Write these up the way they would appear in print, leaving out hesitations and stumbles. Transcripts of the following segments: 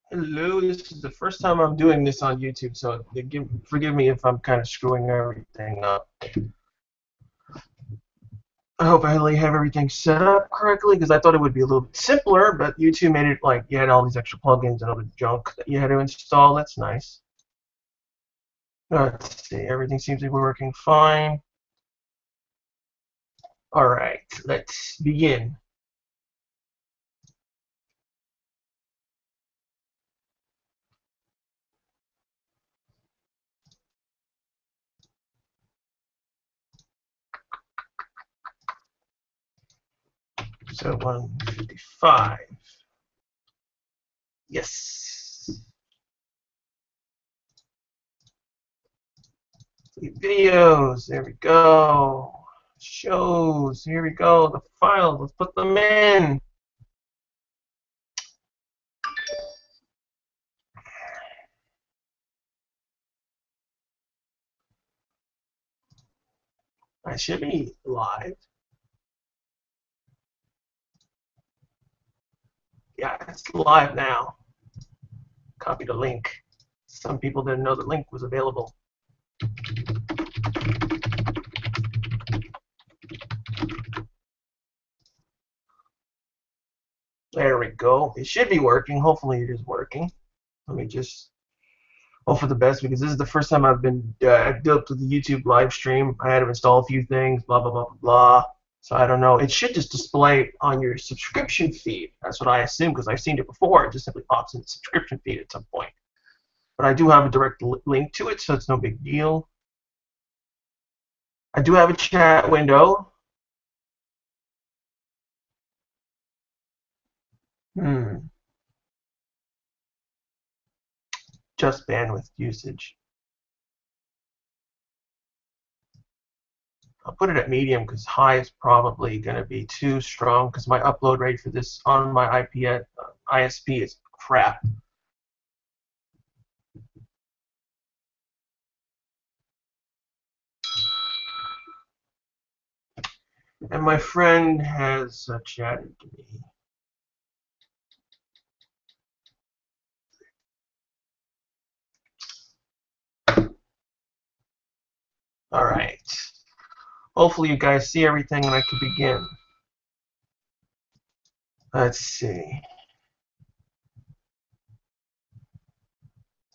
Hello, this is the first time I'm doing this on YouTube, so forgive me if I'm kind of screwing everything up. I hope I really have everything set up correctly because I thought it would be a little bit simpler, but YouTube made it like you had all these extra plugins and other junk that you had to install. That's nice. Let's see, everything seems to be working fine. All right, let's begin. So 155. Yes. Videos, there we go. Shows, here we go. The files, let's put them in. I should be live. Yeah, it's live now. Copy the link. Some people didn't know the link was available. There we go. It should be working. Hopefully it is working. Let me just hope for the best because this is the first time I've been dealt with the YouTube live stream. I had to install a few things, blah, blah, blah, blah, blah. So I don't know. It should just display on your subscription feed. That's what I assume because I've seen it before. It just simply pops in the subscription feed at some point. But I do have a direct link to it, so it's no big deal. I do have a chat window. Just bandwidth usage. I'll put it at medium because high is probably going to be too strong because my upload rate for this on my ISP is crap. And my friend has chatted to me. All right. Hopefully you guys see everything and I can begin. Let's see.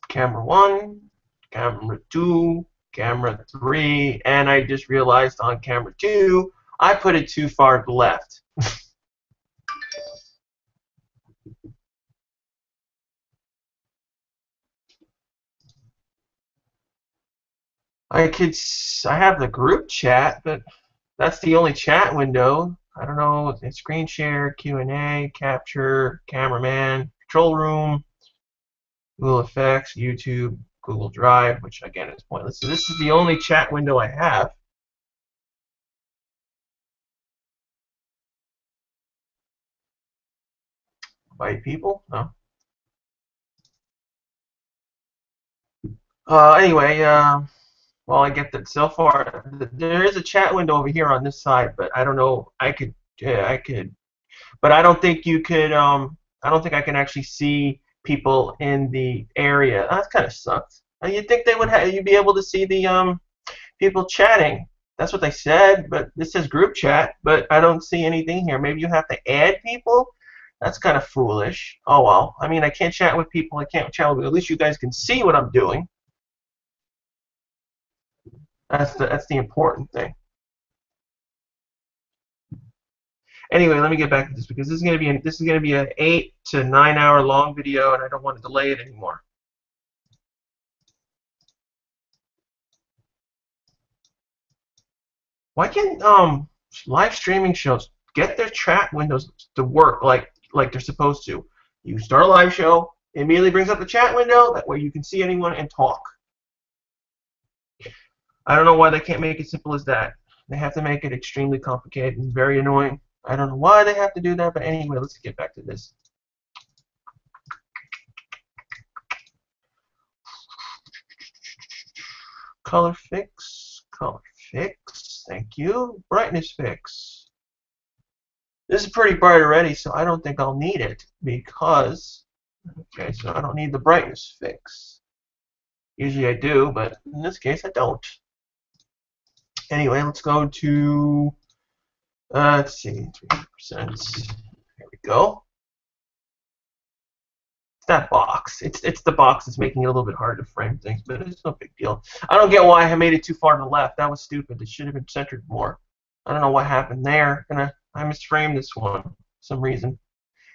Camera 1, camera 2, camera 3, and I just realized on camera 2 I put it too far to the left. I have the group chat, but that's the only chat window. I don't know, screen share, Q&A, capture, cameraman, control room, Google Effects, YouTube, Google Drive, which again is pointless. So this is the only chat window I have. Invite people? No. Anyway, well, I get that so far. There is a chat window over here on this side, but I don't know. I could, but I don't think you could. I don't think I can actually see people in the area. That kind of sucks. You'd think they would you'd be able to see the people chatting. That's what they said, but this says group chat, but I don't see anything here. Maybe you have to add people. That's kind of foolish. Oh well. I mean, I can't chat with people. I can't chat with. At least you guys can see what I'm doing. That's the important thing. Anyway, let me get back to this because this is gonna be an 8 to 9 hour long video, and I don't want to delay it anymore. Why can't live streaming shows get their chat windows to work like they're supposed to? You start a live show, it immediately brings up the chat window. That way you can see anyone and talk. I don't know why they can't make it simple as that. They have to make it extremely complicated and very annoying. I don't know why they have to do that, but anyway, let's get back to this. Color fix, thank you. Brightness fix. This is pretty bright already, so I don't think I'll need it because Okay, so I don't need the brightness fix. Usually I do, but in this case I don't. Anyway, let's go to, let's see, 3%. There we go. It's that box. It's the box that's making it a little bit hard to frame things, but it's no big deal. I don't get why I made it too far to the left. That was stupid. It should have been centered more. I don't know what happened there. I misframed this one for some reason.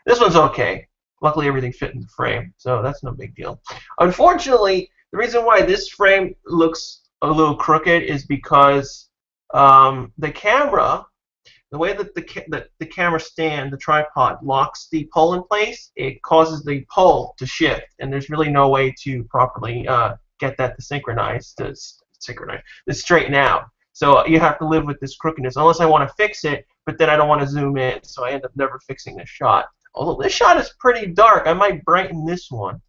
This one's okay. Luckily, everything fit in the frame, so that's no big deal. Unfortunately, the reason why this frame looks a little crooked is because the camera, the way that the camera stand, the tripod, locks the pole in place, it causes the pole to shift, and there's really no way to properly get that to synchronize, to straighten out. So you have to live with this crookedness, unless I want to fix it, but then I don't want to zoom in, so I end up never fixing this shot. Although this shot is pretty dark, I might brighten this one.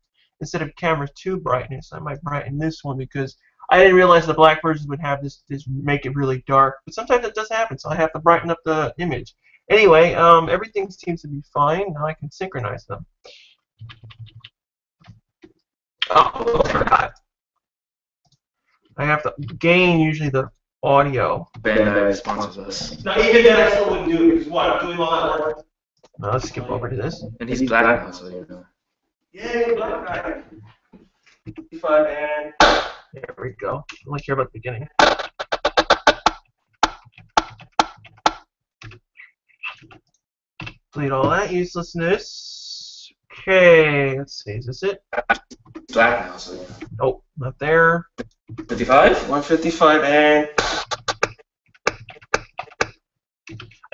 Instead of camera 2 brightness, I might brighten this one because I didn't realize the black versions would have this make it really dark. But sometimes it does happen, so I have to brighten up the image. Anyway, everything seems to be fine. Now I can synchronize them. Oh, I forgot. I have to gain usually the audio. Bandai sponsors us. Now, even then, I still wouldn't do it because what? I'm doing all that work. Now let's skip over to this. And he's black now, so you know. Yay, black guy. 55 and there we go. I only care about the beginning. Delete all that uselessness. Okay, let's see. Is this it? Black now, so you know. Oh, not there. 55? 155 and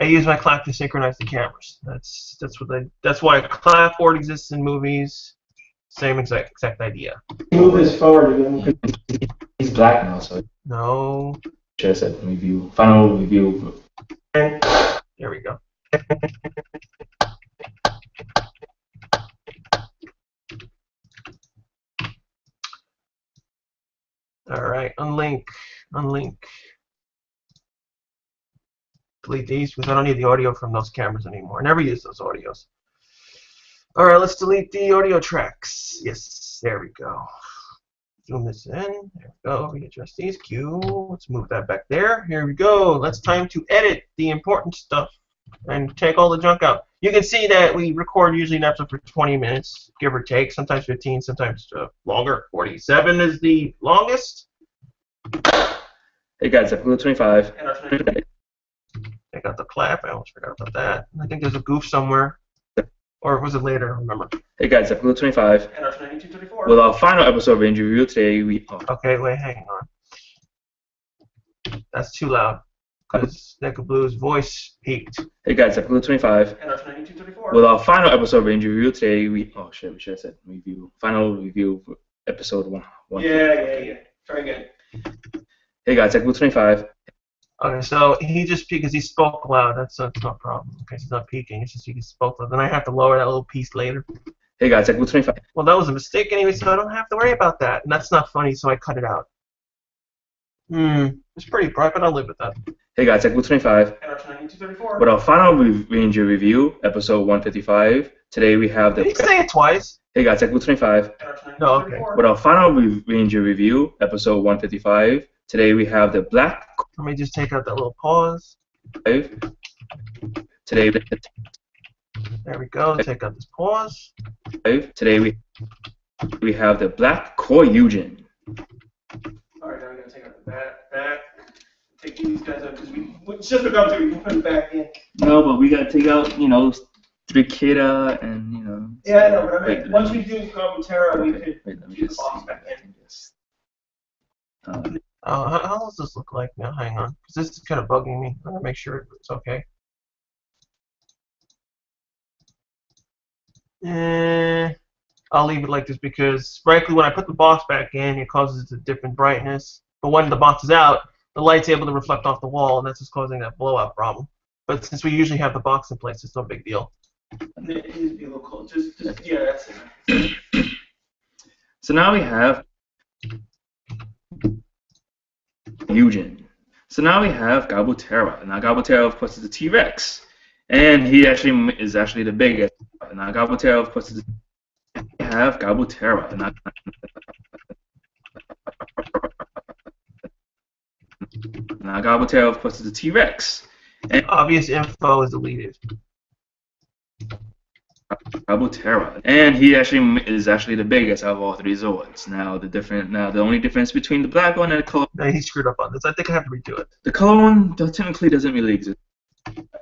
I use my clap to synchronize the cameras. That's why a clapboard exists in movies. Same exact idea. Move this forward again. He's black now, so. No. Share set review. Final review. And there we go. All right, unlink. Delete these because I don't need the audio from those cameras anymore. I never use those audios. All right, let's delete the audio tracks. Yes, there we go. Zoom this in. There we go. Readjust these. Q. Let's move that back there. Here we go. It's time to edit the important stuff and take all the junk out. You can see that we record usually an episode for 20 minutes, give or take. Sometimes 15, sometimes longer. 47 is the longest. Hey guys, episode 25. I got the clap. I almost forgot about that. I think there's a goof somewhere. Or was it later? I don't remember. Hey guys, episode 25. With our final episode of Ranger Review today, we. Oh. Okay, wait, hang on. That's too loud. Because Nickel Blue's voice peaked. Hey guys, episode 25. With our final episode of Ranger Review today, we. Oh shit, we should have said review. Final review for episode 1. Yeah. Very good. Hey guys, episode 25. Okay, so he just peaked because he spoke loud. That's no problem. Okay, he's not peaking. It's just he spoke loud. Then I have to lower that little piece later. Hey guys, episode 25. Well, that was a mistake anyway, so I don't have to worry about that. And that's not funny, so I cut it out. It's pretty bright, but I'll live with that. Hey guys, episode 25. With our final Ranger Review, episode 155. Today we have the. Did he say it twice? Hey guys, episode 25. No, okay. With our final Ranger Review, episode 155. Today we have the black. Let me just take out that little pause. Today. There we go. Take out this pause. Today we have the black Kyoryujin. All right, now we're gonna take out the back. Take these guys out because we just forgot to put them back in. No, but we gotta take out, 3Kita and Yeah, I know, but I mean, once we do Gabutyra, we could let me do the just box see. back in. How does this look like now? Hang on, because this is kind of bugging me. I'm gonna make sure it's okay. I'll leave it like this because, frankly, when I put the box back in, it causes a different brightness. But when the box is out, the light's able to reflect off the wall, and that's just causing that blowout problem. But since we usually have the box in place, it's no big deal. It'd be a little cold. Yeah, that's it. So now we have Kyoryujin. So now we have Gabutyra. Now Gabutyra, of course, is the T-Rex, and he is actually the biggest. Now Gabutyra, of course, is have Gabutyra. Now Gabutyra, of course, is a T-Rex. And Obvious info is deleted. Gabutyra, and he is actually the biggest out of all three Zords. Now the only difference between the black one and the color. No, he screwed up on this. I think I have to redo it. The color one technically doesn't really exist.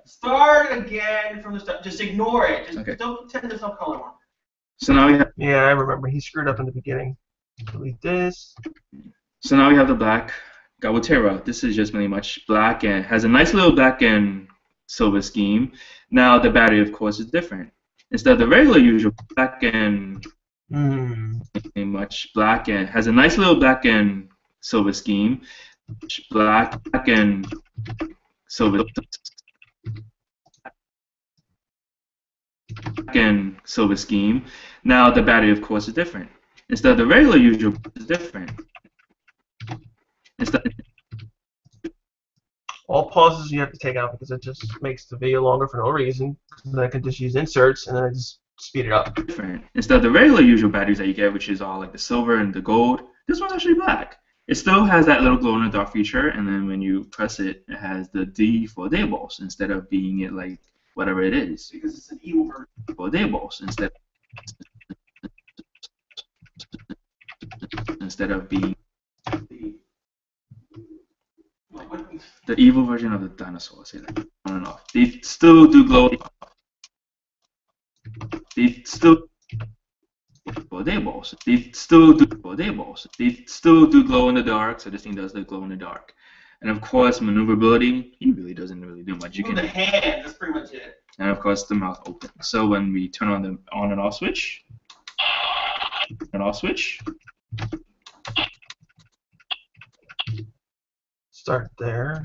Start again from the start. Just ignore it. Just Okay. don't pretend there's no color one. So now we have. Yeah, I remember. He screwed up in the beginning. Delete this. So now we have the black Gabutyra. This is just really much black and has a nice little black and silver scheme. Now the battery, of course, is different. Instead of the regular usual black and much black and has a nice little black and silver scheme. Black and silver scheme. Now the battery, of course, is different. Instead of the regular usual is different. All pauses you have to take out because it just makes the video longer for no reason. Then I can just use inserts and then I just speed it up. Different. Instead of the regular usual batteries that you get, which is all like the silver and the gold, this one's actually black. It still has that little glow in the dark feature, and then when you press it, it has the D for Daybos instead of being it like whatever it is. Because it's an evil version. For Daybos instead of being the evil version of the dinosaur. Say that on and off. They still do glow. They still for Daybos. They still do for Daybos. They still do glow in the dark. So this thing does the glow in the dark. And of course, maneuverability. He really doesn't really do much. You can. The hand. That's pretty much it. And of course, the mouth open. So when we turn on the on and off switch, Start there.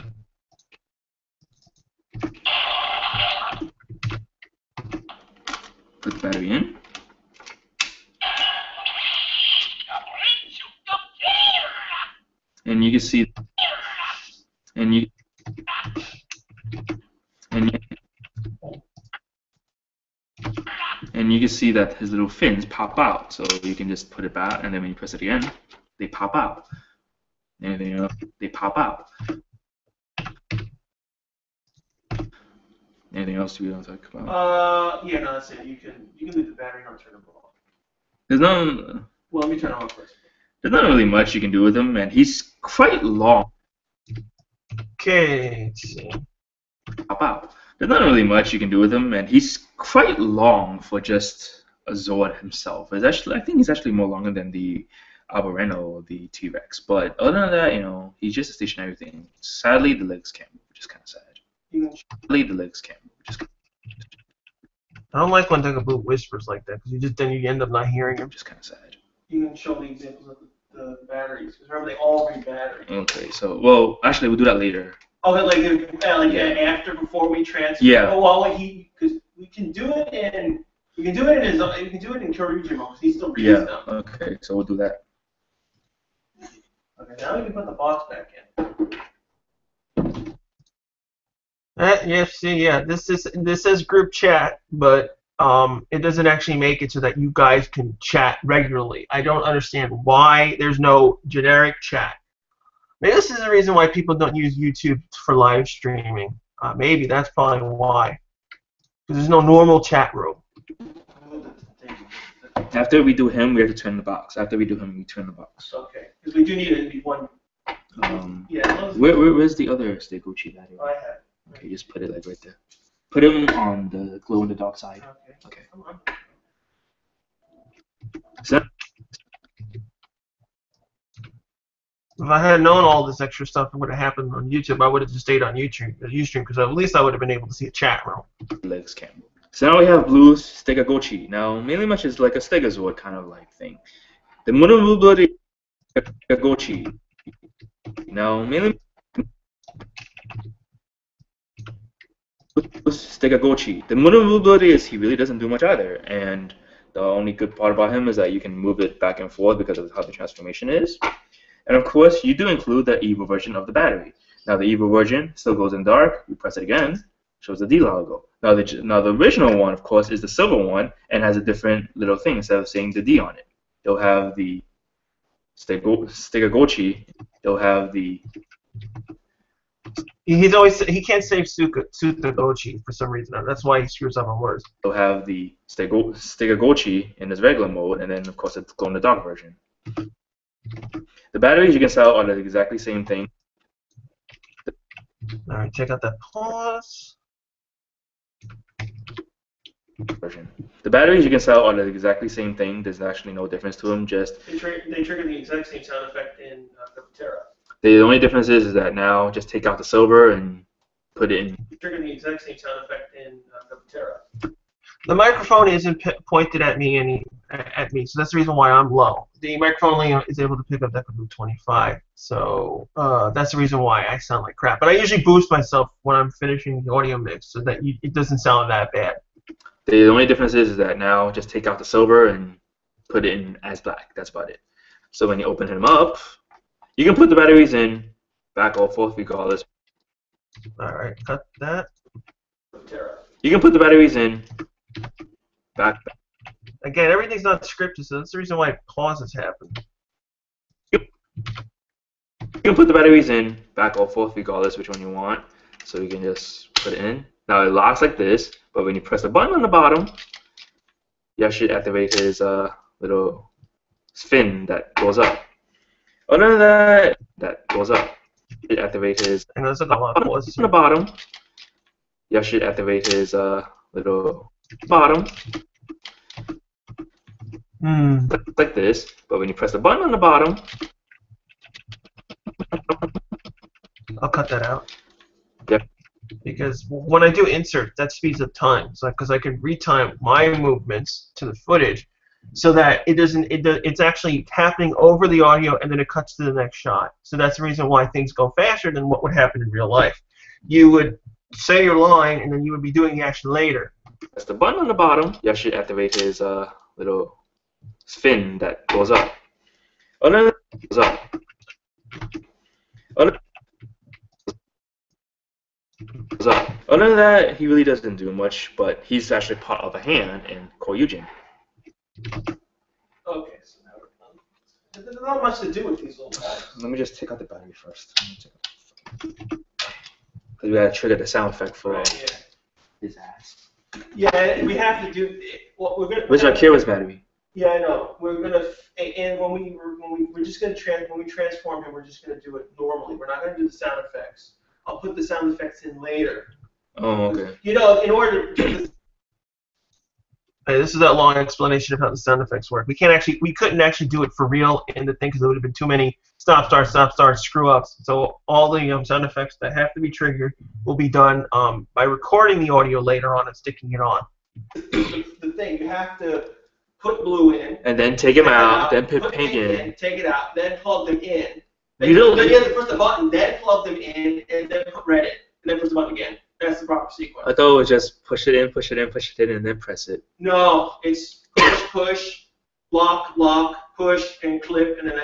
Put the battery in. And you can see, and you can see that his little fins pop out. So you can just put it back, and then when you press it again, they pop out. Anything else? They pop out. Anything else we want to talk about? Yeah, no, that's it. You can leave the battery on, turn it off. There's no. Well, let me turn it off first. There's not really much you can do with him, and he's quite long. Okay, let's see. Pop out. There's not really much you can do with him, and he's quite long for just a Zord himself. It's actually, I think he's actually more longer than the Albareno or the T-Rex. But other than that, you know, he's just a stationary thing. Sadly, the legs can't move, which is kind of sad. Sadly, the legs can't move, which is kind of. I don't like when Gabu whispers like that because you end up not hearing him. Which is kind of sad. You can show the examples of the batteries because remember they all read batteries. Okay, so well, actually, we'll do that later. Oh, after before we transfer. Yeah. Oh, well, because we can do it in Kyoryujin mode because he still reads them. Okay, so we'll do that. Okay, now we can put the box back in. This says group chat, but it doesn't actually make it so that you guys can chat regularly. I don't understand why there's no generic chat. Maybe this is the reason why people don't use YouTube for live streaming. Maybe that's probably why. Because there's no normal chat room. After we do him, we have to turn the box. After we do him, we turn the box. Okay, because we do need one. Where's the other Gabutyra battery? I have. Okay, just put it like right there. Put him on the glow in the dark side. Okay. Come on. So, if I had known all this extra stuff that would have happened on YouTube, I would have just stayed on YouTube because at least I would have been able to see a chat room. Legs can't move. So now we have blue Stegochi. Now, mainly much is like a Stegazord kind of like thing. The maneuverability Stegochi. Now, mainly Stegochi. The maneuverability is he really doesn't do much either, and the only good part about him is that you can move it back and forth because of how the transformation is. And of course, you do include the evil version of the battery. Now, the evil version still goes in dark. You press it again, shows the D logo. Now the original one, of course, is the silver one and has a different little thing instead of saying the D on it. It'll have the Stegagochi. It'll have the he can't say Sutagochi for some reason. That's why he screws up on words. It'll have the Stegagochi in its regular mode, and then of course it's glow in the dark version. The batteries you can sell are the exactly same thing. All right, check out that pause. Version. The batteries you can sell are the exactly same thing. There's actually no difference to them. Just they trigger the exact same sound effect in Gabutyra. The only difference is that now just take out the silver and put it in. Trigger the exact same sound effect in Gabutyra. The microphone isn't pointed at me so that's the reason why I'm low. The microphone only is able to pick up decibel 25, so that's the reason why I sound like crap. But I usually boost myself when I'm finishing the audio mix so that it doesn't sound that bad. The only difference is that now just take out the silver and put it in as black. That's about it. So when you open him up, you can put the batteries in back or forth regardless. All right, cut that. You can put the batteries in back. Again, everything's not scripted, so that's the reason why pauses happen. You can put the batteries in back or forth regardless which one you want. So you can just put it in. Now it locks like this, but when you press the button on the bottom, you should activate his little fin that goes up. Other than that goes up. You activate his and there's like a lot of pauses on the bottom. You should activate his little bottom. Like this, but when you press the button on the bottom, I'll cut that out. Yep. Because when I do insert, that speeds up time. So because I can retime my movements to the footage, so that it's actually happening over the audio and then it cuts to the next shot. So that's the reason why things go faster than what would happen in real life. You would say your line and then you would be doing the action later. Press the button on the bottom. You should activate his little fin that goes up. Other than that, goes up. Other than that, he really doesn't do much, but he's actually part of a hand in Kyoryujin. Okay, so now we're done. There's not much to do with these little guys. Let me just take out the battery first. Because we gotta trigger the sound effect for his ass. Yeah, we have to do. Well, we're gonna. Where's Akira's battery? Yeah, I know. We're gonna, and we're just gonna when we transform him, we're just gonna do it normally. We're not gonna do the sound effects. I'll put the sound effects in later. Oh, okay. You know, in order to. Hey, this is that long explanation of how the sound effects work. We couldn't actually do it for real in the thing because there would have been too many stop, start, screw ups. So all the sound effects that have to be triggered will be done by recording the audio later on and sticking it on. The thing, you have to put blue in. And then take him out, then put pink in. Take it out, then plug them in. Then you have to press the button, then plug them in, and then put red in, and then press the button again. That's the proper sequence. I thought it was just push it in, and then press it. No, it's push, block, push, and clip, and then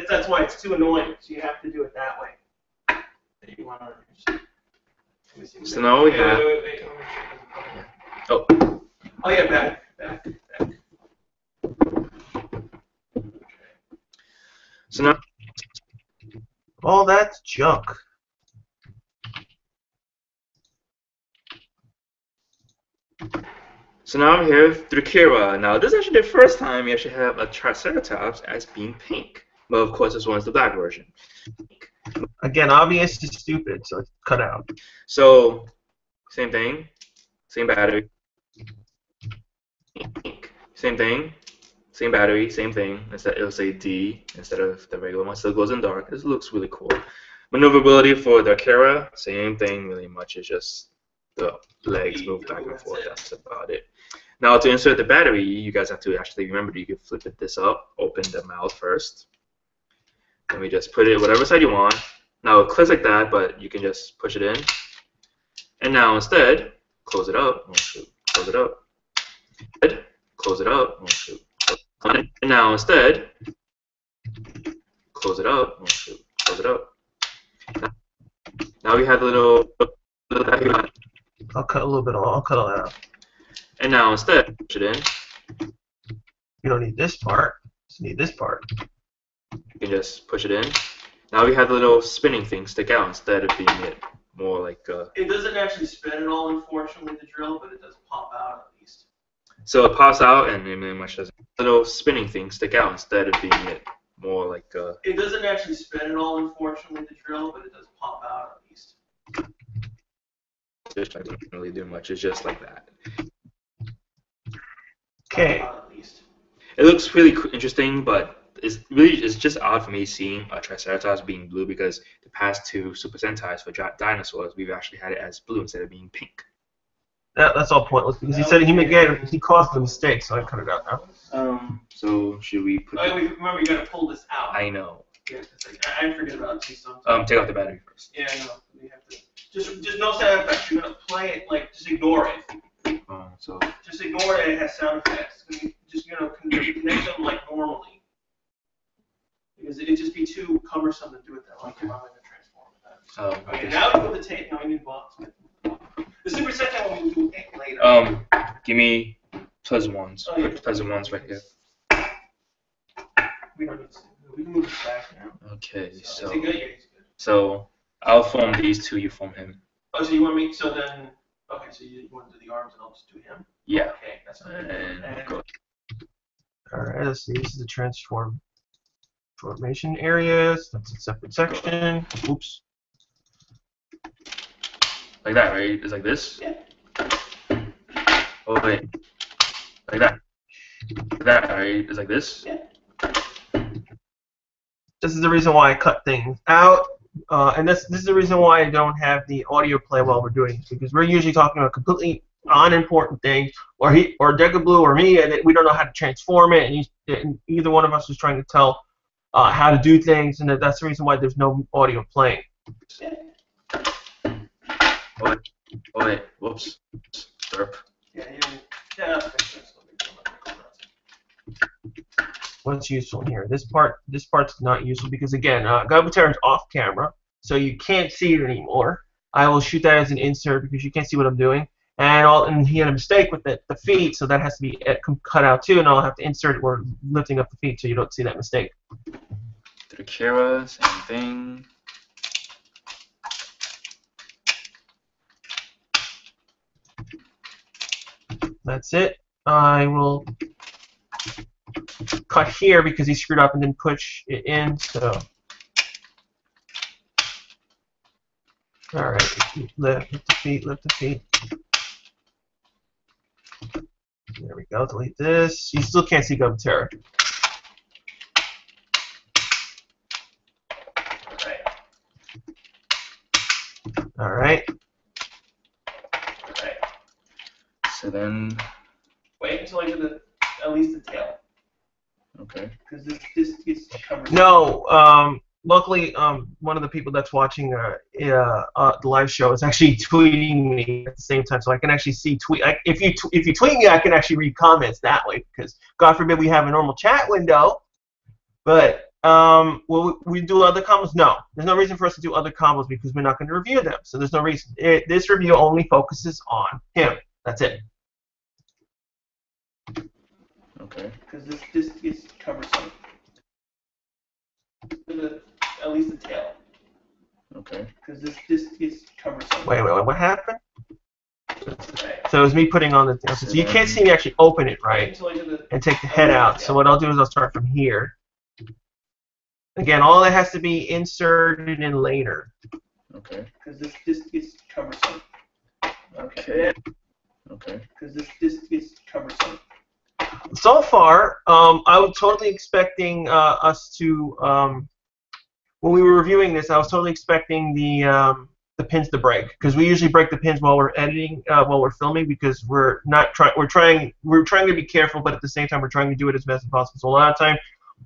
that's why it's too annoying. So you have to do it that way. So now we have. Wait. Oh. Oh yeah, back. So now. All that's junk. So now I'm here with Kira. Now this is actually the first time you actually have a Triceratops as being pink. But of course this one's the black version. Again, obvious is stupid, so it's cut out. So, same thing. Same battery. Same thing. Same battery, same thing. Instead it'll say D instead of the regular one. Still goes in dark. This looks really cool. Maneuverability for the Kira, same thing really much. It's just the legs move back and forth. That's about it. Now to insert the battery, you guys have to actually remember that you can flip this up, open the mouth first. Let me just put it whatever side you want. Now it clicks like that, but you can just push it in. And now instead, close it up. Oh, shoot. Close it up. Close it up. Oh, shoot. And now instead, close it up. Oh, shoot. Close it up. Now we have the little I'll cut a little bit off. I'll cut all that out. And now instead, push it in. You don't need this part. Just need this part. You can just push it in. Now we have the little spinning thing stick out instead of being it more like. It doesn't actually spin at all, unfortunately, the drill, but it does pop out at least. So it pops out and it pretty much doesn't. Little spinning thing stick out instead of being it more like. It doesn't actually spin at all, unfortunately, the drill, but it does pop out at least. Just doesn't really do much. It's just like that. Okay. It looks really interesting, but it's just odd for me seeing a Triceratops being blue because the past two Super Sentais for dinosaurs we've actually had it as blue instead of being pink. That's all pointless because he said he caused the mistake, so I cut it out now. So should we put? Remember, you gotta pull this out. I know. Yeah, I forget about it too sometimes. Take out the battery first. Yeah, I know. We have to. Just no sound effects. You're gonna play it like just ignore it. So. Just ignore it. It has sound effects. Just connect them like normally. Because it'd just be too cumbersome to do it that way. Okay. I'm gonna transform that. Okay, now we put the tape. Now we need box. The Super Sentai one we will do it later. Give me pleasant ones. Oh, yeah. Pleasant ones right here. We don't need to. We can move it back now. Okay, so. Is he good? Yeah, he's good. So I'll form these two. You form him. Oh, so you want me? So then. Okay, so you want to do the arms, and I'll just do him. Yeah. Okay, that's fine. And go. All right, let's see. This is the formation areas. That's a separate section. Oops. Like that, right? It's like this? Yeah. Oh, wait. Like that. Like that, right? It's like this? Yeah. This is the reason why I cut things out. And this is the reason why I don't have the audio play while we're doing this, because we're usually talking about completely unimportant things, or Degablue or me, and we don't know how to transform it, and either one of us is trying to tell how to do things, and that's the reason why there's no audio playing. Oh, wait. Whoops. Derp. Yeah. What's useful here? This part's not useful because, again, Gabutyra is off camera, so you can't see it anymore. I will shoot that as an insert because you can't see what I'm doing. And he had a mistake with the feet, so that has to be cut out too, and I'll have to insert it where lifting up the feet so you don't see that mistake. Kyoryujin, same thing. That's it. I will cut here because he screwed up and didn't push it in, so. Alright, lift the feet, lift the feet. There we go, delete this. You still can't see Gabutyra. Alright. So then. Wait until I do at least the tail. Okay. Because this gets covered. No, luckily, one of the people that's watching the live show is actually tweeting me at the same time, so I can actually see if you tweet me, I can actually read comments that way. Because God forbid we have a normal chat window, but will we do other combos? No, there's no reason for us to do other combos because we're not going to review them. So there's no reason. This review only focuses on him. That's it. Okay. Because this gets cumbersome. At least the tail. Okay. Because this gets cumbersome. Wait, what happened? So it was me putting on the tail. So you can't see me actually open it, right? And take the head out. So what I'll do is I'll start from here. Again, all that has to be inserted in later. Okay. Because this gets cumbersome. Okay. Okay. Because this gets cumbersome. So far, I was totally expecting us to, when we were reviewing this, I was totally expecting the pins to break, because we usually break the pins while we're editing, while we're filming, because we're trying to be careful, but at the same time we're trying to do it as best as possible. So a lot of time,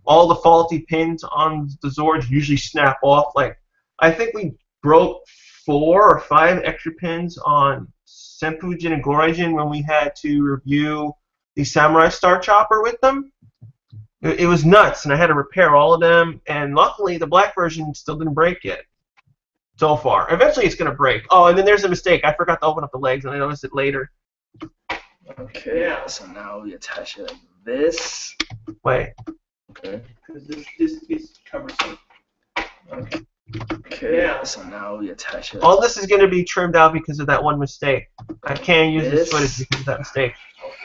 all the faulty pins on the Zords usually snap off. Like, I think we broke 4 or 5 extra pins on Senpujin and Kyoryujin when we had to review the Samurai Star Chopper with them. It was nuts, and I had to repair all of them, and luckily the black version still didn't break yet. so far. Eventually, it's gonna break. Oh, and then there's a mistake. I forgot to open up the legs, and I noticed it later. Okay. Yeah. So now we attach it like this. Wait. Okay. Because this covers some. Okay. Okay. Yeah. So now we attach it. All this is gonna be trimmed out because of that one mistake. I can't use this footage because of that mistake.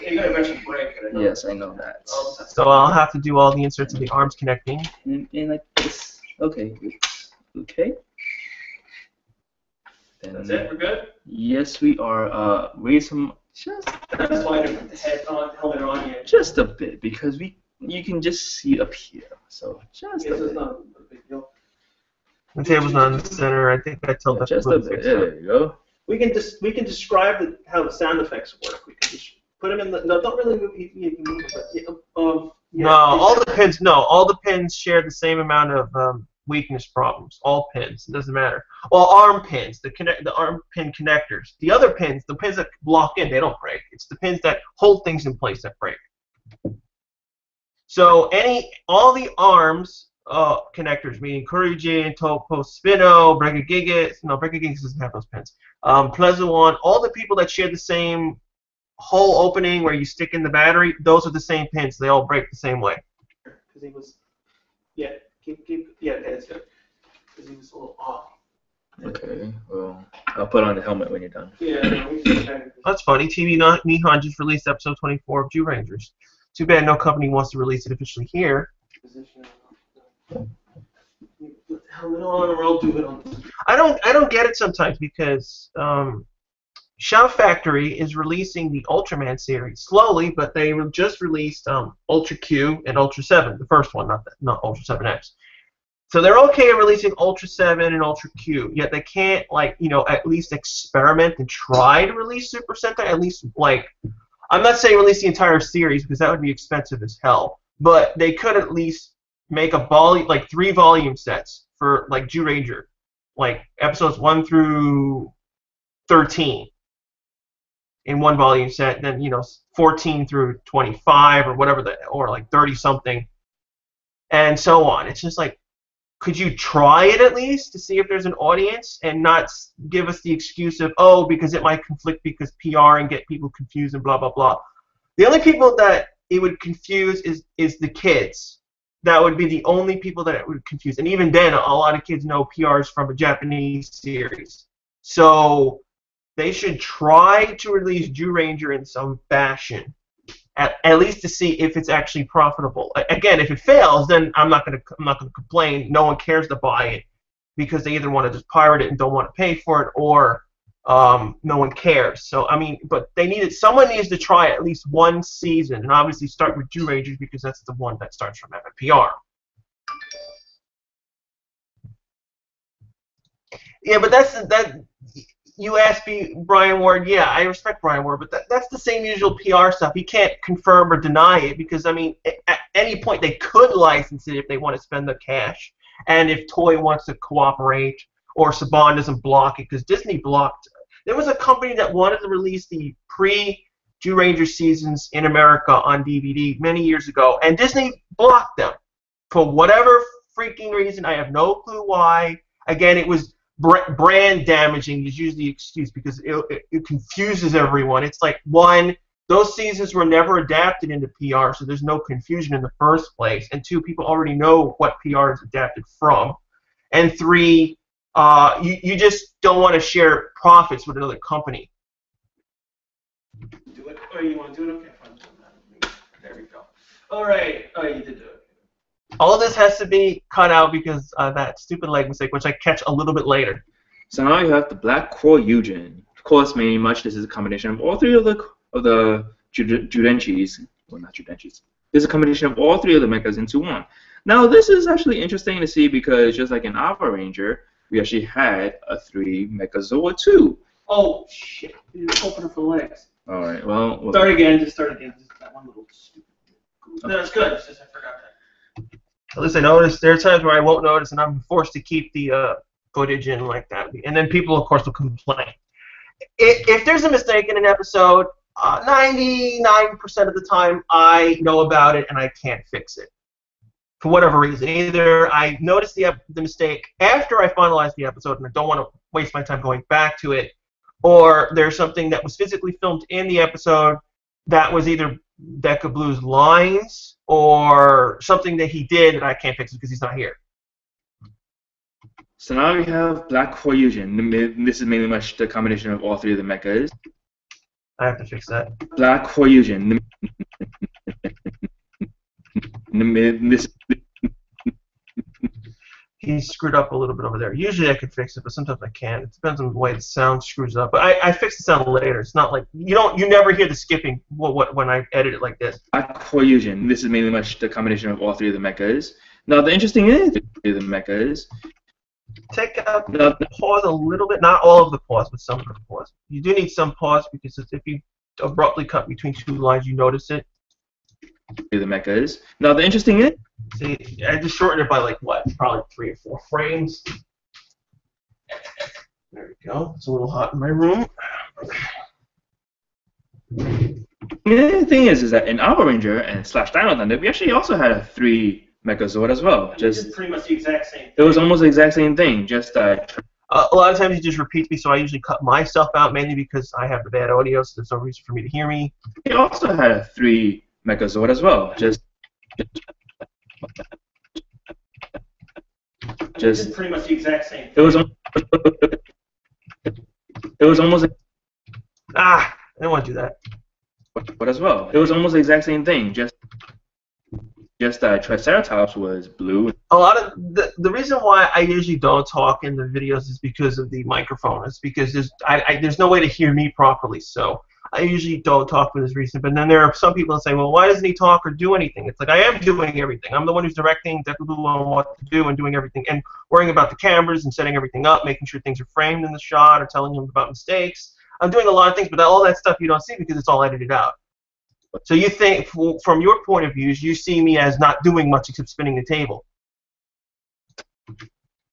You're gonna eventually break it. Yes, I know that. So I'll have to do all the inserts of the arms connecting. And like this. Okay. Okay. Then That's it. We're good. yes, we are. Raise some That's why I didn't put the helmet on yet. just a bit because you can just see up here. So just Yeah, a so it's bit. not a big deal. The table's not in the center. I think I told that. Just a bit. There you go. We can describe how the sound effects work. We can just put them in the. No, don't really move. You can move it, but yeah, No, all the pins share the same amount of weakness problems. All pins, it doesn't matter. Well, arm pins, the arm pin connectors. The other pins, the pins that block in, they don't break. It's the pins that hold things in place that break. So all the arms connectors, meaning Kyoryujin, Topo, Spino, Bregagigas. No, Bregagigas doesn't have those pins. Plezuan, all the people that share the same hole opening where you stick in the battery, those are the same pins. They all break the same way. Because he was, yeah, that's good. Because he was a little off. Okay. Well, I'll put on the helmet when you're done. Yeah, no, we should have. That's funny. TV Nihon just released episode 24 of Jew Rangers. Too bad no company wants to release it officially here. Position. Put the helmet on, or I'll do it on. I don't get it sometimes because Shout Factory is releasing the Ultraman series slowly, but they just released Ultra Q and Ultra 7, the first one, not Ultra 7X. So they're okay at releasing Ultra 7 and Ultra Q, yet they can't at least experiment and try to release Super Sentai. At least I'm not saying release the entire series because that would be expensive as hell, but they could at least make a volume 3 volume sets for Jew Ranger, episodes 1 through 13. In one volume set, then 14 through 25 or whatever or 30 something, and so on. It's just could you try it at least to see if there's an audience and not give us the excuse of because it might conflict because PR and get people confused and blah blah blah. The only people that it would confuse is the kids. That would be the only people that it would confuse, and even then, a lot of kids know PRs from a Japanese series, so they should try to release Jew Ranger in some fashion, at least to see if it's actually profitable. Again, if it fails, then I'm not gonna complain. No one cares to buy it because they either want to just pirate it and don't want to pay for it, or no one cares. So but someone needs to try at least one season, and obviously start with Jew Rangers because that's the one that starts from FNPR. Yeah, but that. You asked me, Brian Ward. Yeah, I respect Brian Ward, but that's the same usual PR stuff. He can't confirm or deny it because, at any point they could license it if they want to spend the cash, and if Toei wants to cooperate, or Saban doesn't block it, because Disney blocked. There was a company that wanted to release the pre-Jew Ranger seasons in America on DVD many years ago, and Disney blocked them for whatever freaking reason. I have no clue why. Again, it was brand damaging is usually the excuse because it confuses everyone. It's those seasons were never adapted into PR, so there's no confusion in the first place. And 2, people already know what PR is adapted from. And 3, you just don't want to share profits with another company. Do it. Oh, you want to do it? Okay, fine. There we go. All right. Oh, you did do it. All of this has to be cut out because of that stupid leg mistake, which I catch a little bit later. So now you have the Black Kyoryujin. Of course, mainly much this is a combination of all 3 of the Judenchis. Well, not Judenchis. This is a combination of all 3 of the mechas into one. Now, this is actually interesting to see because just like in Alpha Ranger, we actually had a 3 Mechazoa 2. Oh, shit. You didn't open up the legs. All right, well... Start again. Just start again. Just that one little stupid... No, it's good. It's just I forgot that. At least I noticed. There are times where I won't notice, and I'm forced to keep the footage in like that. And then people, of course, will complain. If there's a mistake in an episode, 99% of the time I know about it and I can't fix it. for whatever reason. Either I noticed the mistake after I finalized the episode and I don't want to waste my time going back to it, or there's something that was physically filmed in the episode that was either Deca Blue's lines or something that he did that I can't fix it because he's not here. So now we have Black Kyoryujin. This is mainly much the combination of all three of the mechas. I have to fix that. Black Kyoryujin. He screwed up a little bit over there. Usually I could fix it, but sometimes I can't. It depends on the way the sound screws up. But I fix the sound later. It's not like you never hear the skipping when I edit it like this. Kyoryujin. This is mainly much the combination of all three of the mechas. Now the interesting is the mechas. Take out the pause a little bit, not all of the pause, but some of the pause. You do need some pause because if you abruptly cut between two lines, you notice it. The mechas. Now the interesting is. See, I just shortened it by like what? Probably 3 or 4 frames. There we go. It's a little hot in my room. The thing is that in Alpha Ranger and / Dino Thunder, we actually also had a 3 Megazord as well. Just pretty much the exact same thing. It was almost the exact same thing. Just a lot of times he just repeats me, so I usually cut myself out mainly because I have the bad audio, so there's no reason for me to hear me. He also had a 3 Megazord as well. Just pretty much the exact same thing. It was almost. I didn't want to do that. But as well, it was almost the exact same thing. Just that Triceratops was blue. A lot of the reason why I usually don't talk in the videos is because of the microphone. It's because there's no way to hear me properly, so I usually don't talk for this reason. But then there are some people that say, well, why doesn't he talk or do anything? It's like I am doing everything. I'm the one who's directing Deca Blue on what to do and doing everything and worrying about the cameras and setting everything up, making sure things are framed in the shot or telling him about mistakes. I'm doing a lot of things, but all that stuff you don't see because it's all edited out. So you think, from your point of view, you see me as not doing much except spinning the table.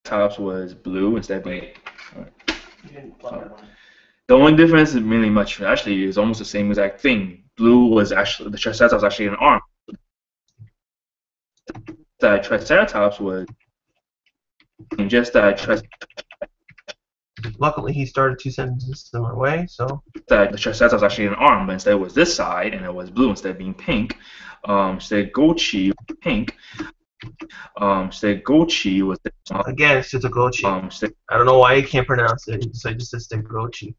Tops was blue instead of being. The only difference is really much. Actually, is almost the same exact thing. Blue was actually the Triceratops was actually an arm. The Triceratops was just that. Luckily, he started 2 sentences a similar way, so. The Triceratops was actually an arm, but instead it was this side, and it was blue instead of being pink. Instead Gochi pink. Instead Gochi was. Again, it's just a Gochi. I don't know why you can't pronounce it, so I just said Gochi.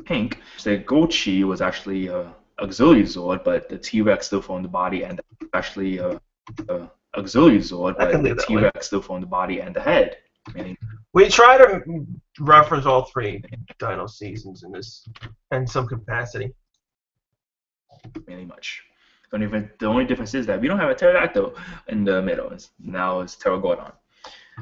Pink. Instead Gochi was actually a auxiliary Zord, but the T-Rex still formed the body, and actually auxiliary Zord, but the T-Rex still formed the body and the head. We try to reference all 3 Dino seasons in this, in some capacity. Mainly much. The only difference is that we don't have a pterodactyl in the middle. Now it's Pterodactyl.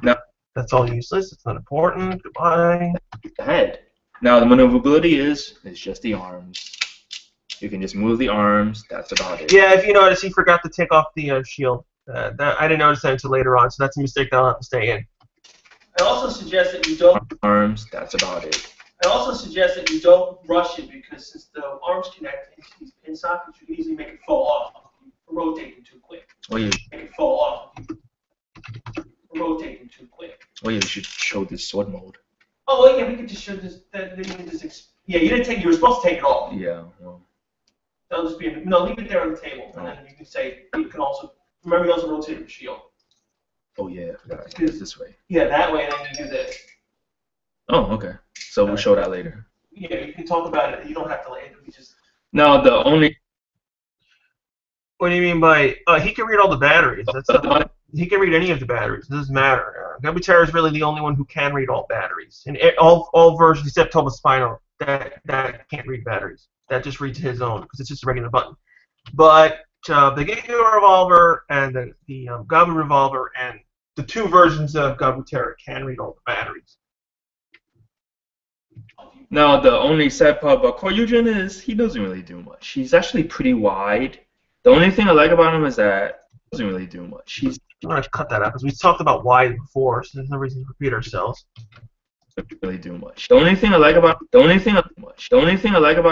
Now that's all useless. It's not important. Goodbye. The head. Now the maneuverability is just the arms. You can just move the arms. That's about it. Yeah, if you notice, he forgot to take off the shield. I didn't notice that until later on, so that's a mistake that I'll have to stay in. I also suggest that you don't. Arms. That's about it. I also suggest that you don't rush it because since the arms connect into these pin sockets, you can easily make it fall off. Rotating too quick. Well, you make it fall off. Rotating too quick. Well, you should show this sword mode. Oh well, yeah, we could just show this. Yeah, you didn't take. You were supposed to take it off. Yeah. Well. That'll just be no. Leave it there on the table, and then you can say you can also remember you also rotate your shield. Oh yeah, I forgot. It's this way. Yeah, that way, and then you do this. Oh, okay. So we'll show that later. Yeah, you can talk about it. You don't have to like it. Just. No, the only. What do you mean by he can read all the batteries? That's not, he can read any of the batteries. It doesn't matter. Gabutyra is really the only one who can read all batteries. In all versions except Spino that can't read batteries. That just reads his own because it's just a regular button. But the Giga Revolver and the Gabu Revolver and the 2 versions of Gabutyra can read all the batteries. Now the only sad part about Kyoryujin is he doesn't really do much. He's actually pretty wide. The only thing I like about him is that he doesn't really do much. I'm going to cut that out because we talked about wide before, so there's no reason to repeat ourselves. Doesn't really do much. The only thing I like about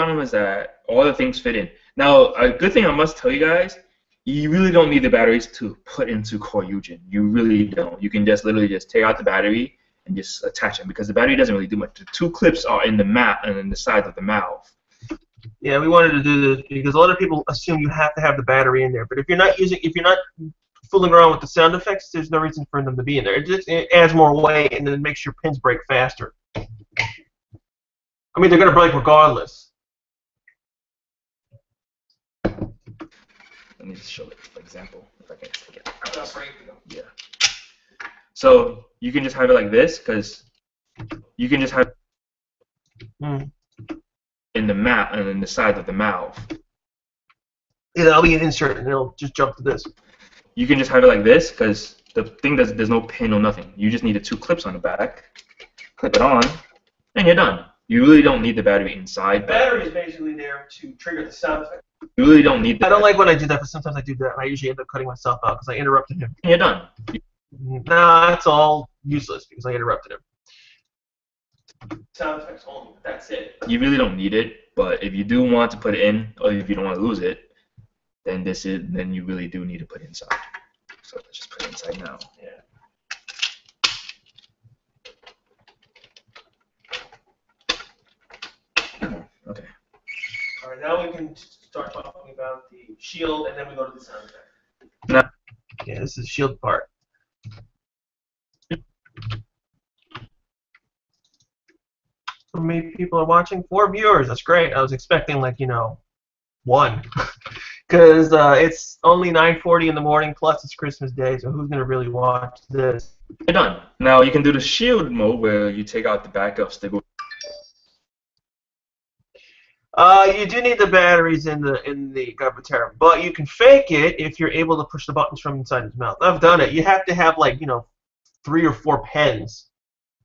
him is that all the things fit in. Now, a good thing I must tell you guys You really don't need the batteries to put into Kyoryujin. You really don't. You can just literally just take out the battery and just attach them because the battery doesn't really do much. The two clips are in the mat and in the sides of the mouth. Yeah, we wanted to do this because a lot of people assume you have to have the battery in there. But if you're not fooling around with the sound effects, there's no reason for them to be in there. It adds more weight and then it makes your pins break faster. I mean, they're gonna break regardless. Let me just show it, for example, if I can get Yeah. So you can just have it like this, because you can just have in the mat and in the side of the mouth. Yeah, that'll be an insert, and it'll just jump to this. You can just have it like this, because the thing there's no pin or nothing. You just need the two clips on the back, clip it on, and you're done. You really don't need the battery inside. The battery is basically there to trigger the sound effect. You really don't need the I don't like when I do that, but sometimes I do that, and I usually end up cutting myself out because I interrupted him. And you're done. Nah, that's all useless because I interrupted him. Sound effects only. That's it. You really don't need it, but if you do want to put it in, or if you don't want to lose it, then you really do need to put it inside. So let's just put it inside now. Yeah. Okay. All right, now we can start talking about the shield, and then we go to the sound effect. Now, Yeah, this is the shield part. So many people are watching. 4 viewers. That's great. I was expecting like 1, because it's only 9:40 in the morning. Plus it's Christmas Day, so who's gonna really watch this? you're done. Now you can do the shield mode where you take out the backups to go. You do need the batteries in the Gabutyra, but you can fake it if you're able to push the buttons from inside his mouth. I've done it. You have to have 3 or 4 pens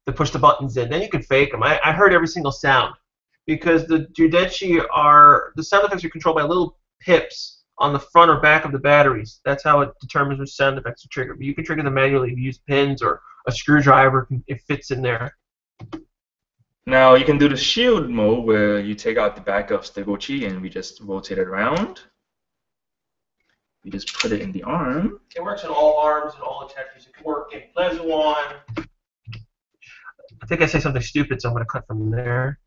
to push the buttons in. Then you can fake them. I heard every single sound because the sound effects are controlled by little pips on the front or back of the batteries. That's how it determines which sound effects to trigger. But you can trigger them manually if you use pins or a screwdriver if it fits in there. Now you can do the shield mode where you take out the backups to Gochi and we just rotate it around. We just put it in the arm. It works in all arms and all attachments. It can work in Parasagun, I think I say something stupid, so I'm going to cut from there.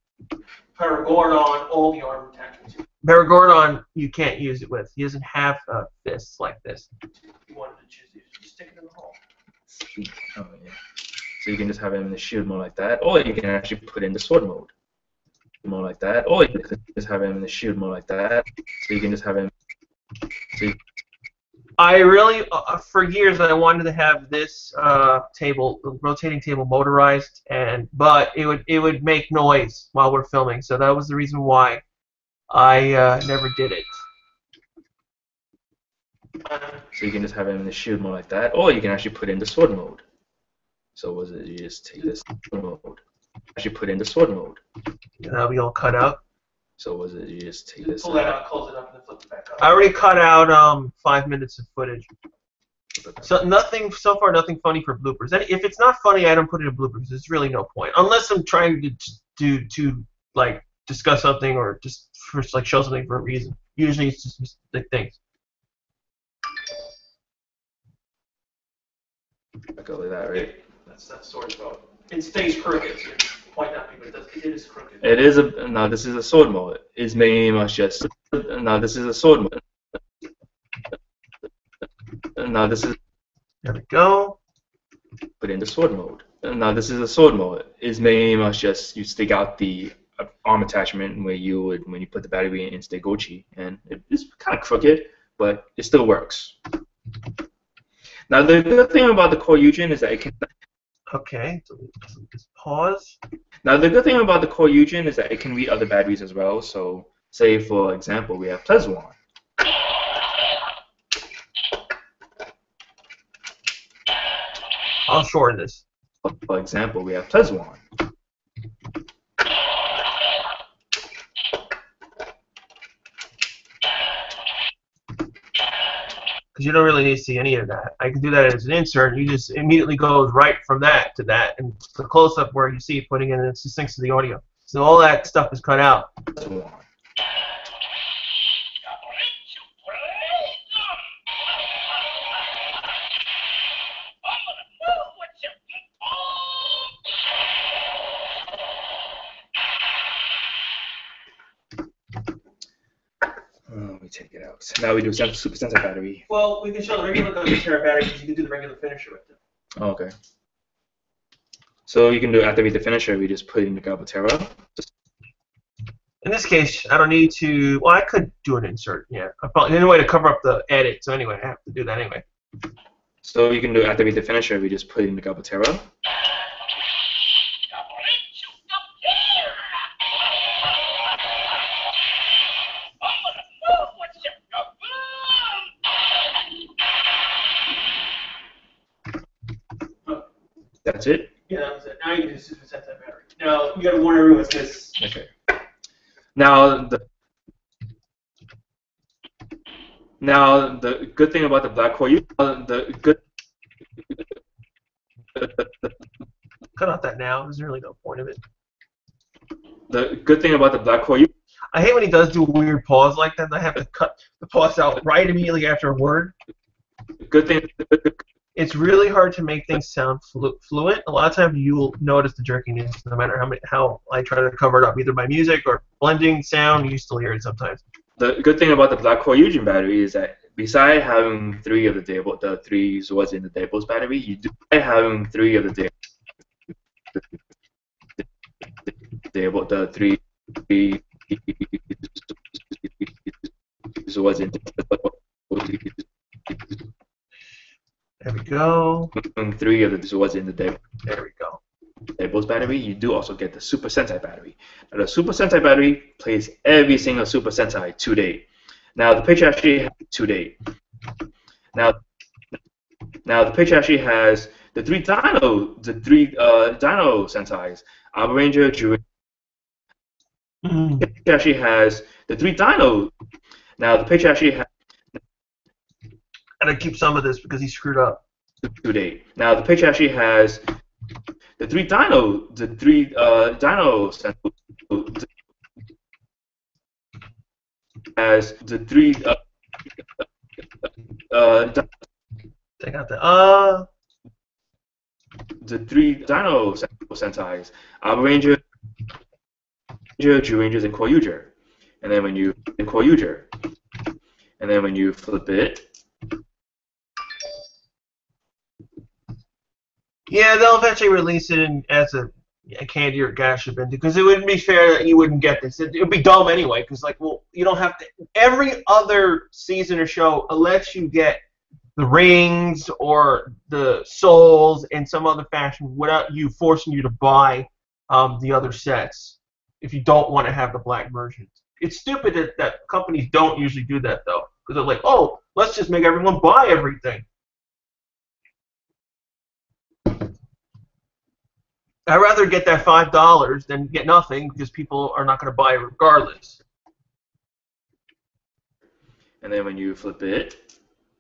Parasagun, all the arm attachments. Parasagun, you can't use it with. He doesn't have fists like this. If you wanted to choose these, just stick it in the hole. Oh, yeah. So you can just have it in the shield mode like that, or you can actually put it in the sword mode. Like that, or you can just have it in the shield mode like that. So you can just have it. I really, for years, I wanted to have this rotating table motorized, but it would make noise while we're filming, so that was the reason why I never did it. So you can just have it in the shield mode like that, or you can actually put it in the sword mode. So you just take this mode, actually put it in the sword mode. That'll be all cut out. So you just take this. Pull that out, close it up, and then flip it back up. I already cut out 5 minutes of footage. So so far nothing funny for bloopers. And if it's not funny, I don't put it in bloopers. There's really no point, unless I'm trying to discuss something or just show something for a reason. Usually it's just big things. Go like that, right? That's sword mode. It stays crooked. So it might not be, but it is crooked. It is now. This is a sword mode. It's very much just now. This is a sword mode. Now this is. There we go. Put in the sword mode. Now this is a sword mode. It's very much just you stick out the arm attachment when you put the battery in stay Gochi, and it's kind of crooked, but it still works. Now the good thing about the Kyoryujin is that it can. Okay, so just pause. Now the good thing about the Kyoryujin is that it can read other batteries as well. So say for example we have Parasagun. I'll shorten this. For example we have Parasagun. Because you don't really need to see any of that. I can do that as an insert, and you just immediately goes right from that to that, and it's the close-up where you see it putting in, and it just syncs to the audio. So all that stuff is cut out. me take it out. Now we do super sensitive battery. Well, we can show the regular Gabutyra battery because you can do the regular finisher with it. Oh, okay. So you can do after we the finisher, we just put in the Gabutyra. In this case, I don't need to. Well, I could do an insert. Yeah, I probably any way to cover up the edit. So anyway, I have to do that anyway. So you can do after we the finisher, we just put in the Gabutyra. That's it? Yeah, that was it. Now you can do super sensitive battery. Now, you gotta warn everyone it's this. Okay. Now the good thing about the black Kyoryujin, Cut out that now. There's really no point of it. the good thing about the black Kyoryujin. I hate when he does do a weird pause like that. I have to cut the pause out right immediately after a word. Good thing. It's really hard to make things sound fluent. A lot of times you'll notice the jerkiness, no matter how I try to cover it up, either by music or blending sound. You still hear it sometimes. The good thing about the black Kyoryujin battery is that besides having three of the three Zords in the Daples battery, you do having three of the three Zords in There we go. three of the Zords in the There we go. Daples battery, you do also get the Super Sentai battery. Now the Super Sentai battery plays every single Super Sentai to date. Now the picture actually has to date. Now the picture actually has the three Dino Sentais. Alpha Ranger, Drew. It actually has the three Dino. Now the picture actually has. And I keep some of this because he screwed up. To date. Now the picture actually has the three Dino Sentai. Has the three. Take out the The three Dino Sentais. Alpha Ranger, Drew Rangers, and Kyoryujin. And then when you flip it. Yeah, they'll eventually release it as a Candy or Gashapin because it wouldn't be fair that you wouldn't get this. It would be dumb anyway because, like, well, you don't have to. Every other season or show lets you get the rings or the souls in some other fashion without you forcing you to buy the other sets if you don't want to have the black versions. It's stupid that companies don't usually do that, though, because they're like, oh, let's just make everyone buy everything. I'd rather get that $5 than get nothing because people are not going to buy it regardless. And then when you flip it,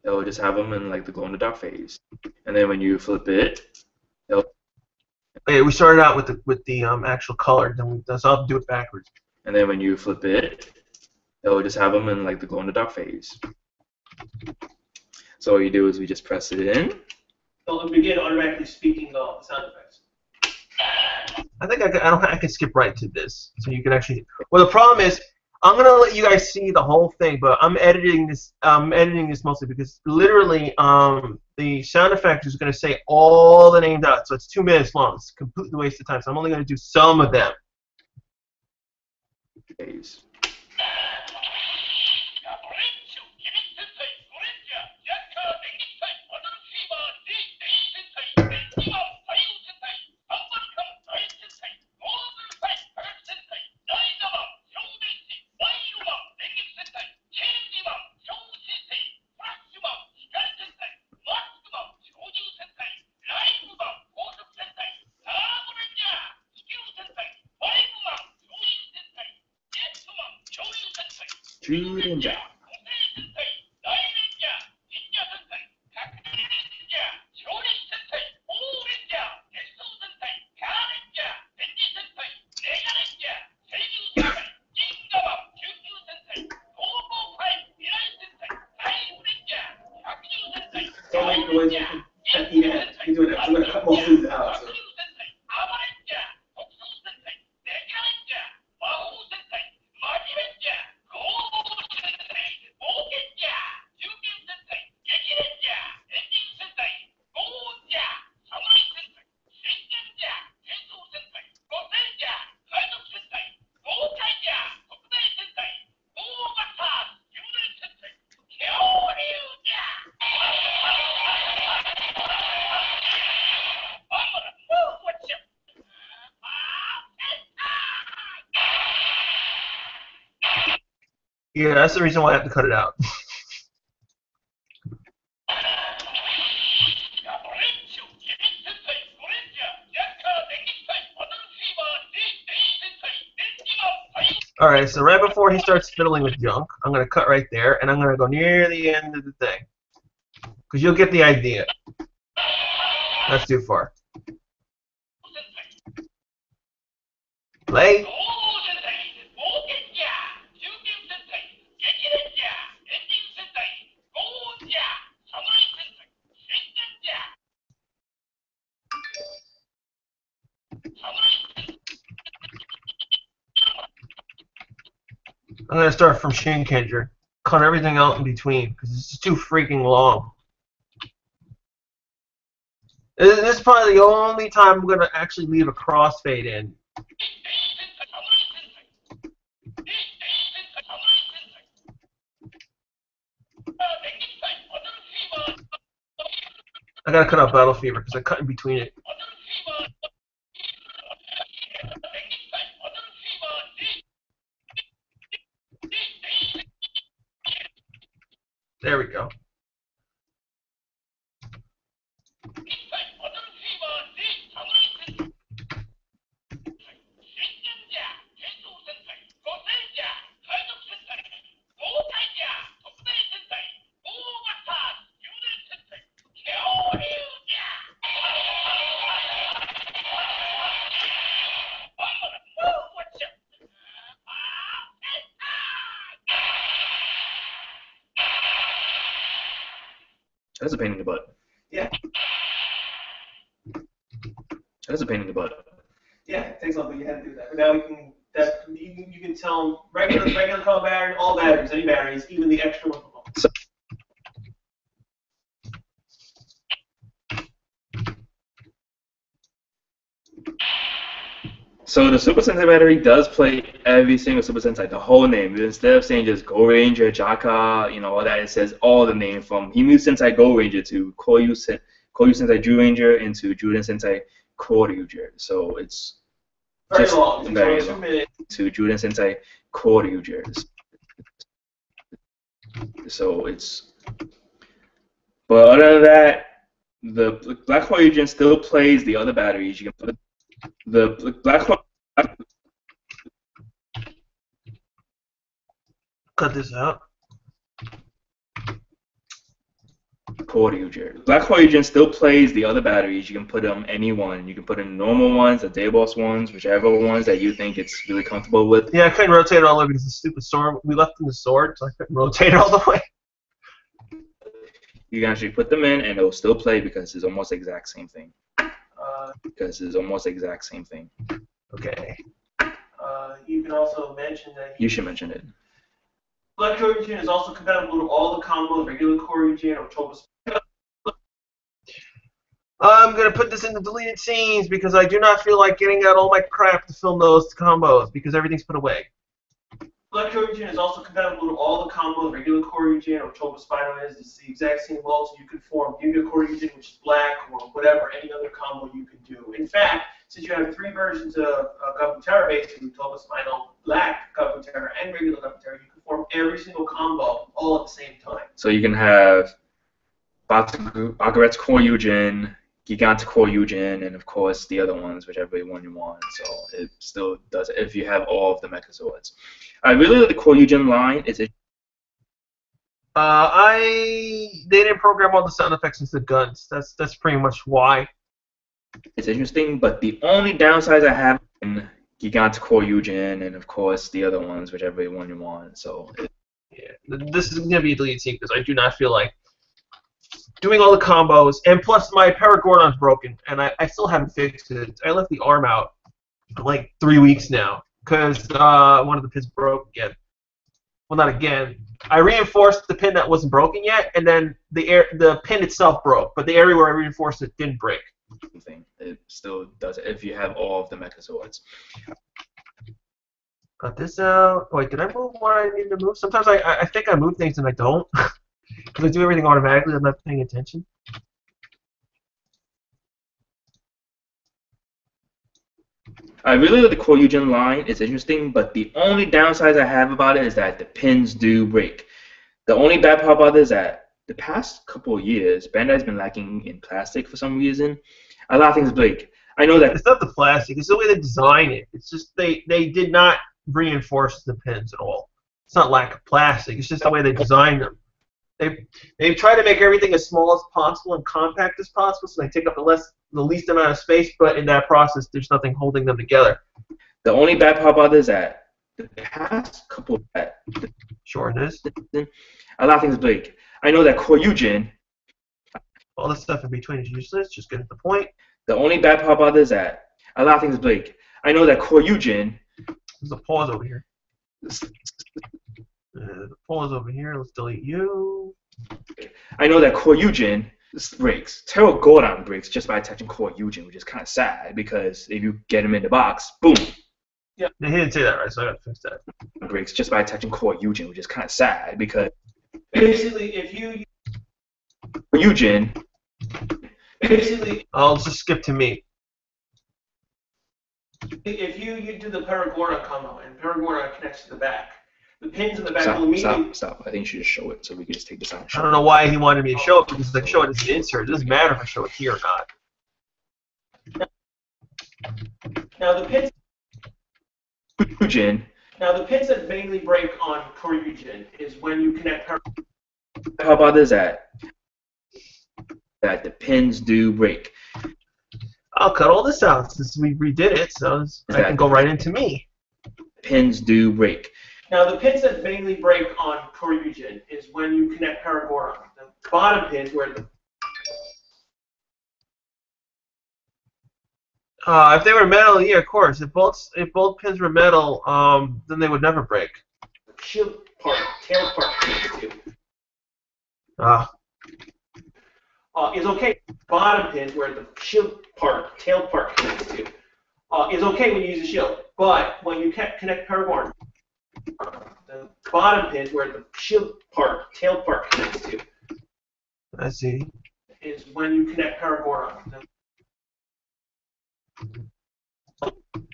it'll just have them in like the glow-in-the-dark phase. And then when you flip it, it'll. Yeah, we started out with the actual color, then so I'll do it backwards. And then when you flip it, it'll just have them in like the glow-in-the-dark phase. So all you do is we just press it in. It'll begin automatically speaking the sound effects. I think I can skip right to this, so you can actually. Well, the problem is I'm gonna let you guys see the whole thing, but I'm editing this. Mostly because literally, the sound effect is gonna say all the names out, so it's 2 minutes long. It's a completely waste of time. So I'm only gonna do some of them. Phase. Kyoryujin. Don't make noise. Yeah, I can do it. I'm going to cut most of these out. So. Yeah, that's the reason why I have to cut it out. Alright, so right before he starts fiddling with junk, I'm going to cut right there, and I'm going to go near the end of the thing. Because you'll get the idea. That's too far. Play. I'm going to start from Shinkenger. Cut everything out in between, because it's too freaking long. This is probably the only time I'm going to actually leave a crossfade in. I gotta cut out Battle Fever because I cut in between it. There we go. That's a pain in the butt. Yeah. That's a pain in the butt. Yeah, it takes long, but you had to do that. But now we can. You can tell them regular color battery, all batteries, any batteries, even the extra one. So the Super Sentai battery does play every single Super Sentai, the whole name. Instead of saying just Go Ranger, Jaka, all that, it says all the name from Himu Sentai Go Ranger to Koryu Sentai Ju Ranger into Juden Sentai Kyoryujin. So it's Very just long. very It's 2 long. minutes. To Juden Sentai Kyoryujin. So it's. But other than that, the Black Kyoryujin still plays the other batteries. You can put the Black Cut this out. Kyoryujin. Black Kyoryujin still plays the other batteries. You can put them any one. You can put in normal ones, the day boss ones, whichever ones that you think it's really comfortable with. Yeah, I couldn't rotate it all the way because the stupid sword. We left in the sword, so I couldn't rotate it all the way. You can actually put them in, and it'll still play because it's almost the exact same thing. Okay. You can also mention that You should mention it. Black Kyoryujin is also compatible with all the combos, regular Kyoryujin or Toba. I'm gonna put this in the deleted scenes because I do not feel like getting out all my crap to film those combos because everything's put away. Black Kyoryujin is also compatible with all the combos, regular Kyoryujin or Toba Spino is. It's the exact same vault, so you can form Yuga Kyoryujin, which is black, or whatever, any other combo you can do. In fact, since you have 3 versions of Gabutyra basically, Toba Spino, black Gabutyra, and regular Gabutyra, you can form every single combo all at the same time. So you can have Bagaret's Kyoryujin, Giganta Kyoryujin, and of course the other ones, whichever one you want. So it still does it if you have all of the Megazords. I really like the Kyoryujin line. They didn't program all the sound effects into the guns. That's pretty much why. It's interesting, but the only downsides I have in Giganta Kyoryujin, and of course the other ones, whichever one you want. So yeah, this is gonna be a deleted scene because I do not feel like doing all the combos, and plus my Paragordon's broken, and I still haven't fixed it. I left the arm out for like 3 weeks now because one of the pins broke again. Well, not again. I reinforced the pin that wasn't broken yet, and then the pin itself broke, but the area where I reinforced it didn't break. thing. It still does it if you have all of the Megazords. Got this out. Wait, did I move what I need to move? Sometimes I think I move things and I don't. Because I do everything automatically. I'm not paying attention. I really like the Kyoryujin line. It's interesting, but the only downsides I have about it is that the pins do break. The only bad part about it is that the past couple of years, Bandai's been lacking in plastic for some reason. A lot of things break. I know that It's not the plastic. It's the way they design it. It's just they did not reinforce the pins at all. It's not lack of plastic. It's just the way they designed them. They try to make everything as small as possible and compact as possible, so they take up the least amount of space. But in that process, there's nothing holding them together. the only bad part about it is that the past couple of Shortness. a lot of things break. I know that Kyoryujin. All the stuff in between is useless. Just get to the point. The only bad part about it is that a lot of things break. I know that Kyoryujin. There's a pause over here. The pause over here. Let's delete you. I know that Kyoryujin breaks. Terror Gordon breaks just by attaching Kyoryujin, which is kind of sad because if you get him in the box, boom. Yeah, he didn't say that right, so I gotta fix that. Breaks just by attaching Kyoryujin, which is kind of sad because Basically, if you Kyoryujin. basically I'll just skip to me. if you do the Paragorda combo and Paragorda connects to the back, the pins in the back will immediately. Stop. I think you should just show it so we can just take this out and show I don't know why he wanted me to show it because I show it as an insert. It doesn't matter if I show it here or not. Now the pins. Kyoryujin. Now the pins that mainly break on Kyoryujin is when you connect. How about this that the pins do break? I'll cut all this out since we redid it, so I can go right into me. Pins do break. Now the pins that mainly break on Kyoryujin is when you connect Paragoron. The bottom pins where the if they were metal, yeah, of course. If both pins were metal, then they would never break. shield part, tail part connects to is okay. Bottom pins where the shield part, tail part connects to is okay when you use a shield, but when you connect Paragoron, the bottom pins where the shield part, tail part connects to I see. is when you connect Paragoron.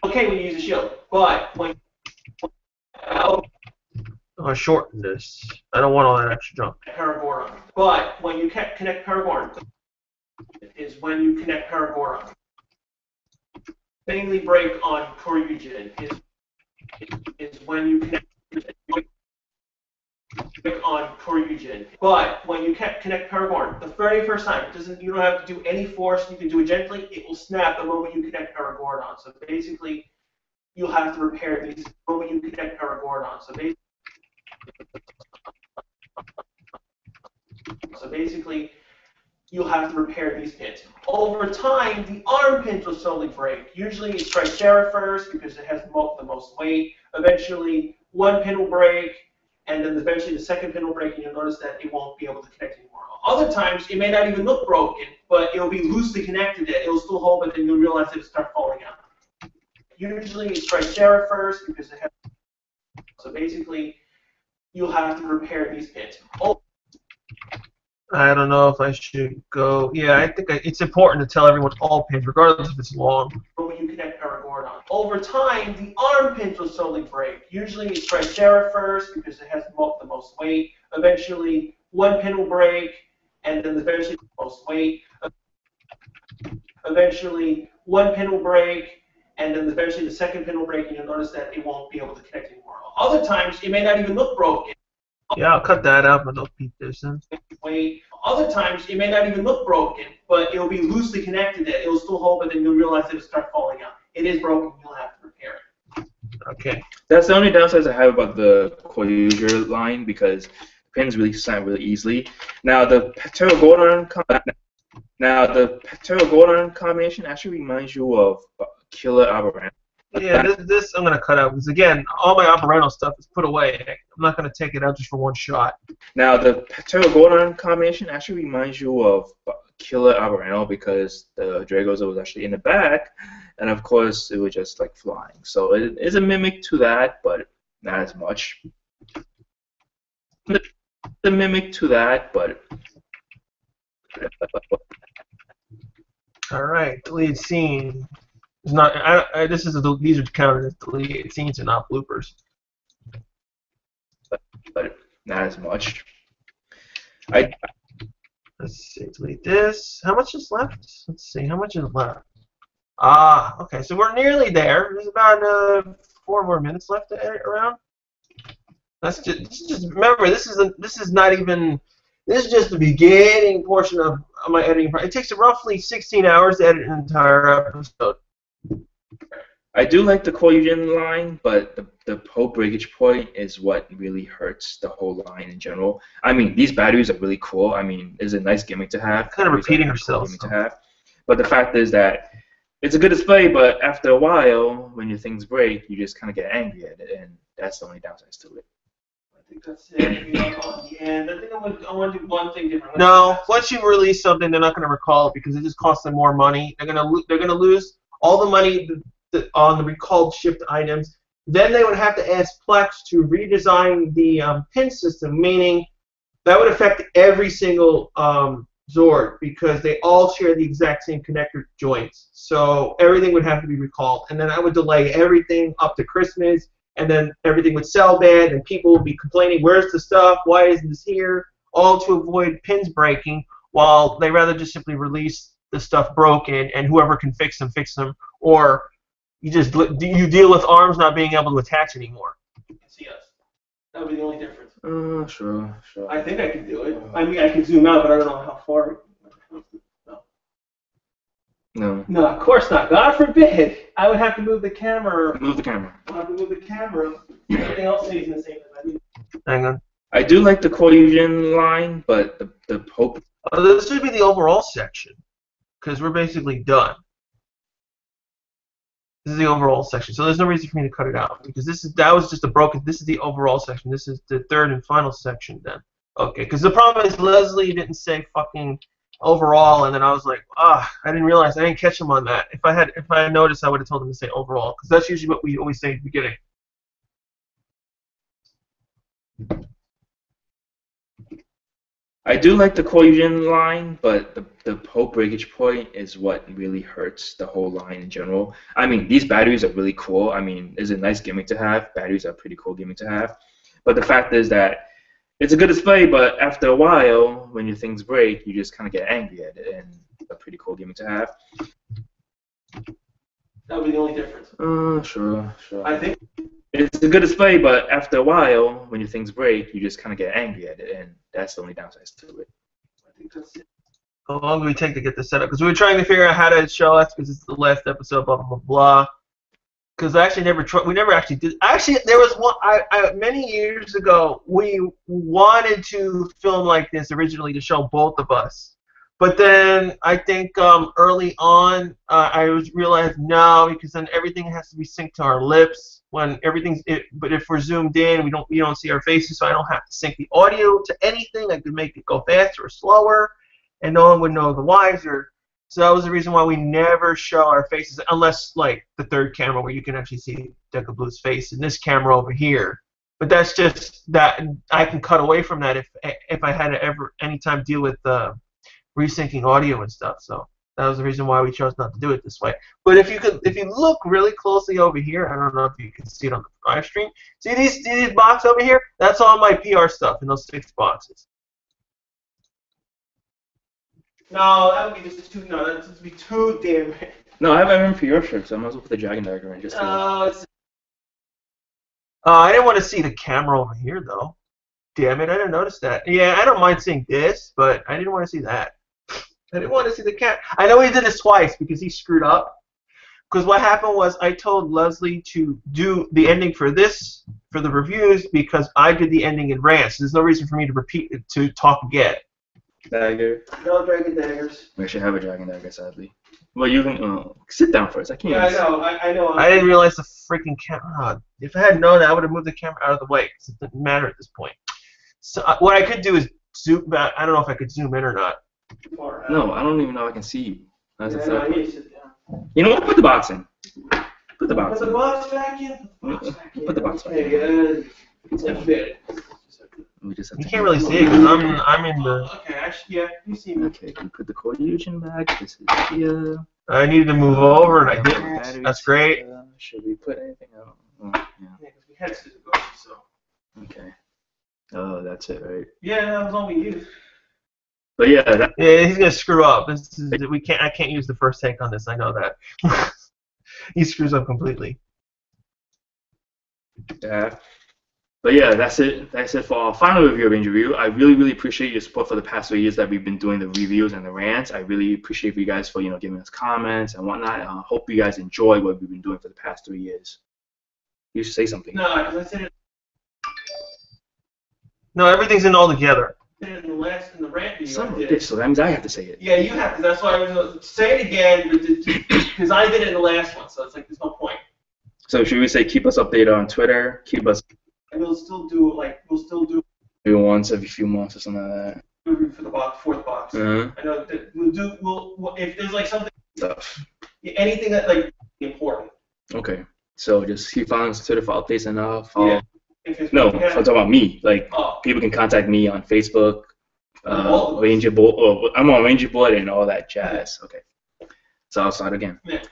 Okay when you use a shield, but when I'll shorten this. I don't want all that extra junk. Paragoron. But when you connect Paragoron is when you connect Paragoron. Mainly break on Kyoryujin is when you connect on Kyoryujin. But when you connect Paragoron, the very first time, you don't have to do any force, you can do it gently, it will snap the moment you connect Paragoron. So basically you'll have to repair these the moment you connect Paragoron. So basically, you'll have to repair these pins. Over time, the arm pins will slowly break. Usually it strikes Sarah first because it has the most weight. Eventually, one pin will break, and then eventually the second pin will break, and you'll notice that it won't be able to connect anymore. Other times, it may not even look broken, but it will be loosely connected. It will still hold, but then you'll realize it will start falling out. Usually it strikes Sarah first because it has. So basically, you'll have to repair these pins. I don't know if I should go. Yeah, I think it's important to tell everyone all pins, regardless if it's long. When you connect Paragoron. Over time, the arm pins will slowly break. Usually it strikes Sarah first because it has the most weight. Eventually, one pin will break, and then eventually the most weight. Eventually, one pin will break, and then eventually the second pin will break, and you'll notice that it won't be able to connect anymore. Other times, it may not even look broken. Yeah, I'll cut that out, but don't peep this in. Weight. Other times, it may not even look broken, but it will be loosely connected. It will still hold, but then you'll realize it will start falling out. It is broken. You'll have to repair it. Okay. That's the only downsides I have about the Kyoryujin line because pins really snap really easily. Now the Pterogordon combination actually reminds you of Killer Aberrant. Yeah, this I'm gonna cut out because again, all my Operano stuff is put away. I'm not gonna take it out just for one shot. Now the Pterogordon combination actually reminds you of Killer Aberrant because the Dragoza was actually in the back, and of course it was just like flying. So it is a mimic to that, but not as much. The mimic to that, but. All right, lead scene. It's not. These are counted as deleted scenes and not bloopers. But not as much. I Let's see. Delete this. How much is left? Let's see. How much is left? Ah, okay. So we're nearly there. There's about 4 more minutes left to edit around. This is just remember. This is not even. This is just the beginning portion of my editing. It takes roughly 16 hours to edit an entire episode. I do like the Kyoryujin line, but the whole breakage point is what really hurts the whole line in general. I mean, these batteries are really cool. I mean, it's a nice gimmick to have. Kind of repeating cool herself. To have. But the fact is that it's a good display, but after a while, when your things break, you just kind of get angry at it, and that's the only downsides to it. I think that's it. On the end. I think I want to do one thing different. No, once you release something, they're not going to recall it because it just costs them more money. They're going to lose all the money on the recalled shipped items. Then they would have to ask Plex to redesign the pin system, meaning that would affect every single Zord because they all share the exact same connector joints. So everything would have to be recalled, and then that would delay everything up to Christmas, and then everything would sell bad, and people would be complaining, where's the stuff, why isn't this here, all to avoid pins breaking, while they rather just simply release the stuff broken, and whoever can fix them, or you deal with arms not being able to attach anymore. You can see us. That would be the only difference. Sure. I think I can do it. I mean, I can zoom out, but I don't know how far. No. No, of course not. God forbid. I would have to move the camera. Move the camera. I'll have to move the camera. Everything else stays in the same as I Hang on. I do like the Kyoryujin line, but the hope. This would be the overall section, because we're basically done. This is the overall section, so there's no reason for me to cut it out because that was just a broken. This is the overall section. This is the third and final section then. Okay, because the problem is Leslie didn't say fucking overall, and then I was like, I didn't realize. I didn't catch him on that. If I had noticed, I would have told him to say overall because that's usually what we always say at the beginning. I do like the Kyoryujin line, but the whole breakage point is what really hurts the whole line in general. I mean, these batteries are really cool. I mean, it's a nice gimmick to have. Batteries are a pretty cool gimmick to have. But the fact is that it's a good display, but after a while, when your things break, you just kind of get angry at it, and it's a pretty cool gimmick to have. That would be the only difference. Sure. I think. It's a good display, but after a while, when your things break, you just kind of get angry at it, and that's the only downsides to it. I think that's it. How long do we take to get this set up? Because we were trying to figure out how to show us because it's the last episode, blah blah blah. Because I actually we never actually did. Actually, there was one. Many years ago, we wanted to film like this originally to show both of us. But then I think early on I realized no, because then everything has to be synced to our lips when everything's. But if we're zoomed in, we don't see our faces, so I don't have to sync the audio to anything. I could make it go faster or slower, and no one would know the wiser. So that was the reason why we never show our faces, unless like the third camera where you can actually see Deca Blue's face, and this camera over here. But that's just that I can cut away from that if I had to ever anytime deal with resyncing audio and stuff. So that was the reason why we chose not to do it this way. But if you look really closely over here, I don't know if you can see it on the live stream. See these boxes over here? That's all my PR stuff in those 6 boxes. No, that would be just too. No, that would be too damn. No, I have an PR shirt, so I might as well put the dragon dagger in just. I didn't want to see the camera over here though. Damn it, I didn't notice that. Yeah, I don't mind seeing this, but I didn't want to see that. I didn't want to see the cat. I know he did this twice because he screwed up. Because what happened was I told Leslie to do the ending for the reviews because I did the ending in rant. So there's no reason for me to repeat it to talk again. Dagger. No dragon daggers. We should have a dragon dagger, sadly. Well, you can sit down first. I can't. Yeah, I know. I didn't realize the freaking camera. If I had known that, I would have moved the camera out of the way because it didn't matter at this point. So what I could do is zoom back. I don't know if I could zoom in or not. No, I don't even know if I can see you. That's yeah, no, I need to sit down. You know what? Put the box in. Put the box Put in. the box back in. Put the box back in. It's a bit. We just have You to can't really see it because I'm in the. Okay, actually, yeah, you see me. Okay, we put the Kyoryujin back. This is here. I needed to move over and I Batteries, didn't. That's great. Should we put anything out? Oh, Yeah, because we had to go, so. okay. Oh, that's it, right? Yeah, that was all we used. But yeah, Yeah, he's gonna screw up. I can't use the first tank on this. I know that. He screws up completely. yeah. But yeah, that's it. That's it for our final review of Ranger Review. I really, really appreciate your support for the past 3 years that we've been doing the reviews and the rants. I really appreciate you guys for giving us comments and whatnot. I hope you guys enjoy what we've been doing for the past 3 years. You should say something. No, because I said it No, everything's in all together. in the rant video. Son I of a did. bitch, so that means I have to say it. Yeah, you have to. That's why I was say it again, because I did it in the last one. So it's like there's no point. So should we say keep us updated on Twitter? Keep us And we'll still do once every few months or something like that. review for the fourth box. Uh-huh. I know that we'll if there's like something, Stuff. anything that like important. Okay. So just keep following us on Twitter for updates and follow. Yeah. If it's, No, yeah. I'm talking about me. Like Oh. people can contact me on Facebook, All of us. Ranger Board. Oh, I'm on Ranger Board and all that jazz. Okay. So I'll start again. Yeah.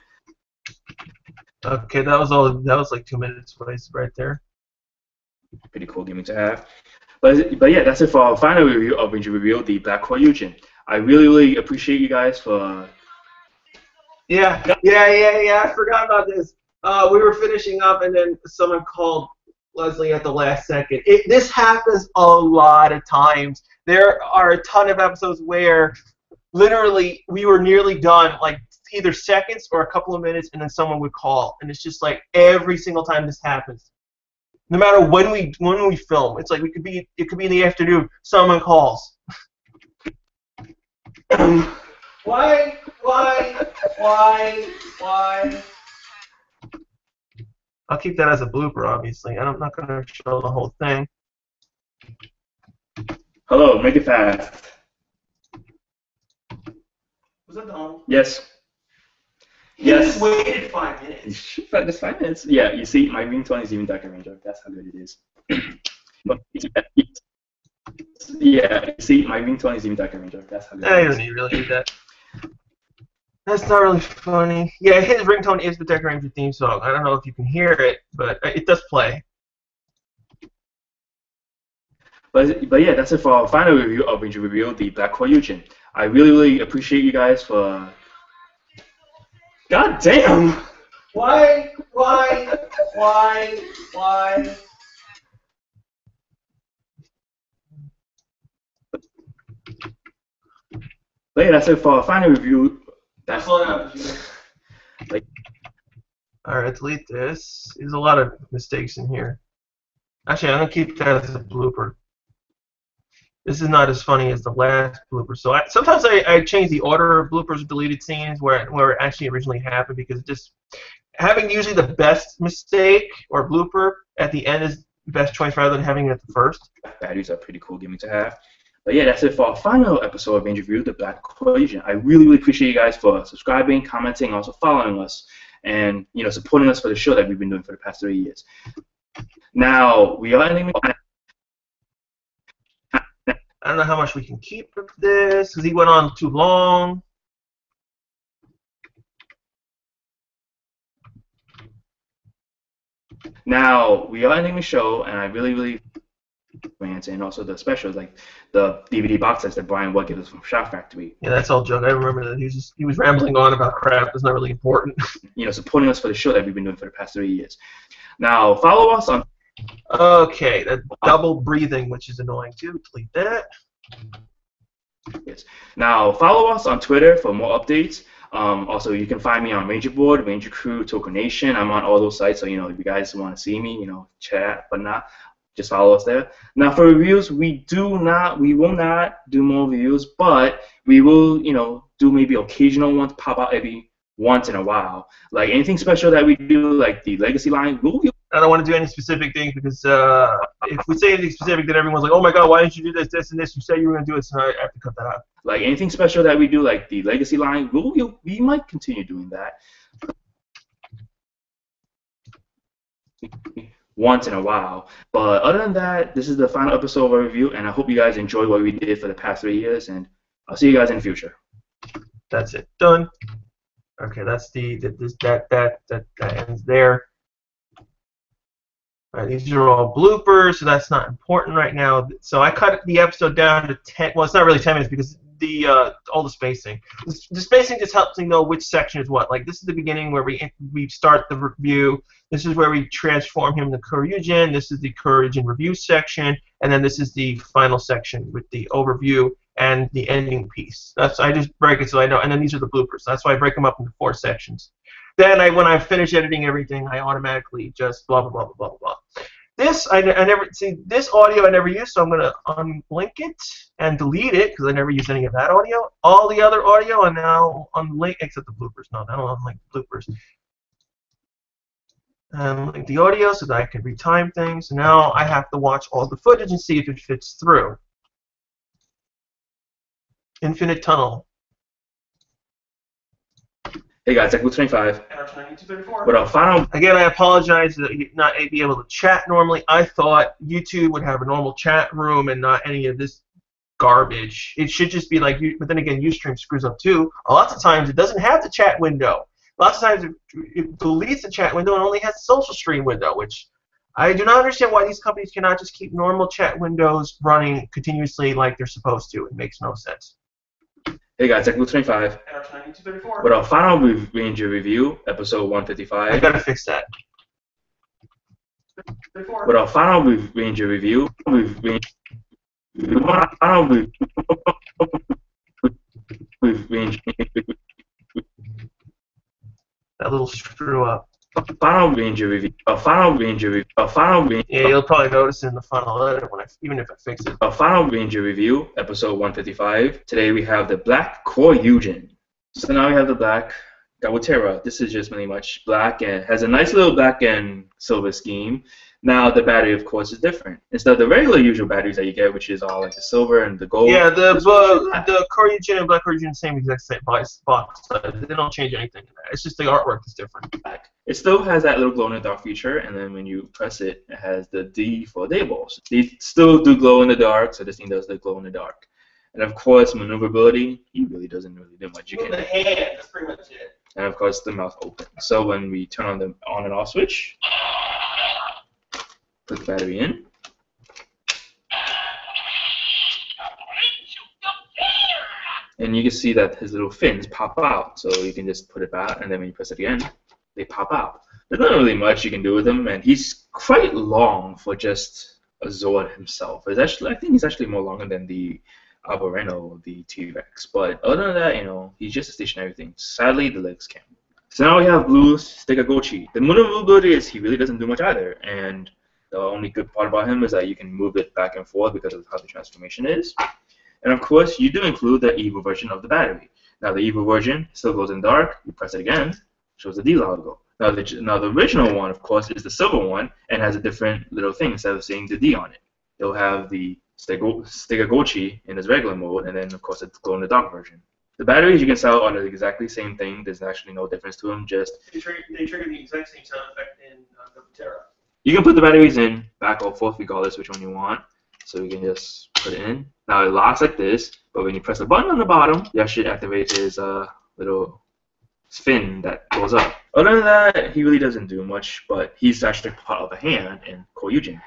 Okay, that was all. That was like 2 minutes wasted right there. Pretty cool gimmick to have. But yeah, that's it for our final review of Ranger Review, the Black Kyoryujin. I really, really appreciate you guys for. Yeah. I forgot about this. We were finishing up, and then someone called Leslie at the last second. This happens a lot of times. There are a ton of episodes where literally we were nearly done, like either seconds or a couple of minutes, and then someone would call, and it's just like every single time this happens. No matter when we film, it's like it could be in the afternoon. Someone calls. Why? I'll keep that as a blooper, obviously. I'm not going to show the whole thing. Hello, make it fast. Was that Donald? Yes. He Yes. just waited 5 minutes. Just 5 minutes. Yeah, you see, my ringtone is even Darker Ranger. That's how good it is. But, yeah, you see, my ringtone is even Darker Ranger. That's how good I it don't is. need really need that. That's not really funny. Yeah, his ringtone is the Deck Ranger theme song. I don't know if you can hear it, but it does play. But yeah, that's it for our final review of Ranger Review, the Black Kyoryujin. I really, really appreciate you guys for. God damn! Why? But yeah, that's it for our final review. That's all that was. Alright, delete this. There's a lot of mistakes in here. Actually, I'm going to keep that as a blooper. This is not as funny as the last blooper. So sometimes I change the order of bloopers or deleted scenes where it actually originally happened, because just having usually the best mistake or blooper at the end is the best choice rather than having it at the first. Batteries are pretty cool gimmick to have. But yeah, that's it for our final episode of Ranger Review, the Black Kyoryujin. I really, really appreciate you guys for subscribing, commenting, also following us, and supporting us for the show that we've been doing for the past 3 years. Now we are ending. I don't know how much we can keep of this because he went on too long. Now we are ending the show, and I really, really and also the specials like the DVD box sets that Brian Wood gave us from Shout Factory. Yeah, that's all joke. I remember that he was rambling on about crap that's not really important. Supporting us for the show that we've been doing for the past 3 years. Now follow us on. Okay, that double breathing, which is annoying too. Delete that. Yes. Now follow us on Twitter for more updates. Also, you can find me on Ranger Board, Ranger Crew, Token Nation. I'm on all those sites, so if you guys want to see me, chat, but not. Just follow us there. Now for reviews, we will not do more reviews, but we will, do maybe occasional ones pop out every once in a while. Like anything special that we do, like the Legacy line, I don't want to do any specific things because if we say anything specific, then everyone's like, oh my god, why didn't you do this, this, and this? You said you were going to do it, so I have to cut that out. Like anything special that we do, like the Legacy line, we might continue doing that. Once in a while. But other than that, this is the final episode of our review, and I hope you guys enjoyed what we did for the past 3 years, and I'll see you guys in the future. That's it. Done. Okay, that's that ends there. These are all bloopers, so that's not important right now. So I cut the episode down to 10. Well, it's not really 10 minutes because all the spacing. The spacing just helps me know which section is what. Like this is the beginning where we start the review. This is where we transform him to Kyoryujin. This is the Kyoryujin review section, and then this is the final section with the overview and the ending piece. I just break it so I know. And then these are the bloopers. That's why I break them up into 4 sections. Then when I finish editing everything, I automatically just blah blah blah blah blah blah. This I never see this audio I never used, so I'm gonna unlink it and delete it because I never used any of that audio. All the other audio I now unlink except the bloopers. No, I don't unlink the bloopers. And link the audio so that I can retime things. Now I have to watch all the footage and see if it fits through. Infinite tunnel. Hey guys, Gabutyra 25. With our final. Again, I apologize that you not be able to chat normally. I thought YouTube would have a normal chat room and not any of this garbage. It should just be like you. But then again, Ustream screws up too. Lots of times it doesn't have the chat window. Lots of times it deletes the chat window and only has the social stream window, which I do not understand why these companies cannot just keep normal chat windows running continuously like they're supposed to. It makes no sense. Hey guys, Gabutyra 25. With our final Ranger review, episode 155. I gotta fix that. With our final Ranger review, That little screw up. Final Ranger review. Yeah, you'll probably notice in the final edit even if I fix it. A final Ranger review, episode 155. Today we have the black Kyoryujin. So now we have the black Gabutyra. This is just really much black and has a nice little black and silver scheme. Now the battery, of course, is different. Instead of the regular usual batteries that you get, which is all like the silver and the gold. Yeah, the Kyoryujin and black Kyoryujin same exact same box. They don't change anything in that. It's just the artwork is different. It still has that little glow in the dark feature, and then when you press it, it has the D for day balls. These still do glow in the dark, so this thing does the glow in the dark. And of course, maneuverability, he really doesn't really do much. You can. The hand, that's pretty much it. And of course, the mouth open. So when we turn on the on and off switch, put the battery in. And you can see that his little fins pop out. So you can just put it back, and then when you press it again, they pop out. There's not really much you can do with him, and he's quite long for just a Zord himself. I think he's actually more longer than the Albareno, the T-Rex. But other than that, you know, he's just a stationary thing. Sadly, the legs can't. So now we have Blue Stegagochi. The maneuverability is he really doesn't do much either, and the only good part about him is that you can move it back and forth because of how the transformation is. And of course, you do include the evil version of the battery. Now the evil version still glows in dark. You press it again, shows the D logo. Now the original one, of course, is the silver one and has a different little thing instead of saying the D on it. It'll have the Stegagochi in its regular mode, and then of course it's glow in the dark version. The batteries you can sell are the exactly same thing. There's actually no difference to them. Just they trigger the exact same sound effect in Gabutyra. You can put the batteries in back or forth regardless which one you want. So you can just put it in. Now it locks like this, but when you press the button on the bottom, you actually activate his little fin that goes up. Other than that, he really doesn't do much, but he's actually part of a hand in Kyoryujin.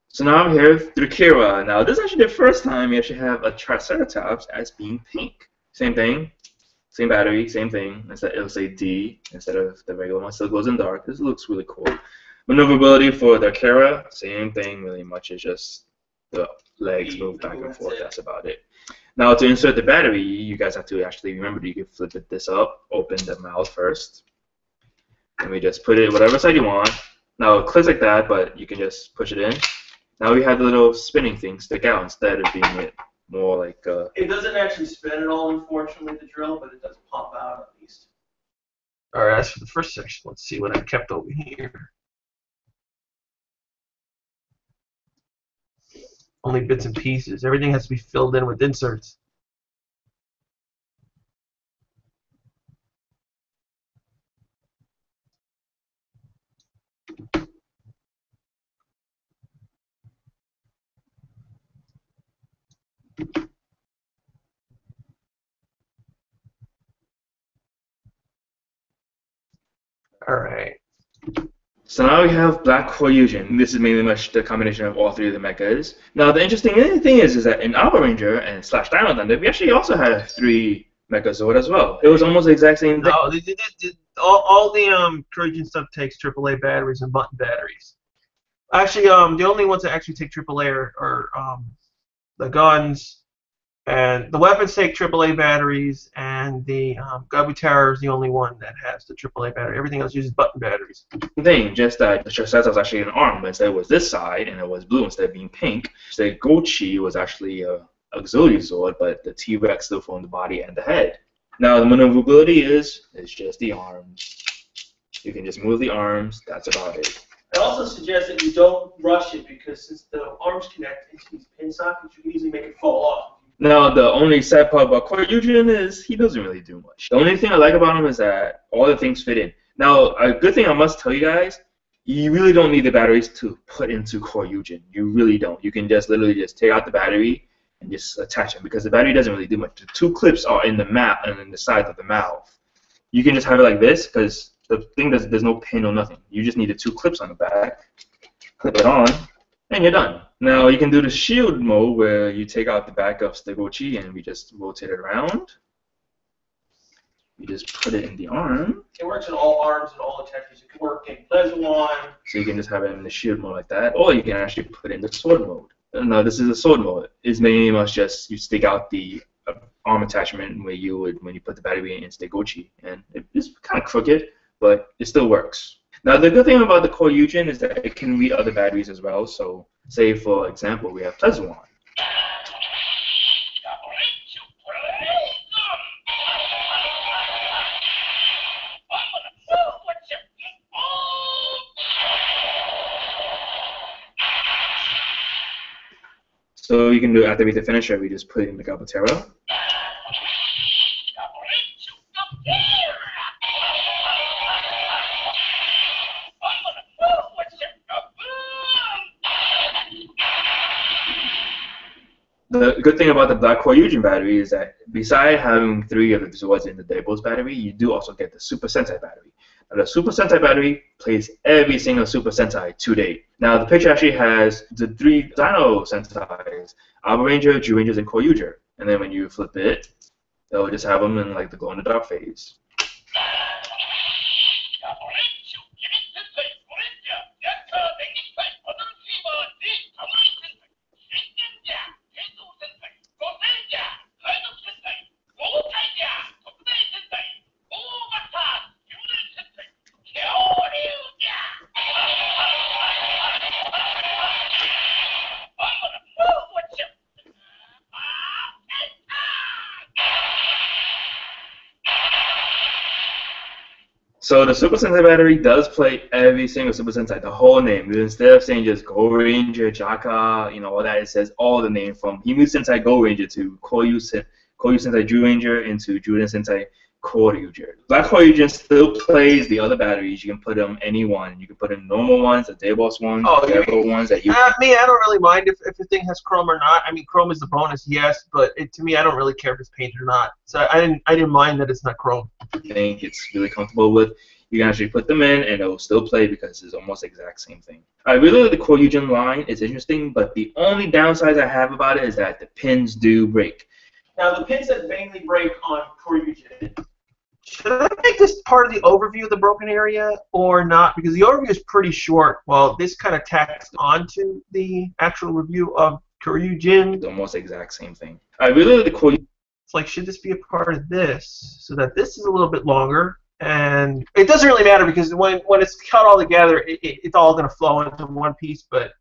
So now I'm here with Gabutyra. Now this is actually the first time we actually have a Triceratops as being pink. Same thing, same battery, same thing. Instead it'll say D instead of the regular one. Still glows in dark. This looks really cool. Maneuverability for the Gabutyra, same thing really much. It's just the legs move back and forth. That's about it. Now to insert the battery, you guys have to actually remember that you can flip this up, open the mouth first. Let me just put it whatever side you want. Now it clicks like that, but you can just push it in. Now we have the little spinning thing stick out instead of being it more like. It doesn't actually spin at all, unfortunately, the drill, but it does pop out at least. All right, as for the first section, let's see what I've kept over here. Only bits and pieces. Everything has to be filled in with inserts. Alright. So now we have Black Kyoryujin. This is mainly much the combination of all three of the mechas. Now the interesting thing is that in Alpha Ranger and / Diamond Thunder, we actually also had 3 Megazord as well. It was almost the exact same thing. No, all the Kyoryujin stuff takes AAA batteries and button batteries. Actually, the only ones that actually take AAA are the guns, and the weapons take AAA batteries, and the Gabutyra is the only one that has the AAA battery. Everything else uses button batteries. Thing, just that the Shoseta was actually an arm, but instead it was this side, and it was blue instead of being pink. The Gochi was actually a auxiliary sword, but the T-Rex still formed the body and the head. Now the maneuverability is just the arms. You can just move the arms. That's about it. I also suggest that you don't rush it because since the arms connect into these pin sockets, you can easily make it fall off. Now, the only sad part about Kyoryujin is he doesn't really do much. The only thing I like about him is that all the things fit in. Now, a good thing I must tell you guys, you really don't need the batteries to put into Kyoryujin. You really don't. You can just literally just take out the battery and just attach it because the battery doesn't really do much. The 2 clips are in the map and in the sides of the mouth. You can just have it like this because the thing there's no pin or nothing. You just need the 2 clips on the back, clip it on, and you're done. Now you can do the shield mode where you take out the back of the Gochi and we just rotate it around. You just put it in the arm. It works in all arms and all attachments. It can work in Pleasuan. So you can just have it in the shield mode like that, or you can actually put it in the sword mode. No, this is the sword mode. It's mainly much just you stick out the arm attachment where you would when you put the battery into the Gochi, and it's kind of crooked, but it still works. Now the good thing about the Kyoryujin is that it can read other batteries as well. So say for example we have Pleasuan. So you can do after we hit the finisher, we just put it in the Gabutyra. The good thing about the Black Kyoryujin battery is that besides having 3 of the Zords in the Debos battery, you do also get the Super Sentai battery. Now, the Super Sentai battery plays every single Super Sentai to date. Now the picture actually has the 3 Dino Sentais, Alpha Ranger, G Rangers, and Kyoryuger. And then when you flip it, they'll just have them in like the glow-in-the-dark phase. So the Super Sentai battery does play every single Super Sentai, the whole name. Instead of saying just Go Ranger, Jaka, you know, all that, it says all the name from Himu Sentai Go Ranger to Koryu Sentai Ju Ranger into Juden Sentai Kyoryuger. Black Kyoryugen still plays the other batteries. You can put them any one. You can put in normal ones, the Debos ones, the Devo ones that you. Me, I don't really mind if the thing has chrome or not. I mean, chrome is the bonus, yes, but to me, I don't really care if it's painted or not. So I didn't mind that it's not chrome. I think it's really comfortable with. You can actually put them in and it will still play because it's almost the exact same thing. I really like the Kyoryugen line. It's interesting, but the only downside I have about it is that the pins do break. Now the pins that mainly break on Kyoryugen. Should I make this part of the overview of the broken area or not? Because the overview is pretty short. Well, this kind of tacks onto the actual review of Kyoryugen. It's almost the exact same thing. I really like the Kyoryugen. It's like, should this be a part of this so that this is a little bit longer? And it doesn't really matter because when it's cut all together, it's all going to flow into one piece. But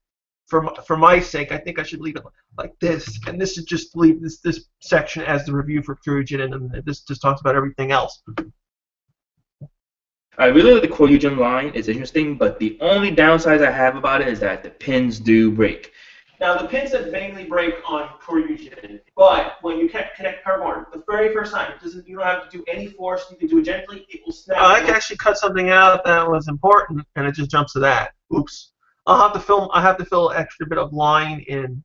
for my sake, I think I should leave it like this, and this should just leave this section as the review for Kyoryugen, and then this just talks about everything else. I really like the Kyoryugen line. It's interesting, but the only downside I have about it is that the pins do break. Now the pins that mainly break on Kyoryugen, but when you connect power board, the very first time, you don't have to do any force. You can do it gently. It will snap. I can actually cut something out that was important, and it just jumps to that. Oops. I have to fill an extra bit of line in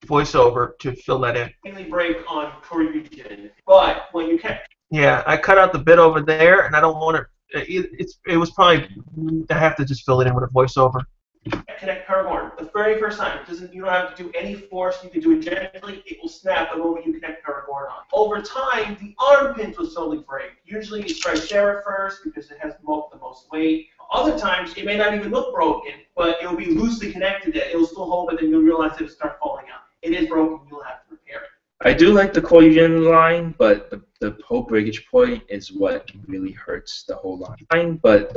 voiceover to fill that in. Mainly break on Kyoryugen, but when you Yeah, I cut out the bit over there, and I don't want it it was probably I have to just fill it in with a voiceover. Connect Paragon. The very first time, you don't have to do any force. You can do it gently. It will snap the moment you connect Paragon on. Over time, the arm pins will slowly break. Usually, it's Tricera first because it has the most weight. Other times, it may not even look broken, but it will be loosely connected. It will still hold, but then you'll realize it will start falling out. It is broken. You'll have to repair it. I do like the Kyoryujin line, but the whole breakage point is what really hurts the whole line. But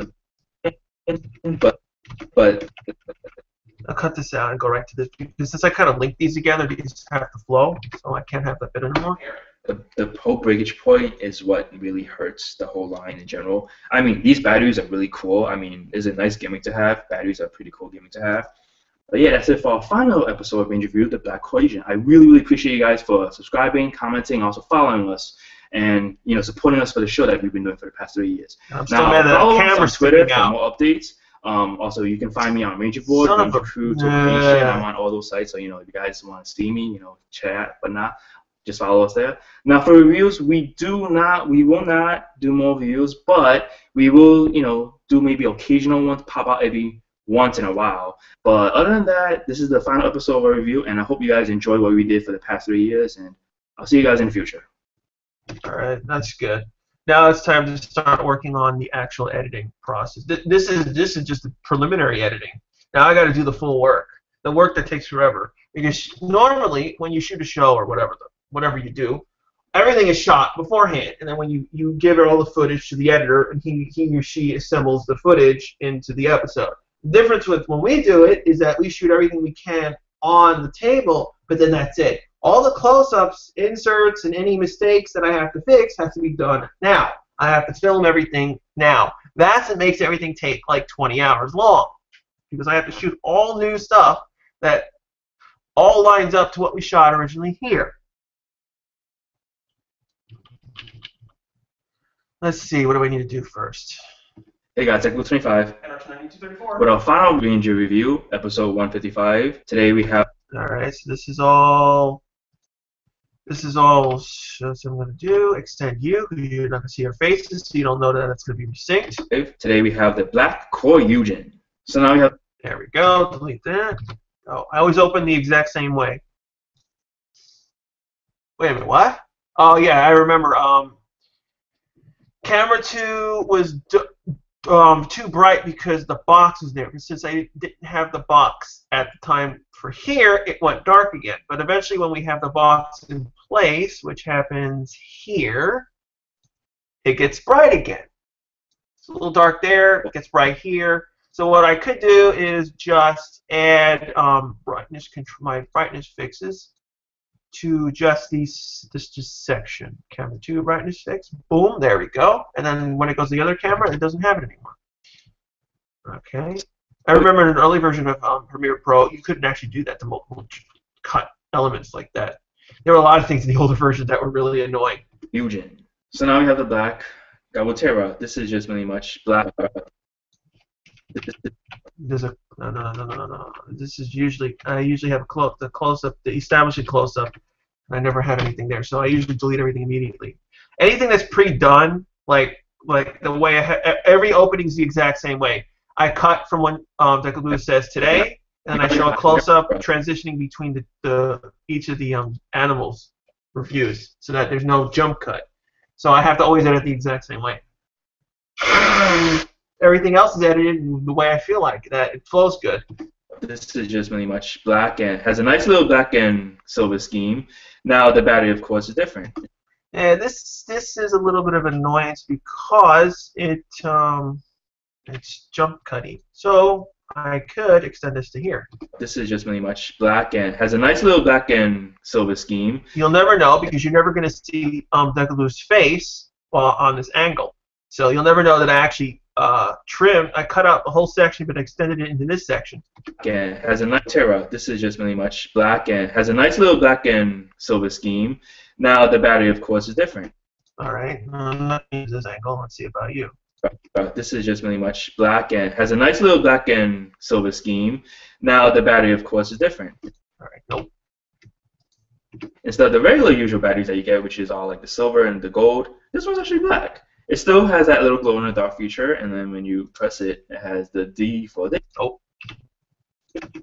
I'll cut this out and go right to this because since I kind of link these together, these have to flow, so I can't have that bit anymore. The whole breakage point is what really hurts the whole line in general. I mean, these batteries are really cool. I mean, it's a nice gimmick to have. Batteries are a pretty cool gimmick to have. But yeah, that's it for our final episode of Range Review, the Black Kyoryujin. I really appreciate you guys for subscribing, commenting, also following us, and supporting us for the show that we've been doing for the past 3 years. I'm still mad that follow the us on camera's Twitter sticking for out. more updates. Also, you can find me on Ranger Board, Son of Ranger a- Crew, Nation. I'm on all those sites, so if you guys want to see me, chat, whatnot, just follow us there. Now for reviews, we will not do more reviews, but we will, do maybe occasional ones, pop out every once in a while. But other than that, this is the final episode of our review, and I hope you guys enjoyed what we did for the past 3 years, and I'll see you guys in the future. All right, that's good. Now it's time to start working on the actual editing process. This is just the preliminary editing. Now I got to do the full work, the work that takes forever. Because normally when you shoot a show or whatever you do, everything is shot beforehand, and then when you give all the footage to the editor, and he or she assembles the footage into the episode. The difference with when we do it is that we shoot everything we can on the table, but then that's it. All the close-ups, inserts, and any mistakes that I have to fix has to be done now. I have to film everything now. That's what makes everything take like 20 hours long, because I have to shoot all new stuff that all lines up to what we shot originally here. Let's see, what do I need to do first? Hey guys, Gabutyra 25 NR9234. with our final Ranger Review, episode 155. Today we have. Alright, so this is all so I'm going to do, extend you, you're not going to see our faces, so you don't know that it's going to be synced. Today we have the Black Kyoryujin. So now we have. There we go, delete that. Oh, I always open the exact same way. Wait a minute, what? Oh yeah, I remember, camera 2 was too bright because the box was there. But since I didn't have the box at the time for here, it went dark again. But eventually when we have the box in place, which happens here, it gets bright again. It's a little dark there, it gets bright here. So what I could do is just add brightness control, my brightness fixes to just this section. Camera 2 brightness fix. Boom, there we go. And then when it goes to the other camera, it doesn't have it anymore. Okay. I remember in an early version of Premiere Pro, you couldn't actually do that to multiple cut elements like that. There were a lot of things in the older versions that were really annoying. Kyoryujin. So now we have the Black Gabutyra. This is just really much black. There's a no. This is usually I usually have the close-up, the establishing close-up. I never had anything there, so I usually delete everything immediately. Anything that's pre-done, like the way every opening is the exact same way. I cut from when Gabutyra says today, and then I show a close-up transitioning between each of the animals' reviews, so that there's no jump cut. So I have to always edit the exact same way. Everything else is edited the way I feel like that. It flows good. This is just really much black and has a nice little black and silver scheme. Now the battery, of course, is different. And this is a little bit of an annoyance because it's jump cutting. So I could extend this to here. This is just really much black and has a nice little black and silver scheme. You'll never know because you're never going to see Gabutyra's face on this angle. So you'll never know that I actually I cut out the whole section but extended it into this section. And has a nice Terra. This is just really much black and has a nice little black and silver scheme. Now the battery, of course, is different. All right, I'm not going to use this angle. Let's see about you. This is just really much black and has a nice little black and silver scheme. Now the battery, of course, is different. All right, nope. Instead of the regular usual batteries that you get, which is all like the silver and the gold, this one's actually black. It still has that little glow in the dark feature, and then when you press it, it has the D for the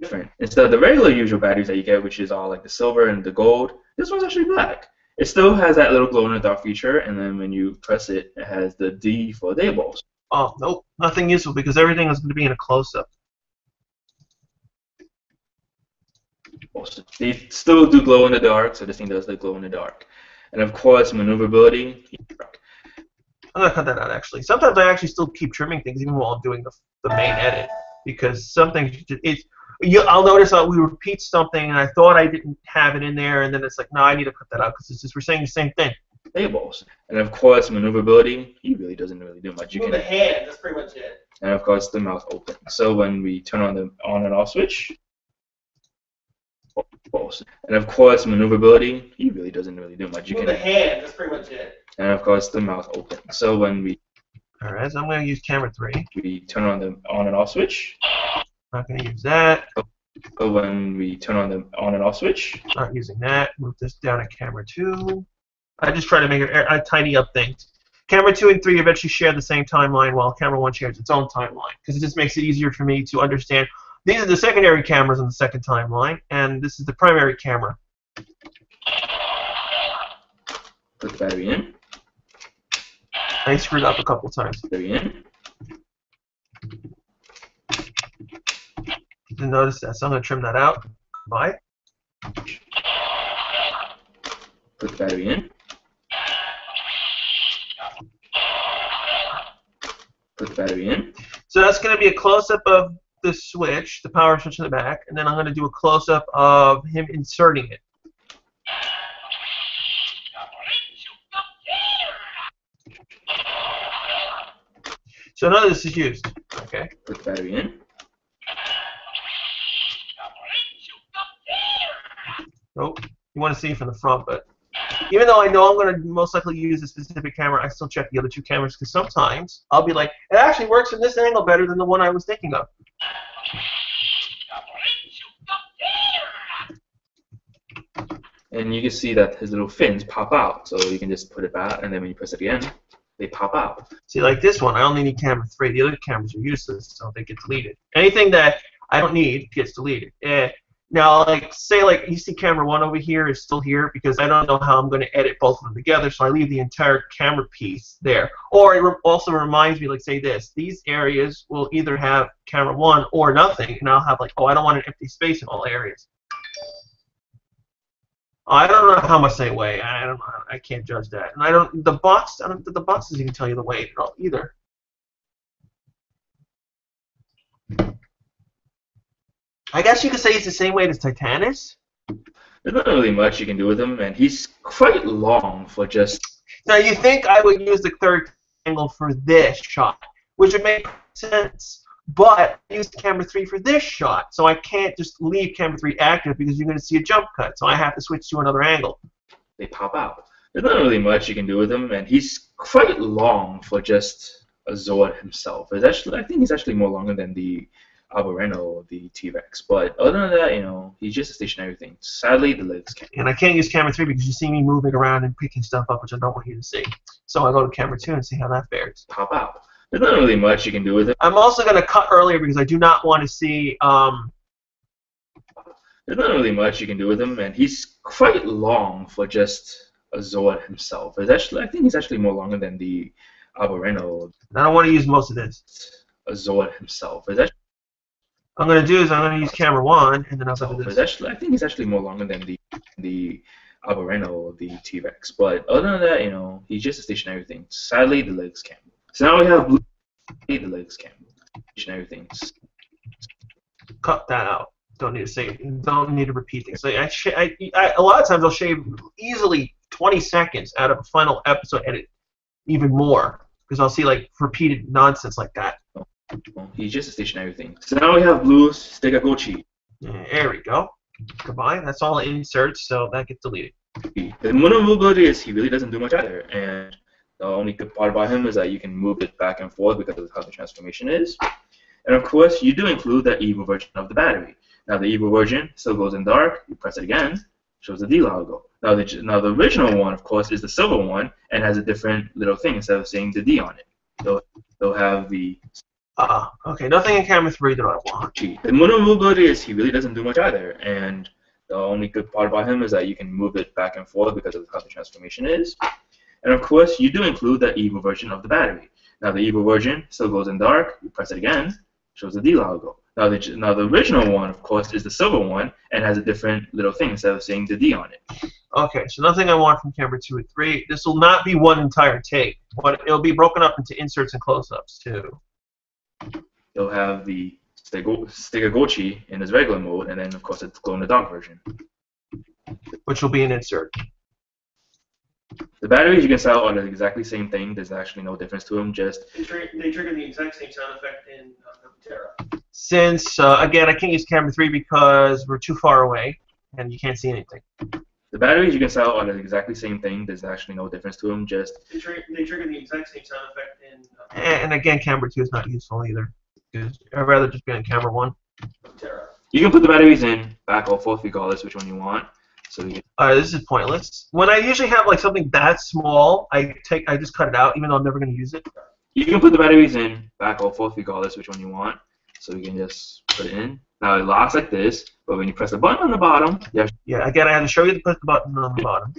different. Instead of the regular usual batteries that you get, which is all like the silver and the gold, this one's actually black. It still has that little glow in the dark feature, and then when you press it, it has the D for day balls. Oh, nope, nothing useful because everything is going to be in a close-up. They still do glow in the dark, so this thing does the glow in the dark. And of course, maneuverability. I'm going to cut that out, actually. Sometimes I actually still keep trimming things even while I'm doing the main edit because some things, I'll notice that we repeat something and I thought I didn't have it in there, and then it's like, no, I need to cut that out because it's just we're saying the same thing. Tables. And of course, maneuverability, he really doesn't really do much. You can the hand, that's pretty much it. And of course, the mouth open. So when we turn on the on and off switch, and of course, maneuverability, he really doesn't really do much. You can the hand, that's pretty much it. And of course, the mouth open. So when we Alright, so I'm going to use camera 3. We turn on the on and off switch. Not going to use that. So when we turn on the on and off switch. Not using that. Move this down to camera 2. I just try to make it I tidy up things. Camera 2 and 3 eventually share the same timeline while camera 1 shares its own timeline because it just makes it easier for me to understand. These are the secondary cameras on the second timeline, and this is the primary camera. Put the battery in. I screwed up a couple times. Battery in. Didn't notice that, so I'm going to trim that out. Goodbye. Put the battery in. Put the battery in. So that's going to be a close-up of the switch, the power switch in the back, and then I'm going to do a close-up of him inserting it. So none of this is used. Okay. Put the battery in. Nope. You want to see it from the front, but even though I know I'm going to most likely use a specific camera, I still check the other two cameras because sometimes I'll be like, it actually works in this angle better than the one I was thinking of. And you can see that his little fins pop out, so you can just put it back, and then when you press it again, they pop out. See, like this one, I only need camera 3. The other cameras are useless, so they get deleted. Anything that I don't need gets deleted. Now, like, say, like, you see camera 1 over here is still here because I don't know how I'm going to edit both of them together, so I leave the entire camera piece there. Or it also reminds me, like, say this. These areas will either have camera 1 or nothing, and I'll have, like, oh, I don't want an empty space in all areas. I don't know how much they weigh. I don't know. I can't judge that. And I don't. The box doesn't even tell you the weight at all either. I guess you could say it's the same weight as Titanus. There's not really much you can do with him, and he's quite long for just. Now you think I would use the third angle for this shot, which would make sense. But I used camera 3 for this shot, so I can't just leave camera 3 active because you're going to see a jump cut. So I have to switch to another angle. They pop out. There's not really much you can do with him, and he's quite long for just a Zord himself. It's actually, I think he's actually more longer than the Albareno or the T-Rex. But other than that, you know, he's just a stationary thing. Sadly, the legs can't. And I can't use camera 3 because you see me moving around and picking stuff up, which I don't want you to see. So I go to camera 2 and see how that fares. Pop out. There's not really much you can do with it. I'm also going to cut earlier because I do not want to see. There's not really much you can do with him, and he's quite long for just a Zord himself. It's actually, I think he's actually more longer than the Albareno. I don't want to use most of this. A Zord himself. It's actually, what I'm going to do is I'm going to use camera 1, and then I'll go to this. It's actually, I think he's actually more longer than the Albareno or the T-Rex. But other than that, you know, he's just a stationary thing. Sadly, the legs can't move. So now we have the legs can't move. Stationary things. Cut that out. Don't need to say. Don't need to repeat things. So a lot of times I'll shave easily 20 seconds out of a final episode edit, even more, because I'll see like repeated nonsense like that. He's just a stationary thing. So now we have blue Stegagochi. There we go. Goodbye. That's all inserts, so that gets deleted. The maneuverability is he really doesn't do much either, and the only good part about him is that you can move it back and forth because of how the transformation is. And of course, you do include the evil version of the battery. Now the evil version still goes in dark. You press it again, shows the D logo. Now the original one, of course, is the silver one and has a different little thing instead of saying the D on it. They'll have the okay, nothing in camera 3 that I want. The maneuverability is he really doesn't do much either, and the only good part about him is that you can move it back and forth because of how the transformation is. And of course, you do include the evil version of the battery. Now the evil version still goes in dark. You press it again, shows the D logo. Now the original one, of course, is the silver one and has a different little thing instead of saying the D on it. Okay, so nothing I want from camera 2 and 3. This will not be one entire take, but it'll be broken up into inserts and close-ups too. They'll have the Stegagochi in his regular mode, and then of course it's glow-in-the-dark version, which will be an insert. The batteries you can sell are the exactly same thing. There's actually no difference to them. Just they trigger the exact same sound effect in Gabutyra. Since again I can't use camera 3 because we're too far away and you can't see anything. The batteries you can sell are the exactly same thing. There's actually no difference to them. Just they trigger the exact same sound effect in and again camera 2 is not useful either. I'd rather just be on camera 1. Gabutyra. You can put the batteries in back or forth regardless which one you want. So you this is pointless. When I usually have like something that small, I just cut it out, even though I'm never going to use it. You can put the batteries in back or forth regardless which one you want. So you can just put it in. Now it locks like this, but when you press the button on the bottom, yeah. Again, I have to show you to push the button on the bottom.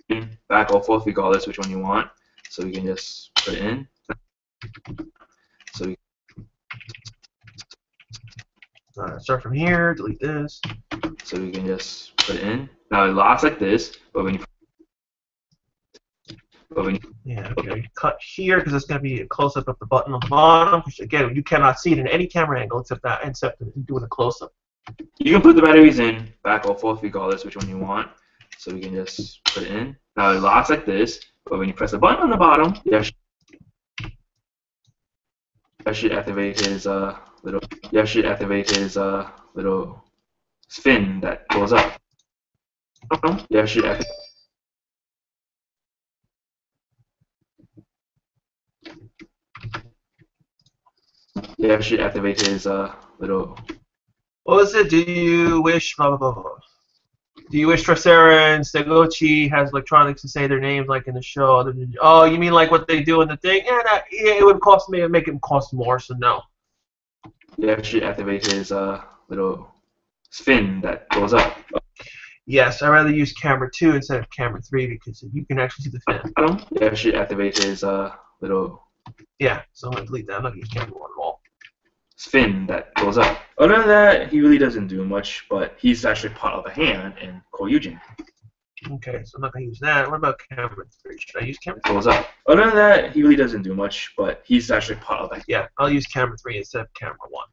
Back or forth regardless which one you want. So you can just put it in. So you start from here. Delete this. So you can just put it in. Now it locks like this, but when you yeah, okay. Cut here because it's going to be a close-up of the button on the bottom. Which again, you cannot see it in any camera angle except doing a close-up. You can put the batteries in back or forth regardless which one you want. So you can just put it in. Now it locks like this, but when you press the button on the bottom, that should activate his little spin that goes up. Yeah, should activate. Yeah, should activate his little. What was it? Do you wish blah blah blah blah? Do you wish Tracera and Stegochi has electronics to say their names like in the show? Oh, you mean like what they do in the thing? Yeah, it would cost me. Make it cost more, so no. Yeah, should activate his little spin that goes up. Yes, I'd rather use camera 2 instead of camera 3 because you can actually see the fin. Yeah, should activate his little. Yeah, so I'm gonna delete that. I'm not gonna use camera 1 at all. Spin that goes up. Other than that, he really doesn't do much, but he's actually part of a hand in Kyoryujin. Okay, so I'm not gonna use that. What about camera 3? Should I use camera 3? Goes up. Other than that, he really doesn't do much, but he's actually part of yeah, I'll use camera 3 instead of camera 1.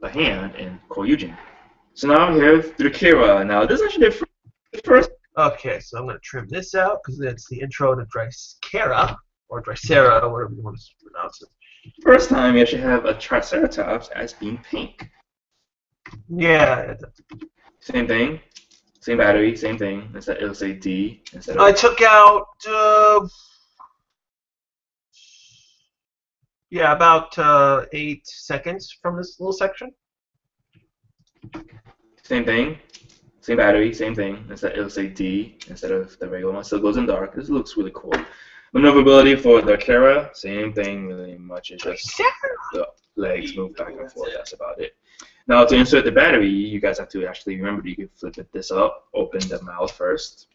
The hand in Kyoryujin. So now I'm here through Kira. Now this is actually the first. Okay, so I'm gonna trim this out because it's the intro to Tricera or Tricera, or whatever you want to pronounce it. First time you actually have a Triceratops as being pink. Yeah. Same thing. Same battery, same thing. Instead, it'll say D instead of. I took out. Yeah, about 8 seconds from this little section. Same thing. Same battery, same thing. Instead, it'll say D instead of the regular one. Still goes in dark. This looks really cool. Maneuverability for the Kara, same thing really much. It's just the legs move back and forth. That's about it. Now to insert the battery, you guys have to actually remember you can flip this up, open the mouth first,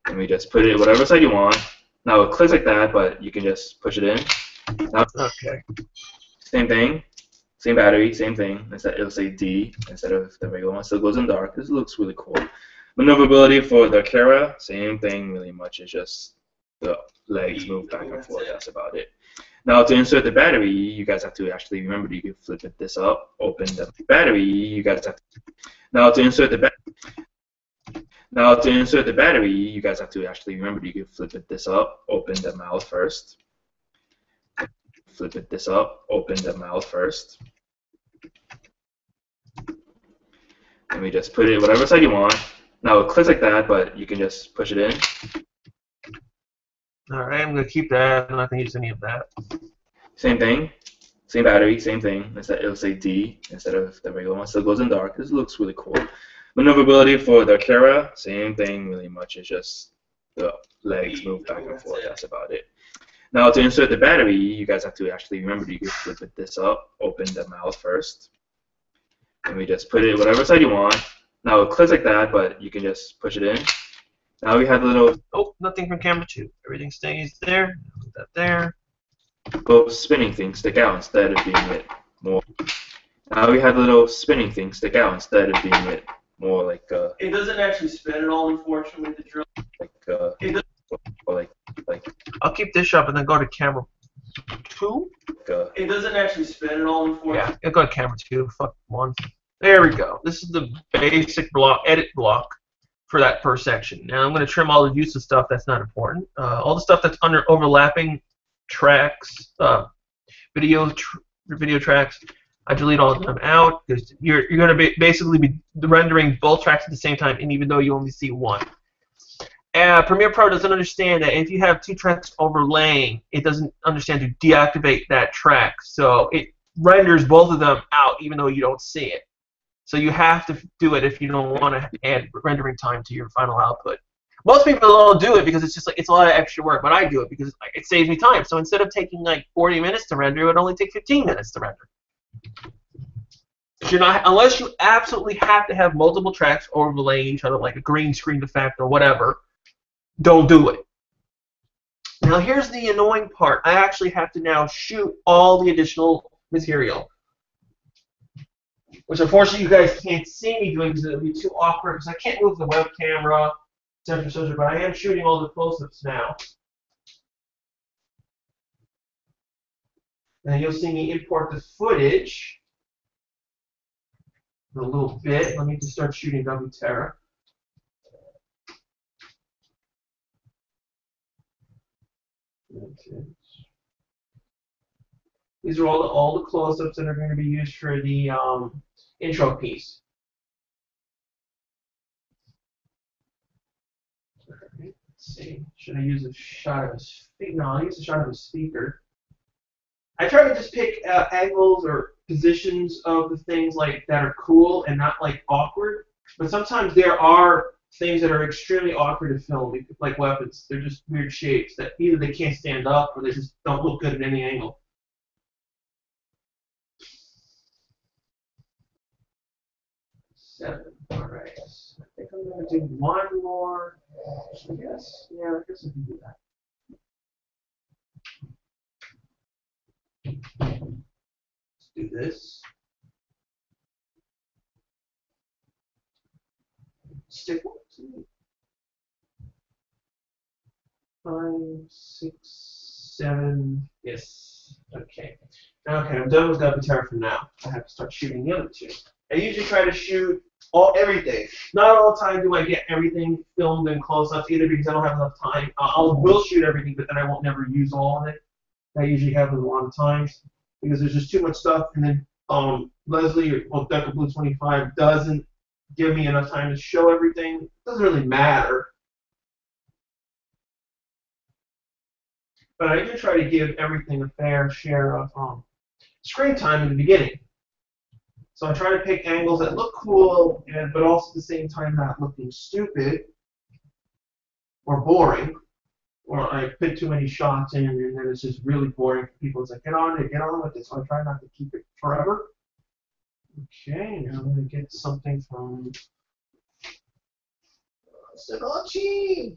and we just put it whatever side you want. Now it clicks like that, but you can just push it in. Now, okay. Same thing, same battery, same thing. Instead, it'll say D instead of the regular one. Still goes in dark. This looks really cool. Maneuverability for the Kara, same thing really much. It's just the legs move back and forth. That's about it. Now to insert the battery, you guys have to actually remember you can flip this up, open the battery. You guys have to. Now to insert the battery, you guys have to actually remember you can flip this up, open the mouth first. Flip this up, open the mouth first. Let me just put it whatever side you want. Now it clicks like that, but you can just push it in. Alright, I'm going to keep that. I'm not going to use any of that. Same thing. Same battery, same thing. Instead, it'll say D instead of the regular one. Still goes in dark. This looks really cool. Maneuverability for the Kara, same thing really much. It's just the legs move back and forth. That's about it. Now to insert the battery, you guys have to actually remember you can flip this up, open the mouth first, and we just put it whatever side you want. Now it clicks like that, but you can just push it in. Now we have the little nothing from camera 2. Everything stays there. Put that there. little spinning thing stick out instead of being it more. Now we have the little spinning thing stick out instead of being it more like it doesn't actually spin at all, unfortunately. The drill. Like I'll keep this up and then go to camera 2. It doesn't actually spin at all, unfortunately. Yeah, I'll go to camera 2. Fuck 1. There we go. This is the basic block, edit block for that first section. Now I'm going to trim all the useless stuff that's not important. All the stuff that's under overlapping tracks, video tracks, I delete all of them out because you're going to basically be rendering both tracks at the same time, and even though you only see one. Premiere Pro doesn't understand that if you have 2 tracks overlaying, it doesn't understand to deactivate that track. So it renders both of them out even though you don't see it. So you have to do it if you don't want to add rendering time to your final output. Most people don't do it because it's just like it's a lot of extra work, but I do it because it saves me time. So instead of taking like 40 minutes to render, it would only take 15 minutes to render. Unless you absolutely have to have multiple tracks overlaying each other like a green screen effect or whatever, don't do it. Now here's the annoying part. I actually have to now shoot all the additional material, which unfortunately you guys can't see me doing because it would be too awkward because I can't move the web camera, etc., but I am shooting all the close-ups now. And you'll see me import the footage in a little bit. Let me just start shooting Gabutyra. Okay. These are all the close-ups that are going to be used for the intro piece. Alright, let's see. Should I use a shot of a speaker? No, I'll use a shot of a speaker. I try to just pick angles or positions of the things like that are cool and not like awkward. But sometimes there are things that are extremely awkward to film, like weapons. They're just weird shapes that either they can't stand up or they just don't look good at any angle. Seven. All right. I think I'm going to do one more. I guess. Yeah, I guess I can do that. Let's do this. Stick 1, 2, 5, 6, 7. Yes. Okay. Okay, I'm done with Gabutyra for now. I have to start shooting the other 2. I usually try to shoot everything. Not all the time do I get everything filmed in close-ups either because I don't have enough time. Will shoot everything, but then I won't never use all of it. That usually happens a lot of times because there's just too much stuff, and then Leslie or Deca Blue 25 doesn't give me enough time to show everything. It doesn't really matter. But I do try to give everything a fair share of screen time in the beginning. So I try to pick angles that look cool, but also at the same time not looking stupid or boring. Or I put too many shots in, and then it's just really boring for people. It's like, get on with it. So I try not to keep it forever. Okay, now I'm going to get something from Sagachi.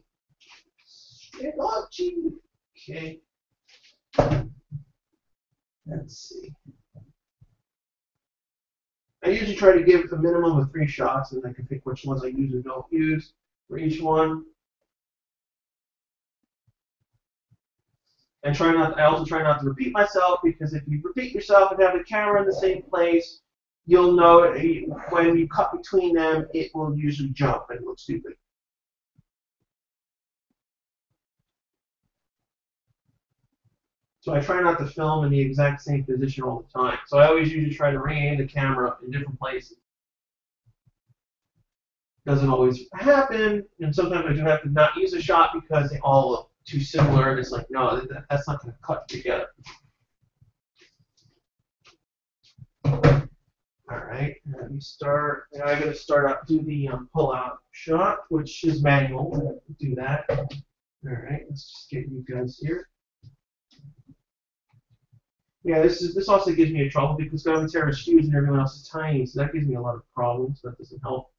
Okay. Let's see. I usually try to give a minimum of 3 shots, and I can pick which ones I use or don't use for each one. And I also try not to repeat myself, because if you repeat yourself and have the camera in the same place, you'll know when you cut between them, it will usually jump and look stupid. So I try not to film in the exact same position all the time. So I always usually try to re-aim the camera in different places. Doesn't always happen, and sometimes I do have to not use a shot because they all look too similar, and it's like, no, that's not going to cut together. All right, let me start. Now I'm going to start out, do the pull-out shot, which is manual. Do that. All right, let's just get you guys here. Yeah, this also gives me a trouble because Gabutyra is huge and everyone else is tiny, so that gives me a lot of problems. That doesn't help.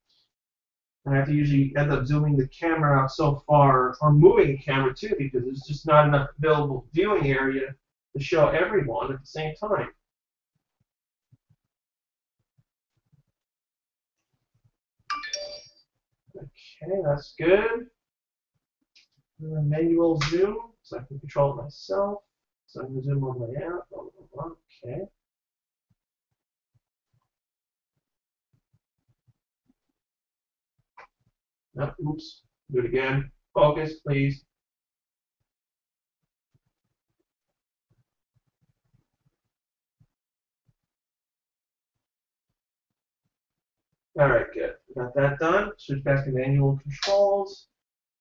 I have to usually end up zooming the camera out so far, or moving the camera too, because there's just not enough available viewing area to show everyone at the same time. Okay, that's good. Manual zoom, so I can control it myself. So I'm going to zoom all the way out. Blah, blah, blah. Okay. No, oops. Do it again. Focus, please. All right, good. Got that done. Switch back to manual controls.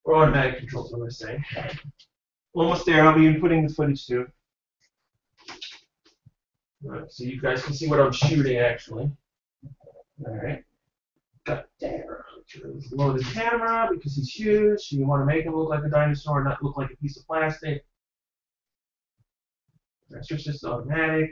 Or automatic controls, what am I saying? Almost there. I'll be inputting the footage soon. All right, so you guys can see what I'm shooting, actually. All right. Got there. Load the camera because he's huge. You want to make him look like a dinosaur, not look like a piece of plastic. That's just automatic.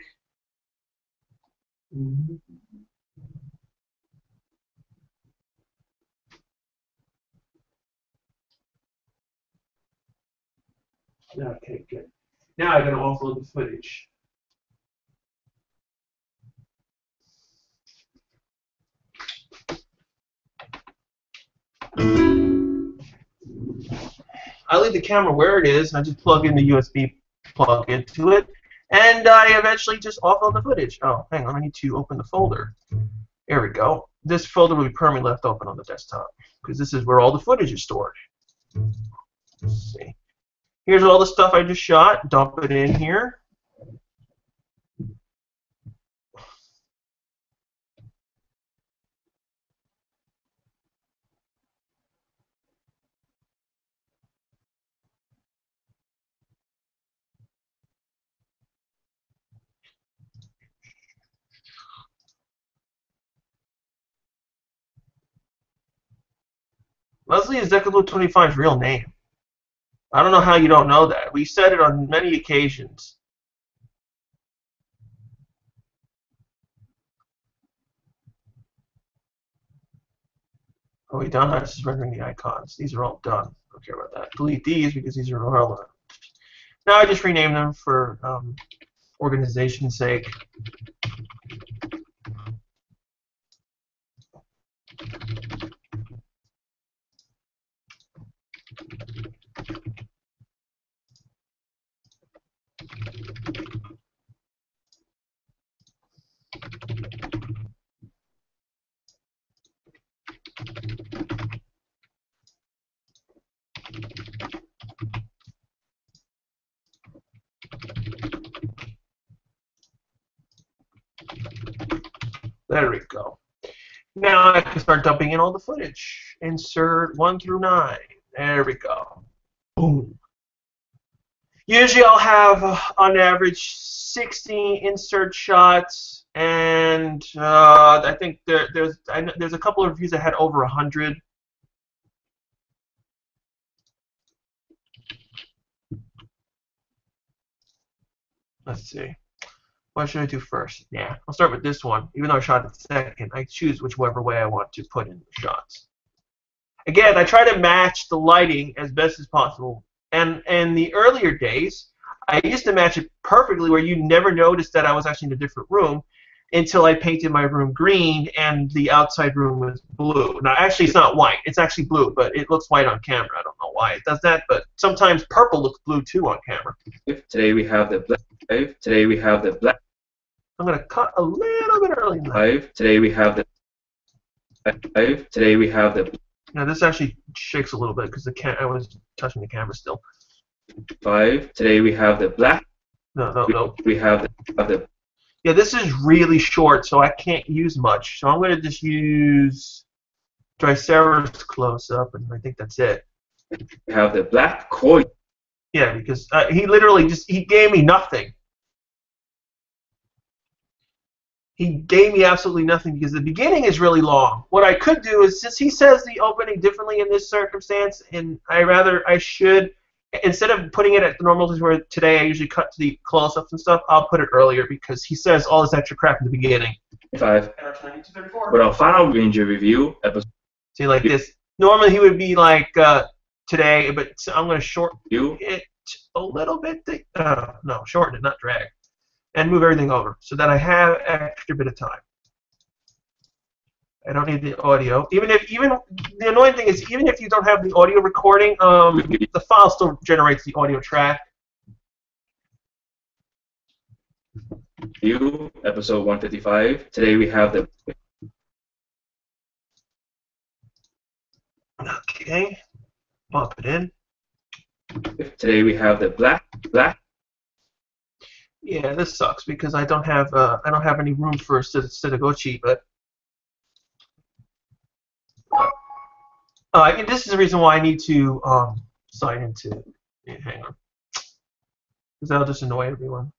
Okay, good. Now I'm going to offload the footage. I leave the camera where it is. I just plug in the USB plug into it, and I eventually just offload the footage. Oh, hang on. I need to open the folder. There we go. This folder will be permanently left open on the desktop because this is where all the footage is stored. Let's see. Here's all the stuff I just shot. Dump it in here. Leslie is Decablu25's real name. I don't know how you don't know that. We said it on many occasions. Are we done? I'm just rendering the icons. These are all done. Don't care about that. Delete these because these are irrelevant. Now I just rename them for organization's sake. There we go. Now I can start dumping in all the footage. Insert 1 through 9. There we go. Boom. Usually I'll have, on average, 60 insert shots, and I think there's a couple of reviews that had over 100. Let's see. What should I do first? Yeah, I'll start with this one. Even though I shot it second, I choose whichever way I want to put in the shots. Again, I try to match the lighting as best as possible. And in the earlier days, I used to match it perfectly where you never noticed that I was actually in a different room until I painted my room green and the outside room was blue. Now, actually, it's not white. It's actually blue, but it looks white on camera. I don't know why it does that, but sometimes purple looks blue, too, on camera. Today we have the black. Today we have the black. I'm going to cut a little bit early. Today we have the. Today we have the. Now, this actually shakes a little bit because I was touching the camera still. 5. Today we have the black. No. We have the. Yeah, this is really short, so I can't use much. So I'm going to just use Triceratops close-up, and I think that's it. We have the black coin. Yeah, because he literally he gave me nothing. he gave me absolutely nothing because the beginning is really long. What I could do is, since he says the opening differently in this circumstance, and I should, instead of putting it at the normal where today I usually cut to the close-ups and stuff, I'll put it earlier because he says all this extra crap in the beginning. 5. With our final Ranger review episode. See, like this. Normally he would be like today, but I'm going to shorten it a little bit. No, shorten it, not drag. And move everything over so that I have extra bit of time. I don't need the audio. Even the annoying thing is, even if you don't have the audio recording, the file still generates the audio track. Episode 155. Today we have the. Okay, pop it in. Today we have the black. Yeah, this sucks because I don't have any room for Setagochi, but this is the reason why I need to sign into. Hang on, because that'll just annoy everyone.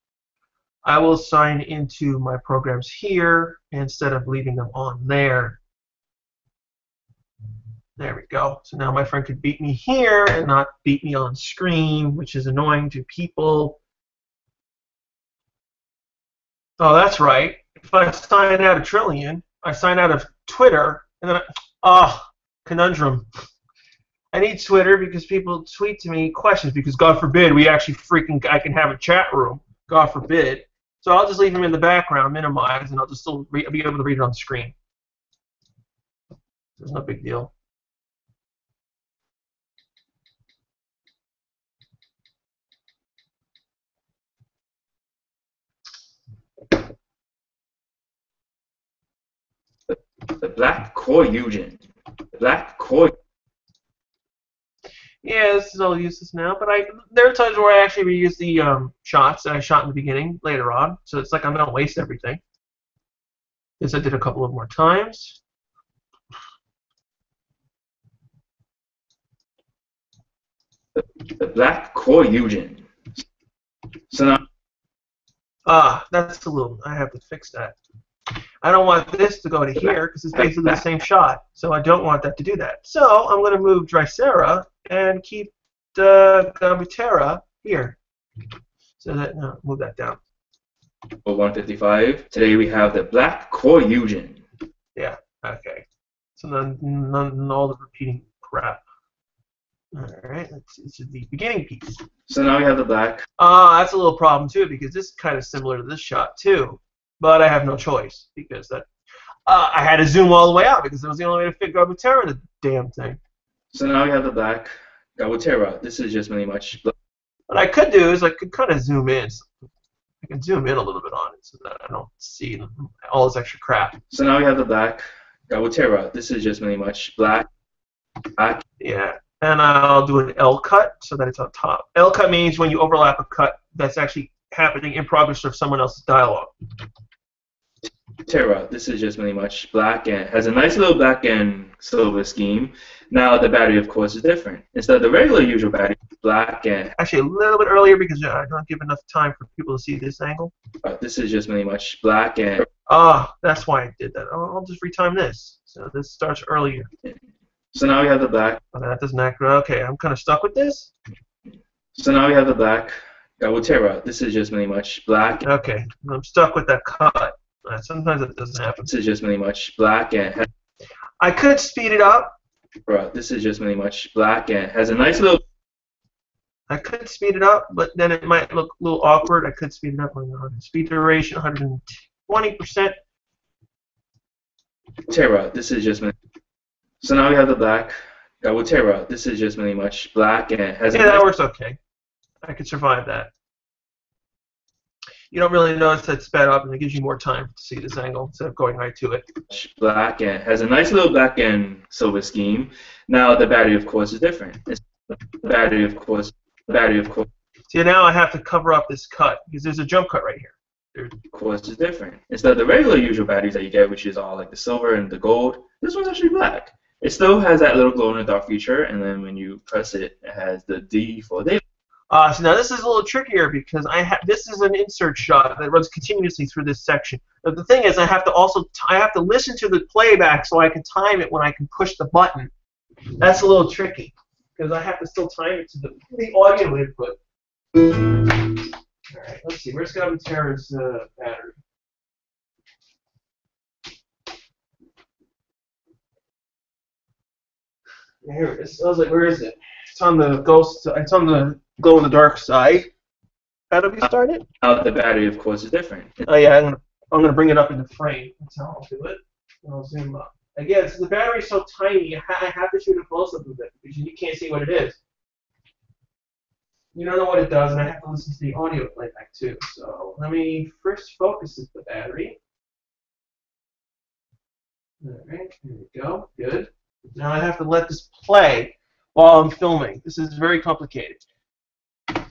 I will sign into my programs here instead of leaving them on there. There we go. So now my friend could beat me here and not beat me on screen, which is annoying to people. Oh, that's right. If I sign out of Trillion, I sign out of Twitter, and then conundrum. I need Twitter because people tweet to me questions because God forbid I can have a chat room. God forbid. So I'll just leave them in the background, minimize, and I'll just still be able to read it on the screen. There's no big deal. The black Kyoryujin. Black Kyoryujin. Yeah, this is all useless now, but there are times where I actually reuse the shots that I shot in the beginning later on, so it's like I'm going to waste everything. This I did a couple of more times. The black Kyoryujin. So now. That's a little. I have to fix that. I don't want this to go to here because it's basically the same shot, so I don't want that to do that. So I'm going to move Drysera and keep the Gabutyra here. So that move that down. 155. Today we have the black Kyoryujin. Yeah. Okay. So none all the repeating crap. All right. This is the beginning piece. So now we have the black. That's a little problem too because this is kind of similar to this shot too. But I have no choice because that I had to zoom all the way out because it was the only way to fit Gabutyra in the damn thing. So now we have the black Gabutyra. This is just really much. What I could do is I could kind of zoom in. So I can zoom in a little bit on it so that I don't see all this extra crap. So now we have the black Gabutyra. This is just really much black. Yeah, and I'll do an L cut so that it's on top. L cut means when you overlap a cut that's actually happening in progress of someone else's dialogue. This is just really much black and has a nice little black and silver scheme. Now the battery, of course, is different. Instead of the regular usual battery, black and actually a little bit earlier because I don't give enough time for people to see this angle. This is just really much black and. That's why I did that. I'll just retime this. So this starts earlier. So now we have the black. That doesn't act right. Okay, I'm kind of stuck with this. So now we have the black Gabutyra. This is just really much black. Okay, I'm stuck with that cut. Sometimes it doesn't happen. This is just really much black and. I could speed it up. This is just really much black and has a nice little. I could speed it up, but then it might look a little awkward. I could speed it up on speed duration 120%. This is just. So now we have the black Gabutyra. This is just really much black and has. Yeah, that works okay. I could survive that. You don't really notice that it's sped up, and it gives you more time to see this angle instead of going right to it. Black and has a nice little black and silver scheme. Now the battery, of course, is different. The battery, of course. See, now I have to cover up this cut because there's a jump cut right here. Of course, is different. Instead of the regular usual batteries that you get, which is all like the silver and the gold, this one's actually black. It still has that little glow in the dark feature, and then when you press it, it has the D for daylight. So now this is a little trickier because this is an insert shot that runs continuously through this section. But the thing is, I have to listen to the playback so I can time it when I can push the button. That's a little tricky because I have to still time it to the audio input. All right, let's see. Where's Gabutyra's battery? Here it is. I was like, where is it? It's on the ghost. It's on the glow in the dark side. How do we start it? The battery, of course, is different. Oh yeah, I'm gonna bring it up into frame. That's how I'll do it. And I'll zoom up. Again, so the battery's so tiny, I have to shoot a close up of it because you can't see what it is. You don't know what it does, and I have to listen to the audio playback too. So let me first focus at the battery. All right, here we go. Good. Now I have to let this play while I'm filming. This is very complicated.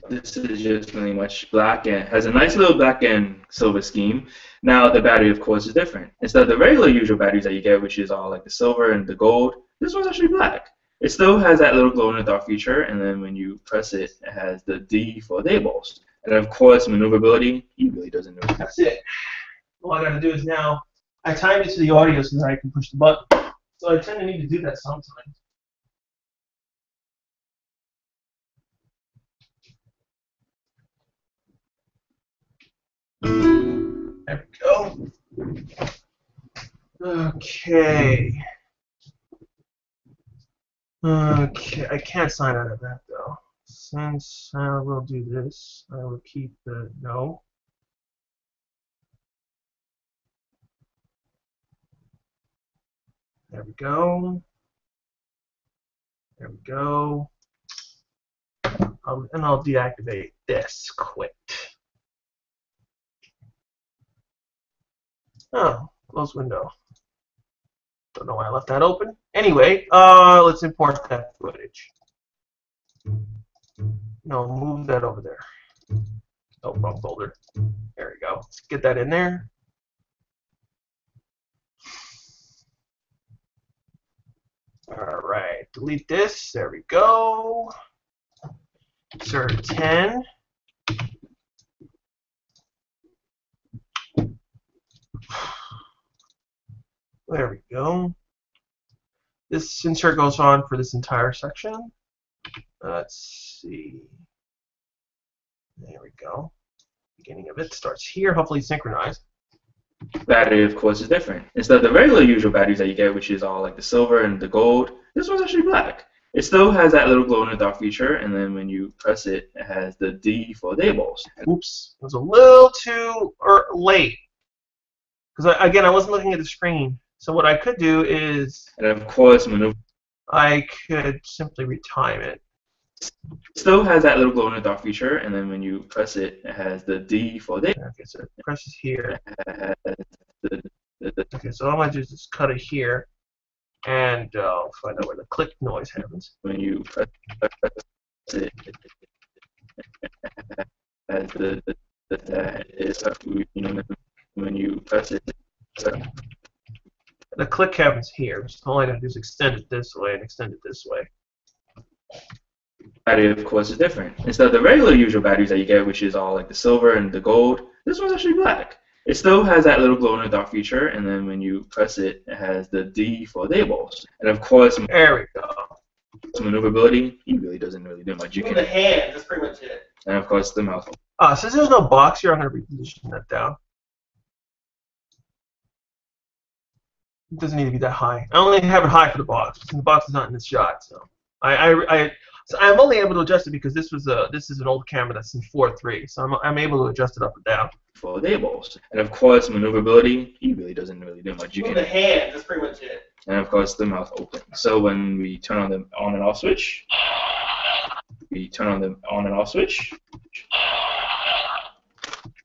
This is just really much black and has a nice little black and silver scheme. Now the battery, of course, is different. Instead of the regular usual batteries that you get, which is all like the silver and the gold, this one's actually black. It still has that little glow in the dark feature, and then when you press it, it has the D for day bolts. And of course, maneuverability, he really doesn't know. That's it. All I got to do is now I timed it to the audio so that I can push the button. So I tend to need to do that sometimes. There we go. Okay. Okay, I can't sign out of that though. Since I will do this, I will keep the no. There we go. There we go. And I'll deactivate this. Quit. Oh, close window. Don't know why I left that open. Anyway, let's import that footage. No, move that over there. Oh, wrong folder. There we go. Let's get that in there. All right, delete this. There we go. Insert 10. There we go. This insert goes on for this entire section. Let's see. There we go. Beginning of it starts here, hopefully synchronized. Battery, of course, is different. Instead of the regular usual batteries that you get, which is all like the silver and the gold, this one's actually black. It still has that little glow in the dark feature, and then when you press it, it has the D for day bolts. Oops, it was a little too late. Because again, I wasn't looking at the screen. So what I could do is, and of course, I could simply retime it. Still has that little glow in the dark feature, and then when you press it, it has the D for day. Okay, so it presses here. Okay, so all I do is just cut it here, and I'll find out where the click noise happens. When you press it, as that is when you press it. The click happens here. So all I gotta do is extend it this way and extend it this way. Battery, of course, is different. Instead of the regular usual batteries that you get, which is all like the silver and the gold, this one's actually black. It still has that little glow in the dark feature, and then when you press it, it has the D for day bolts. And of course, there we go. Maneuverability, he really doesn't do much. You With can the hand, that's pretty much it. And of course, the mouse. Since there's no box here, I'm gonna reposition that down. It doesn't need to be that high. I only have it high for the box. The box is not in this shot, so so I'm only able to adjust it because this is an old camera that's in 4:3, so I'm able to adjust it up and down. For day bolts. And of course, maneuverability, he really doesn't do much. You With can the hand, that's pretty much it. And of course, the mouth open. So when we turn on the on and off switch, we turn on the on and off switch.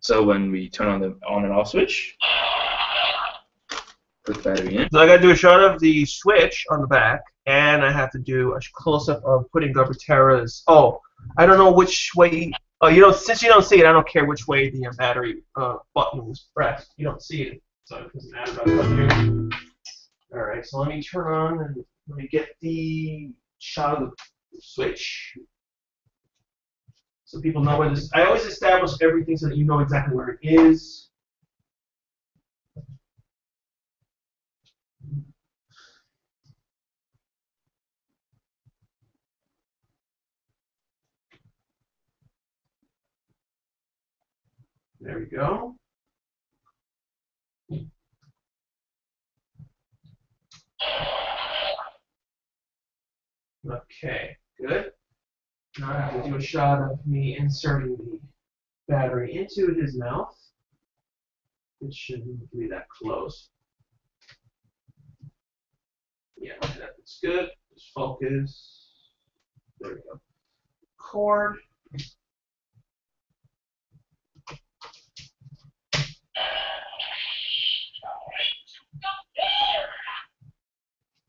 So when we turn on the on and off switch, put the battery in. So I got to do a shot of the switch on the back, and I have to do a close-up of putting Gabutyra's. Oh, I don't know which way. Oh, since you don't see it, I don't care which way the battery button was pressed. You don't see it, so it doesn't matter about the All right, so let me turn on and let me get the shot of the switch. so people know where this. I always establish everything so that you know exactly where it is. There we go. Okay, good. Now I have to do a shot of me inserting the battery into his mouth. It shouldn't be that close. Yeah, that's good. Just focus. There we go. Cord.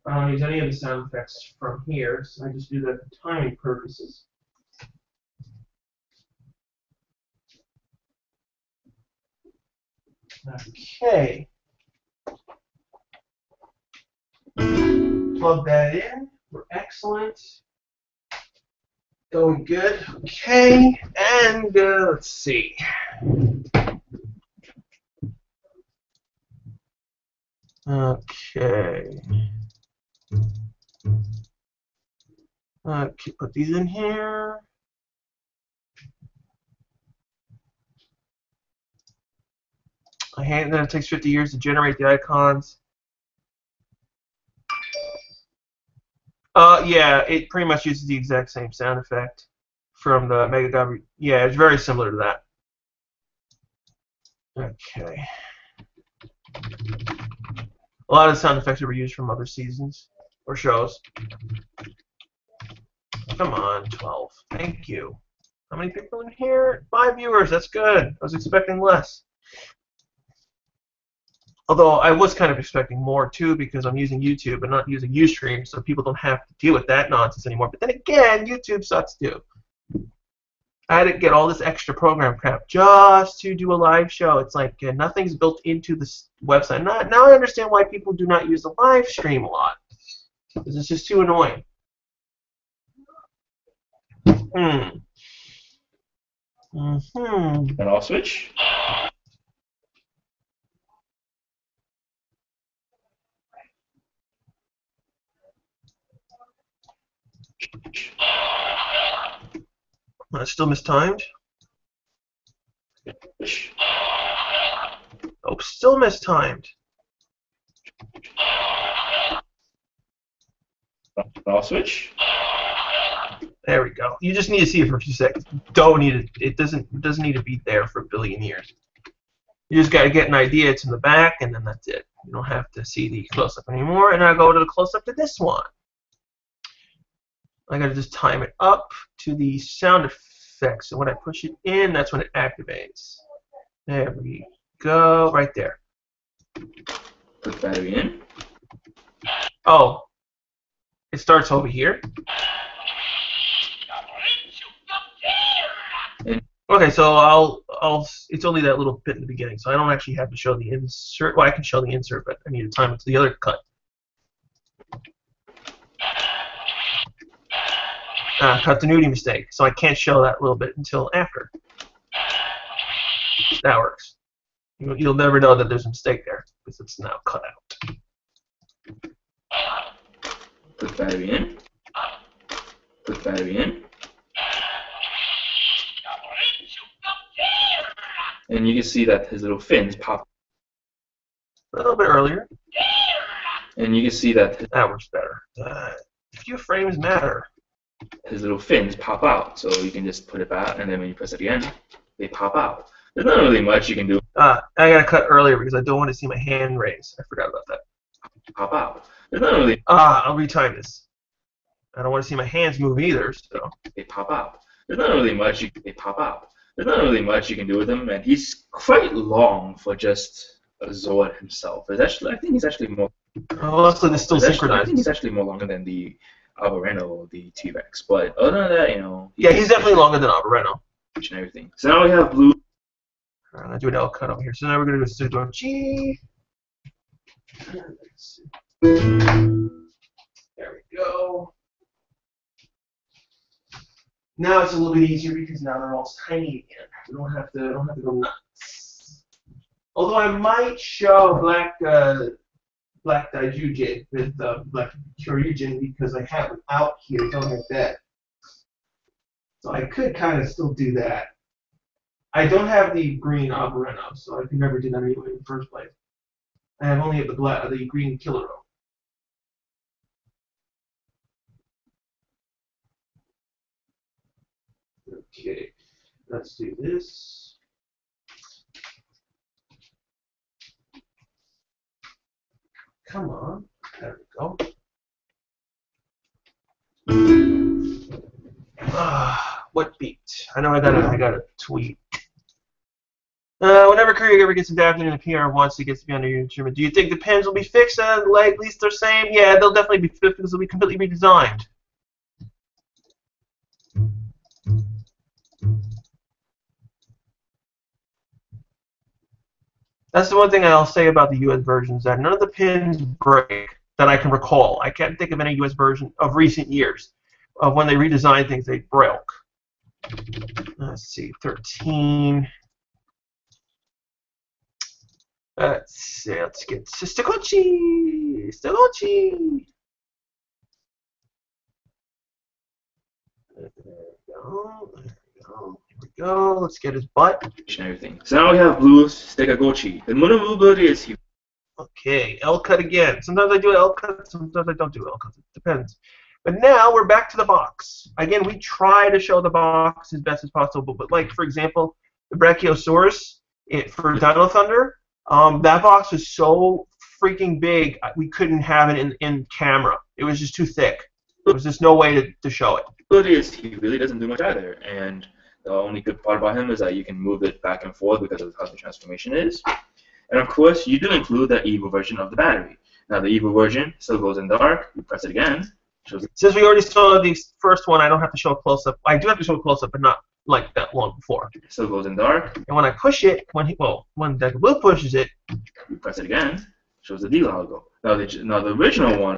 I don't use any of the sound effects from here, so I just do that for timing purposes. Okay. Plug that in. We're excellent. Going good. Okay. And let's see. Okay. Okay, put these in here. I hate that it takes 50 years to generate the icons. Yeah, it pretty much uses the exact same sound effect from the Mega Gabutyra. Yeah, it's very similar to that. Okay. A lot of the sound effects were used from other seasons or shows. Come on, 12. Thank you. How many people in here? 5 viewers. That's good. I was expecting less. Although I was kind of expecting more too, because I'm using YouTube and not using Ustream, so people don't have to deal with that nonsense anymore. But then again, YouTube sucks too. I had to get all this extra program crap just to do a live show. It's like nothing's built into this website. Now I understand why people do not use the live stream a lot, because it's just too annoying. And I'll switch. Still mistimed. Oh, still mistimed. I'll switch. There we go. You just need to see it for a few seconds. Don't need it. It doesn't need to be there for a billion years. You just got to get an idea. It's in the back, and then that's it. You don't have to see the close-up anymore. And I go to the close-up to this one. I got to just time it up to the sound effects. So when I push it in, that's when it activates. There we go. Right there. Put battery in. Oh. It starts over here. Okay, so it's only that little bit in the beginning, so I don't actually have to show the insert. Well, I can show the insert, but I need to time it to the other cut. Continuity mistake, so I can't show that little bit until after. That works. You'll never know that there's a mistake there, because it's now cut out. Put battery in. Put battery in. And you can see that his little fins pop. A little bit earlier. And you can see that that works better. A few frames matter. His little fins pop out, so you can just put it back, and then when you press it again, they pop out. There's not really much you can do. I gotta cut earlier because I don't want to see my hand raise. I forgot about that. Pop out. There's not really. I'll retime this. I don't want to see my hands move either, so. They pop out. There's not really much. They pop out. There's not really much you can do with him, and he's quite long for just a Zord himself. It's actually, I think he's actually more. Oh, also, this still synchronized. I think he's actually more longer than the Albareno or the T-Rex, but other than that, you know. Yeah, he's definitely longer than Albareno. And everything. So now we have blue. I'm gonna do an L cut over here. So now we're gonna do a pseudo G. Let's see. There we go. Now it's a little bit easier because now they're all tiny again. We don't have to go nuts. Although I might show black Gabutyra with black Kyoryujin because I have it out here, something like that. So I could kind of still do that. I don't have the green Aberreno, so I could never do that anyway in the first place. I have only the green Killero. Okay, let's do this. Come on, there we go. What beat? I know I got a tweet. Whenever Courier ever gets adapted in the PR once, it gets to be under your instrument. Do you think the pins will be fixed like at least they're saying? Yeah, they'll definitely be fixed because they'll be completely redesigned. That's the one thing I'll say about the US versions, that none of the pins break that I can recall. I can't think of any US version of recent years of when they redesigned things they broke. Let's see, 13. Let's see, let's get Stagochi! Stagochi! There we go, there we go, here we go, let's get his butt. And everything. So now we have blue Stegagochi. The movability is here. Okay, L cut again. Sometimes I do L cut, sometimes I don't do L cut. It depends. But now we're back to the box. Again, we try to show the box as best as possible. But like, for example, the Brachiosaurus for Dino Thunder, that box was so freaking big, we couldn't have it in camera. It was just too thick. There was just no way to show it. He really doesn't do much either. And the only good part about him is that you can move it back and forth because of how the transformation is. And of course, you do include the evil version of the battery. Now, the evil version still goes in dark. You press it again. Since we already saw the first one, I don't have to show a close-up. I do have to show a close-up, but not like that long before. Still goes in dark. And when I push it, when Deca Blue pushes it, you press it again. Shows the D logo. Now the original one.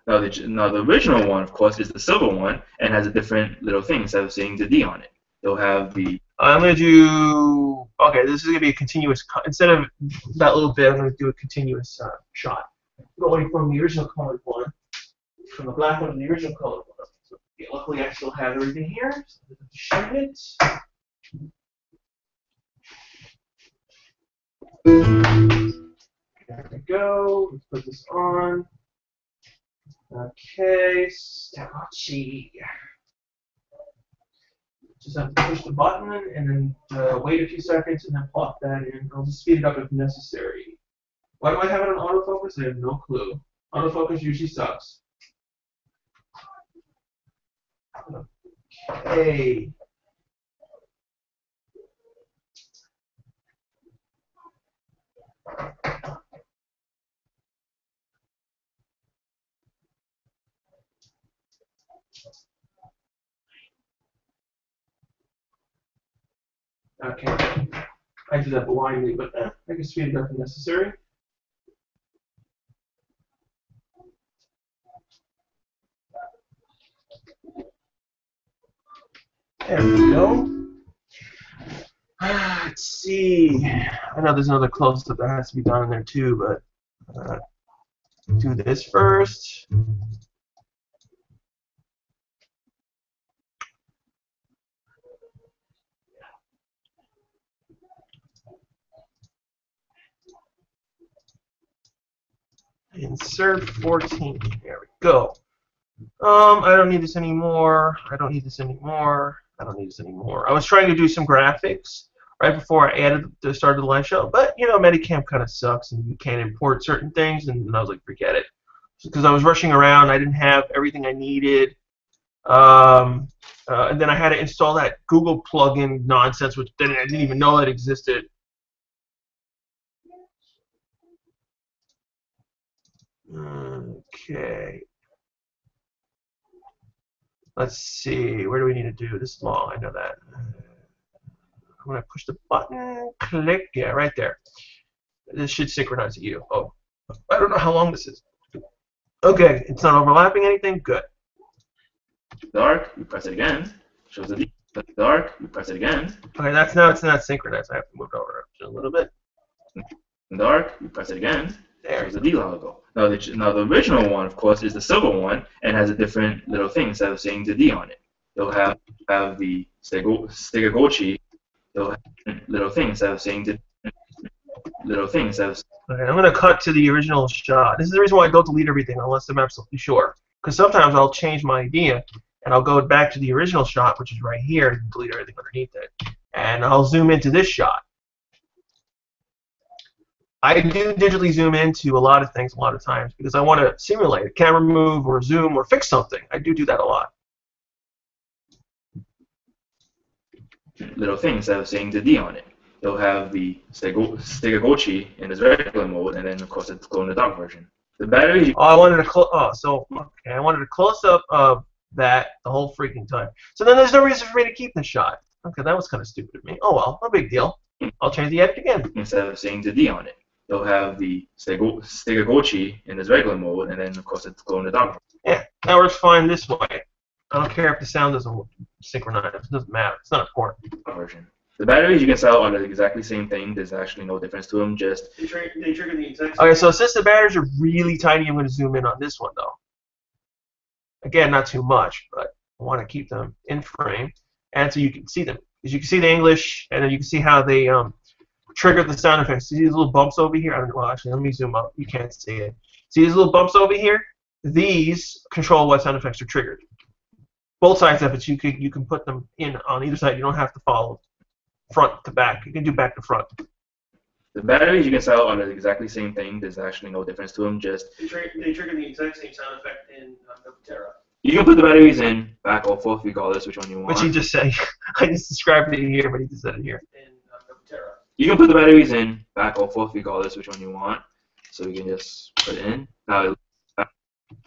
Now the original one, of course, is the silver one and has a different little thing instead of saying the D on it. They'll have the. I'm gonna do. Okay, this is gonna be a continuous. Instead of that little bit, I'm gonna do a continuous shot, going from the original colored one, from the black one to the original colored one. So, yeah, luckily, I still have everything here. So I'm gonna shoot it. There we go. Let's put this on. Okay, Stagochi. Just have to push the button and then wait a few seconds and then plop that in. I'll just speed it up if necessary. Why do I have it on autofocus? I have no clue. Autofocus usually sucks. Okay. Okay, I do that blindly, but I can speed it up if necessary. There we go. Let's see. I know there's another close-up that has to be done in there too, but do this first. Insert 14. There we go. I don't need this anymore. I don't need this anymore. I don't need this anymore. I was trying to do some graphics right before I started the live show, but you know, Medicam kind of sucks and you can't import certain things, and I was like, forget it, because I was rushing around. I didn't have everything I needed, and then I had to install that Google plugin nonsense, which I didn't even know that existed. Okay. Let's see. Where do we need to do this long? I know that. I'm going to push the button. Click. Yeah, right there. This should synchronize to you. Oh, I don't know how long this is. Okay, it's not overlapping anything. Good. dark, you press it again, shows the dark, you press it again. Okay, that's now it's not synchronized. I have to move it over just a little bit. Dark, you press it again, There. shows the D logo. Now the original one, of course, is the silver one and has a different little thing instead of saying the D on it. They'll have the Stegagochi. They'll have little thing instead of saying the little thing instead of. Okay, I'm gonna cut to the original shot. This is the reason why I don't delete everything unless I'm absolutely sure. Because sometimes I'll change my idea and I'll go back to the original shot, which is right here, and delete everything underneath it. And I'll zoom into this shot. I do digitally zoom into a lot of things a lot of times because I want to simulate a camera move or zoom or fix something. I do that a lot. Little thing instead of saying the D on it. They'll have the Stegagochi in its regular mode, and then of course it's glow in the dark version. The battery. Oh, I wanted a I wanted a close up of that the whole freaking time. So then there's no reason for me to keep this shot. Okay, that was kind of stupid of me. Oh well, no big deal. I'll change the edit again. Instead of saying the D on it. They'll have the Stegagochi in its regular mode, and then of course it's glow in the dark version. Yeah, that works fine this way. I don't care if the sound doesn't synchronize. It doesn't matter. It's not important. Version. The batteries you can sell are the exactly same thing. There's actually no difference to them. Just they trigger the exact same. Okay, so since the batteries are really tiny, I'm going to zoom in on this one though. Again, not too much, but I want to keep them in frame, and so you can see them. Because you can see the English, and then you can see how they trigger the sound effects. See these little bumps over here? I don't know. Well, actually, let me zoom up. You can't see it. See these little bumps over here? These control what sound effects are triggered. Both sides of it, you can put them in on either side. You don't have to follow front to back. You can do back to front. the batteries you can sell are the exactly same thing. There's actually no difference to them. Just they trigger the exact same sound effect in Gabutyra. You can put the batteries in back or forth regardless which one you want. Which he just said. I just described it here, but he just said it here. In Gabutyra. You can put the batteries in back or forth regardless which one you want. So we can just put it in. Now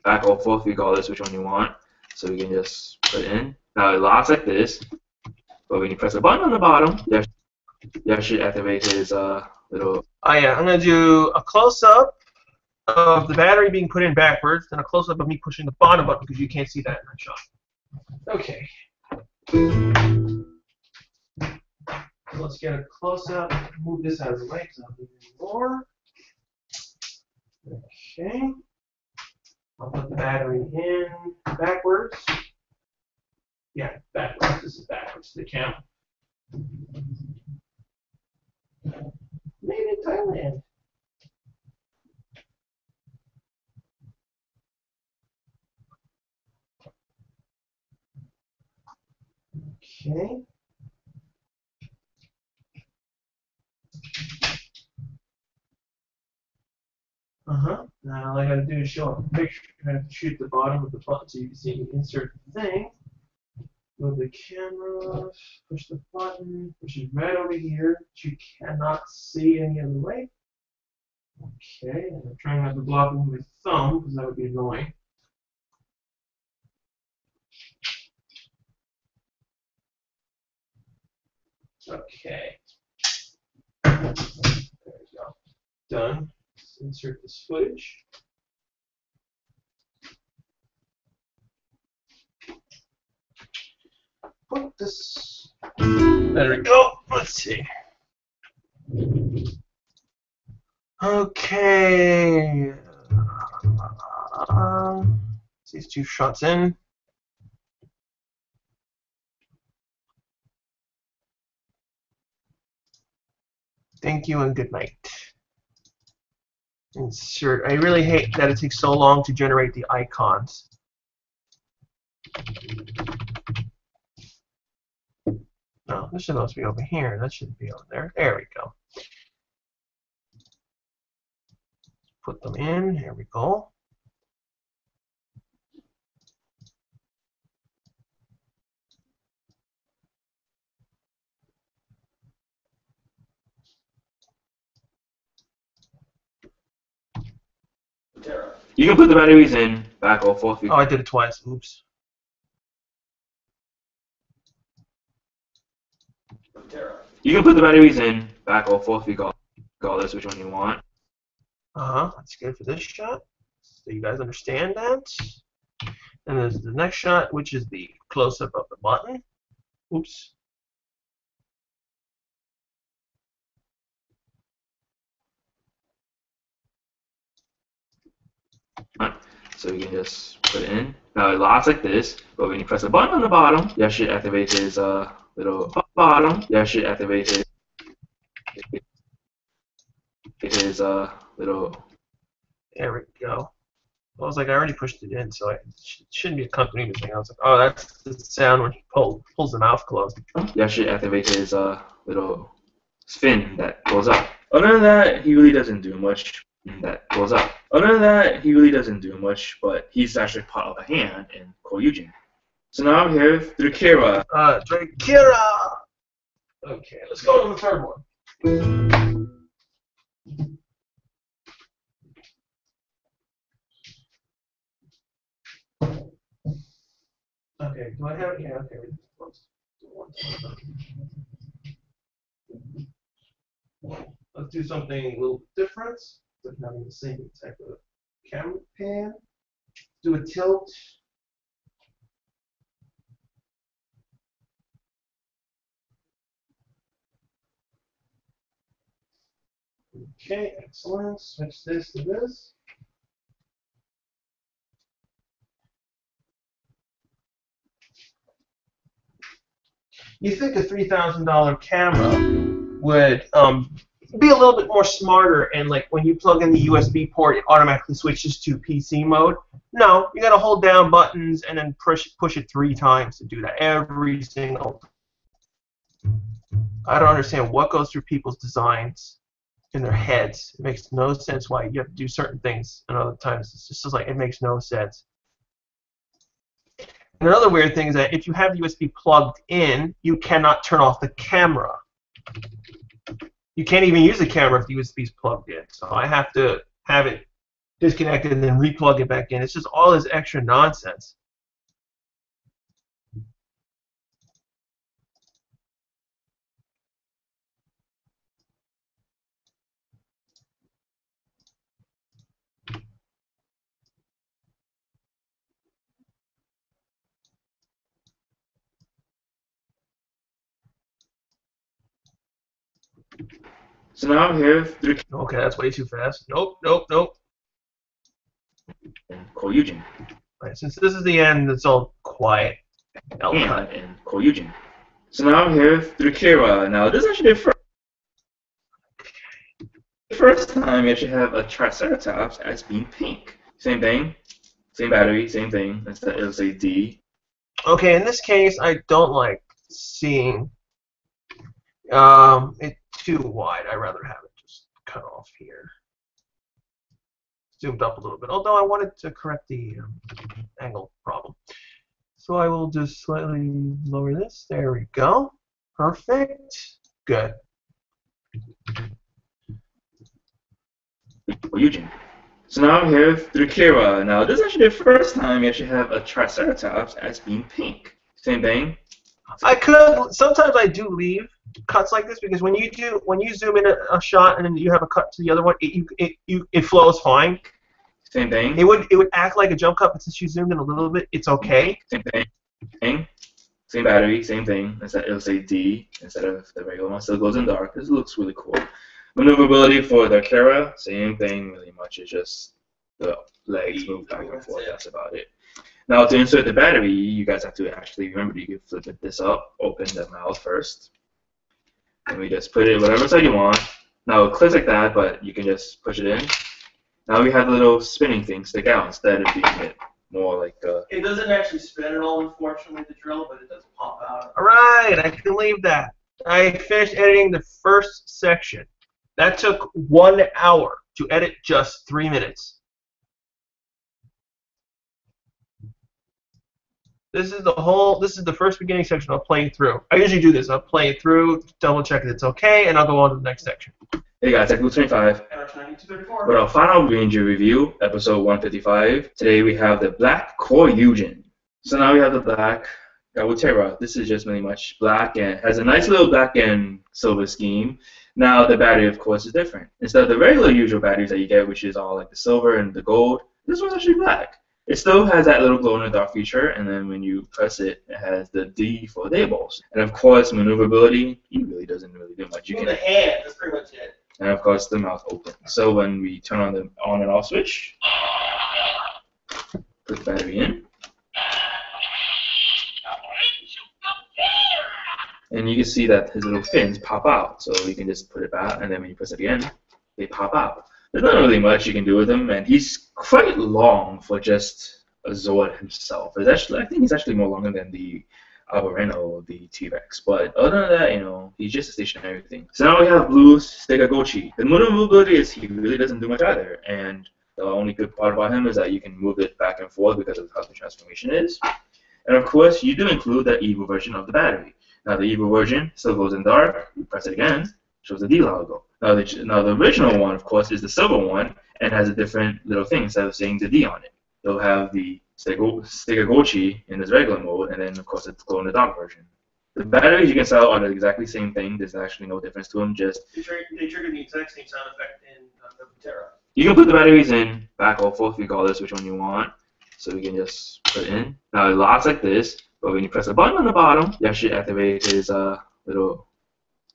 back or forth regardless which one you want. So we can just put it in. Now it locks like this. But when you press the button on the bottom, that should activate his little. Oh yeah, I'm gonna do a close-up of the battery being put in backwards, and a close-up of me pushing the bottom button because you can't see that in that shot. Okay. Let's get a close-up. Move this out of the way because I don't need any more. Okay. I'll put the battery in backwards. Yeah, backwards. This is backwards. The count. Made in Thailand. Okay. Now all I gotta do is show a picture. I have to shoot the bottom of the button so you can see me insert the thing. Move the camera, push the button, push it right over here, but you cannot see any other way. Okay, and I'm trying not to block it with my thumb because that would be annoying. Okay. There we go. Done. Let's insert this footage. Put this. There we go. Let's see. Okay. These two shots in. Thank you and good night. Insert. I really hate that it takes so long to generate the icons. No, this is supposed to be over here. That shouldn't be over there. There we go. Put them in. Here we go. You can put the batteries in back or forth. Oh, I did it twice. Oops. You can put the batteries in back or forth regardless which one you want. That's good for this shot. So you guys understand that? And there's the next shot, which is the close-up of the button. Oops. So you can just put it in. Now it locks like this, but when you press the button on the bottom, that should activate his little bottom. That should activate his little. There we go. I was like, I already pushed it in, so it shouldn't be a company thing. I was like, oh, that's the sound when he pulls the mouth closed. That should activate his little spin that goes up. Other than that, he really doesn't do much. That goes up. Other than that, he really doesn't do much, but he's actually part of the hand in Kyoryujin. So now I'm here with Gabutyra. Gabutyra! Okay, let's go to the third one. Okay, do I have it? Yeah, okay. Let's do something a little different. But having the same type of camera pan. Do a tilt. Okay, excellent. Switch this to this. You think a $3,000 camera would be a little bit more smarter, and like when you plug in the USB port, it automatically switches to PC mode. No, you got to hold down buttons and then push it 3 times to do that every single time. I don't understand what goes through people's designs in their heads. It makes no sense why you have to do certain things, and other times it's just like it makes no sense. And another weird thing is that if you have USB plugged in, you cannot turn off the camera. You can't even use the camera if the USB is plugged in. So I have to have it disconnected and then replug it back in. It's just all this extra nonsense. So now I'm here with Okay, that's way too fast. Nope, nope, nope. Kyoryujin. Right, since this is the end, it's all quiet. And Kyoryujin. So now I'm here with Gabutyra. Now this is actually the first time you actually have a Triceratops as being pink. Same thing, same battery, same thing. It'll say D. Okay, in this case, I don't like seeing it too wide. I'd rather have it just cut off here. Zoomed up a little bit, although I wanted to correct the angle problem. So I will just slightly lower this. There we go. Perfect. Good. Kyoryujin. So now I'm here with Gabutyra. Now this is actually the first time you actually have a Triceratops as being pink. Same thing. Sometimes I do leave cuts like this because when you zoom in a shot and then you have a cut to the other one, it flows fine. Same thing. It would act like a jump cut, but since you zoomed in a little bit, it's okay. Same thing. Same battery, same thing. It'll say D instead of the regular one. So it goes in dark. This looks really cool. Maneuverability for the Gabutyra, same thing really much. It's just the legs move back and forth. That's about it. Now to insert the battery, you guys have to actually remember you can flip this up, open the mouth first, and we just put it whatever side you want. Now it clicks like that, but you can just push it in. Now we have the little spinning thing stick out instead of being it more like. It doesn't actually spin at all, unfortunately, the drill, but it does pop out. All right, I can leave that. I finished editing the first section. That took 1 hour to edit just 3 minutes. This is the first beginning section I'll play through. I usually do this. I'll play it through, double check that it's okay, and I'll go on to the next section. Hey guys, Technical 25. With our final Ranger review, episode 155. Today we have the black Kyoryujin. So now we have the black Gabutyra. This is just really much black and has a nice little black and silver scheme. Now the battery, of course, is different. Instead of the regular usual batteries that you get, which is all like the silver and the gold, this one's actually black. It still has that little glow in the dark feature, and then when you press it, it has the D for dayables. And of course, maneuverability, he really doesn't really do much. You In can, the hand, that's pretty much it. and of course, the mouth open. So when we turn on the on and off switch, put the battery in, and you can see that his little fins pop out. So you can just put it back, and then when you press it again, they pop out. There's not really much you can do with him, and he's quite long for just a Zord himself. It's actually, I think he's actually more longer than the Albareno, the T-Rex. But other than that, you know, he's just a stationary thing. So now we have Blue Stegogochi. The maneuverability is he really doesn't do much either, and the only good part about him is that you can move it back and forth because of how the transformation is. And of course, you do include the evil version of the battery. Now the evil version still goes in dark. You press it again, shows the D logo. Now the original one, of course, is the silver one and has a different little thing instead of saying the D on it. You'll have the Stegogochi in this regular mode, and then of course it's glow in the dark version. The batteries you can sell are the exactly same thing. There's actually no difference to them. Just they trigger the exact same sound effect in Gabutyra. you can put the batteries in back or forth regardless which one you want. So we can just put it in. Now it locks like this, but when you press a button on the bottom, you actually activate his little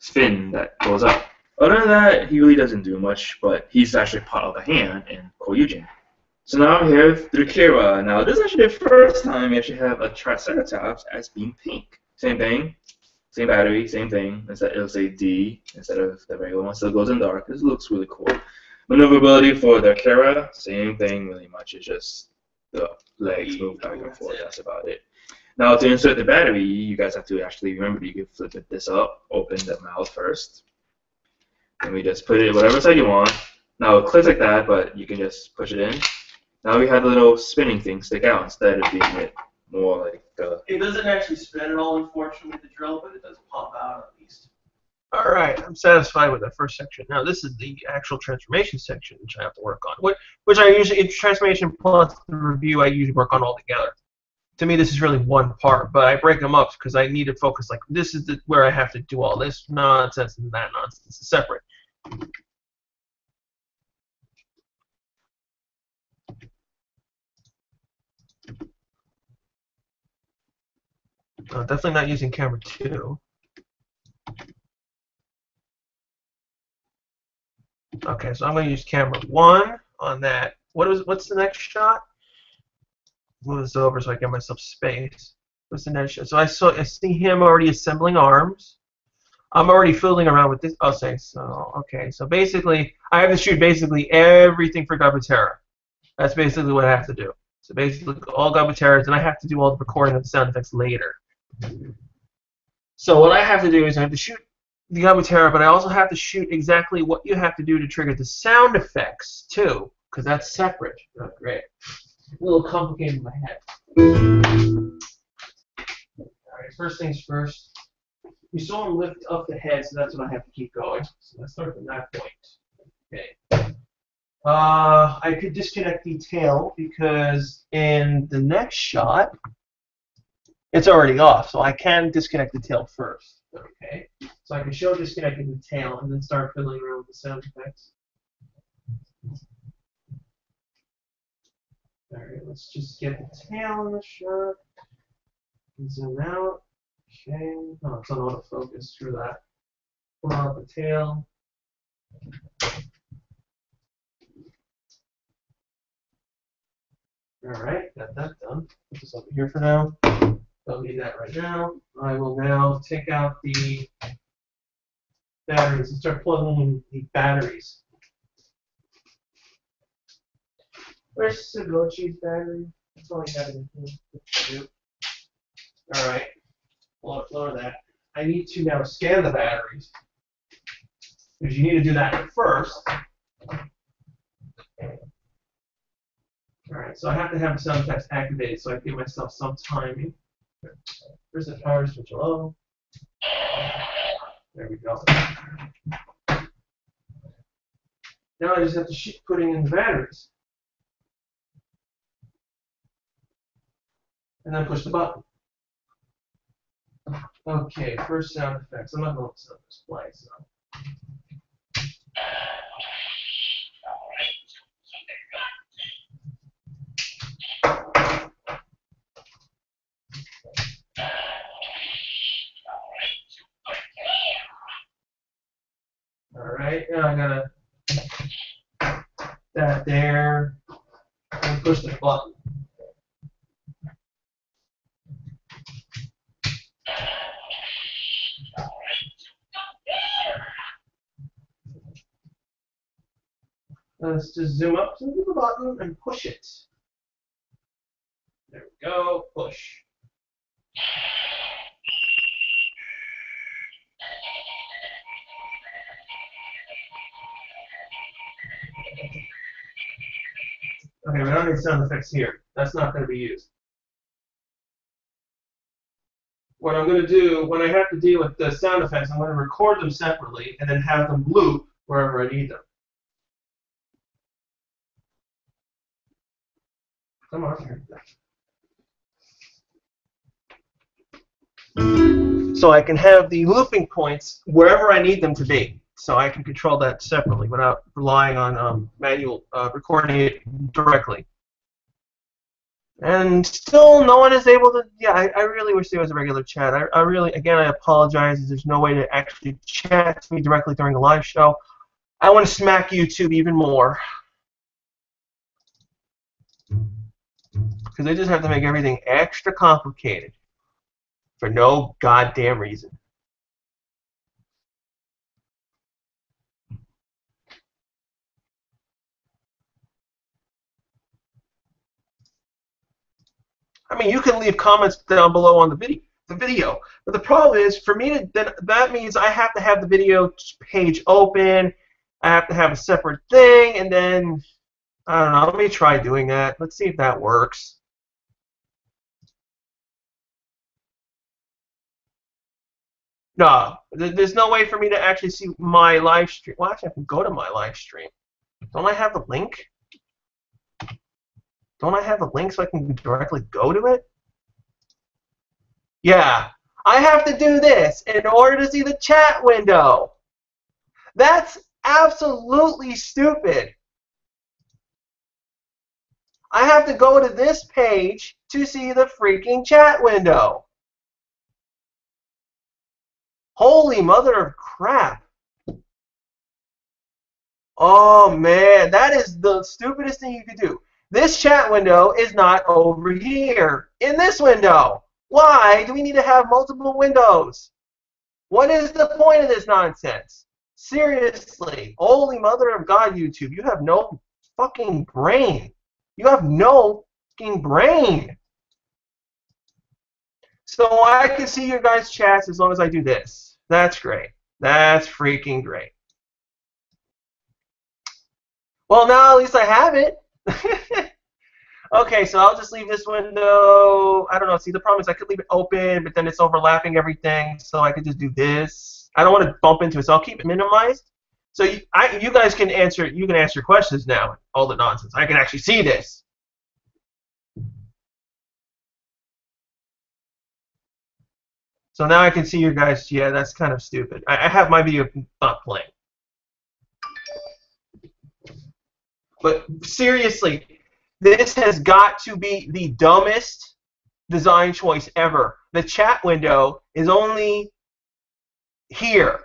fin that goes up. Other than that, he really doesn't do much, but he's actually part of the hand in Kyoryujin. So now we have Gabutyra. Now this is actually the first time we actually have a Triceratops as being pink. Same thing, same battery, same thing. Instead it'll say D instead of the regular one. Still goes in dark. This looks really cool. Maneuverability for the Gabutyra, same thing really much. It's just the legs move back and forth. That's about it. Now to insert the battery, you guys have to actually remember you can flip this up, open the mouth first. And we just put it whatever side you want. Now it clicks like that, but you can just push it in. Now we have the little spinning thing stick out instead of being it more like It doesn't actually spin at all, unfortunately, with the drill, but it does pop out at least. All right, I'm satisfied with that first section. Now this is the actual transformation section, which I have to work on. Which I usually, in transformation plus the review, I usually work on all together. To me, this is really one part, but I break them up because I need to focus. Like this is where I have to do all this nonsense and that nonsense. It's separate. Definitely not using camera 2. Okay, so I'm going to use camera 1 on that. What's the next shot? Move this over so I get myself space. What's the next shot? So I see him already assembling arms. I'm already fiddling around with this. I'll say so. Okay, so basically, I have to shoot basically everything for Gabutyra. That's basically what I have to do. So basically, all Gabutyras, and I have to do all the recording of the sound effects later. So what I have to do is I have to shoot the Gabutyra, but I also have to shoot exactly what you have to do to trigger the sound effects too, because that's separate. Oh, great. A little complicated in my head. Alright, first things first. We saw him lift up the head, so that's what I have to keep going. So let's start from that point. Okay. I could disconnect the tail because in the next shot, it's already off, so I can disconnect the tail first. Okay. So I can show disconnecting the tail and then start fiddling around with the sound effects. Alright, let's just get the tail in the shot. Zoom out. Okay. Oh, it's on autofocus. Screw that. Pull out the tail. Alright, got that done. Put this over here for now. Don't need that right now. I will now take out the batteries and start plugging in the batteries. Where's Sagochi's battery? That's all I have in here. Alright. Lower that. I need to now scan the batteries. Because you need to do that first. Alright, so I have to have the sound effects activated so I give myself some timing. Where's the power switch low? There we go. Now I just have to putting in the batteries. And then push the button. Okay, first sound effects. I'm not going to let sound effects play, so. right? And I gotta that there and push the button. Let's just zoom up to the button and push it. There we go, push. Okay, we don't need sound effects here. That's not going to be used. What I'm going to do, when I have to deal with the sound effects, I'm going to record them separately and then have them loop wherever I need them. Come on. So I can have the looping points wherever I need them to be. So I can control that separately without relying on manual recording it directly. And still no one is able to, yeah, I really wish there was a regular chat. I really, again, I apologize. There's no way to actually chat to me directly during the live show. I want to smack YouTube even more. Because they just have to make everything extra complicated for no goddamn reason. I mean, you can leave comments down below on the video. But the problem is, for me to, that means I have to have the video page open. I have to have a separate thing, and then I don't know. Let me try doing that. Let's see if that works. No, there's no way for me to actually see my live stream. Well, actually, I can go to my live stream. Don't I have the link? Don't I have the link so I can directly go to it? Yeah, I have to do this in order to see the chat window. That's absolutely stupid. I have to go to this page to see the freaking chat window. Holy mother of crap. Oh man, that is the stupidest thing you could do. This chat window is not over here in this window. Why do we need to have multiple windows? What is the point of this nonsense? Seriously, holy mother of God, YouTube, you have no fucking brain. You have no fucking brain. So I can see your guys' chats as long as I do this. That's great. That's freaking great. Well, now at least I have it. Okay, so I'll just leave this window. I don't know. See, the problem is I could leave it open, but then it's overlapping everything, so I could just do this. I don't want to bump into it, so I'll keep it minimized. So you guys can answer. You can answer questions now. All the nonsense. I can actually see this. So now I can see your guys. Yeah, that's kind of stupid. I have my video not playing. But seriously, this has got to be the dumbest design choice ever. The chat window is only here.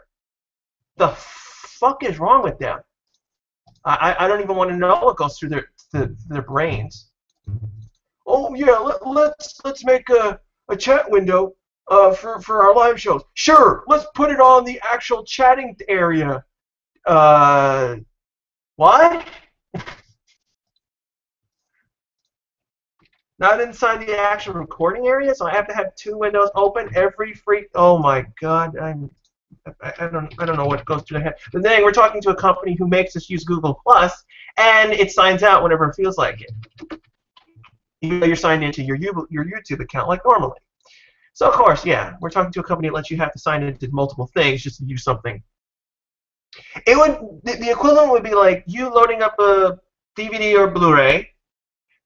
The fuck is wrong with them? I don't even want to know what goes through their brains. Oh yeah, let's make a chat window for our live shows. Sure, let's put it on the actual chatting area. What? Not inside the actual recording area, so I have to have two windows open every freak. Oh my God, I don't know what goes through their head. The thing, we're talking to a company who makes us use Google Plus, and it signs out whenever it feels like it. Even though you're signed into your YouTube account like normally. So of course, yeah, we're talking to a company that lets you have to sign into multiple things just to use something. It would the equivalent would be like you loading up a DVD or Blu-ray,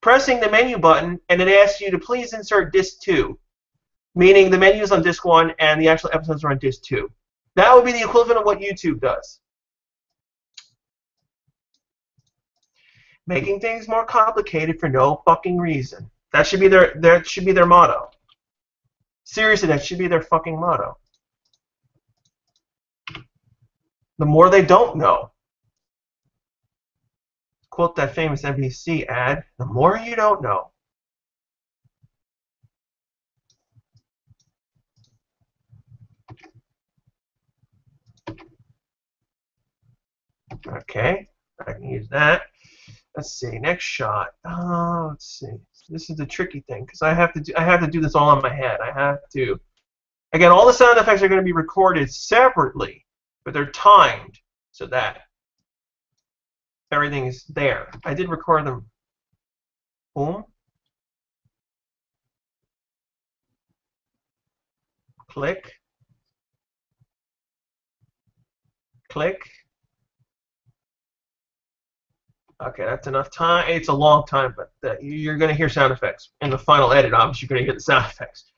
pressing the menu button, and it asks you to please insert disc 2, meaning the menu is on disc 1 and the actual episodes are on disc 2. That would be the equivalent of what YouTube does. Making things more complicated for no fucking reason. That should be their motto. Seriously, that should be their fucking motto. The more they don't know. Quote that famous NBC ad, the more you don't know. Okay, I can use that. Let's see, next shot. Oh, let's see. This is the tricky thing because I have to do this all in my head. I have to. Again, all the sound effects are going to be recorded separately, but they're timed so that everything is there. I did record them. Boom. Click. Click. Okay, that's enough time. It's a long time, but you're going to hear sound effects. In the final edit, obviously, you're going to hear the sound effects.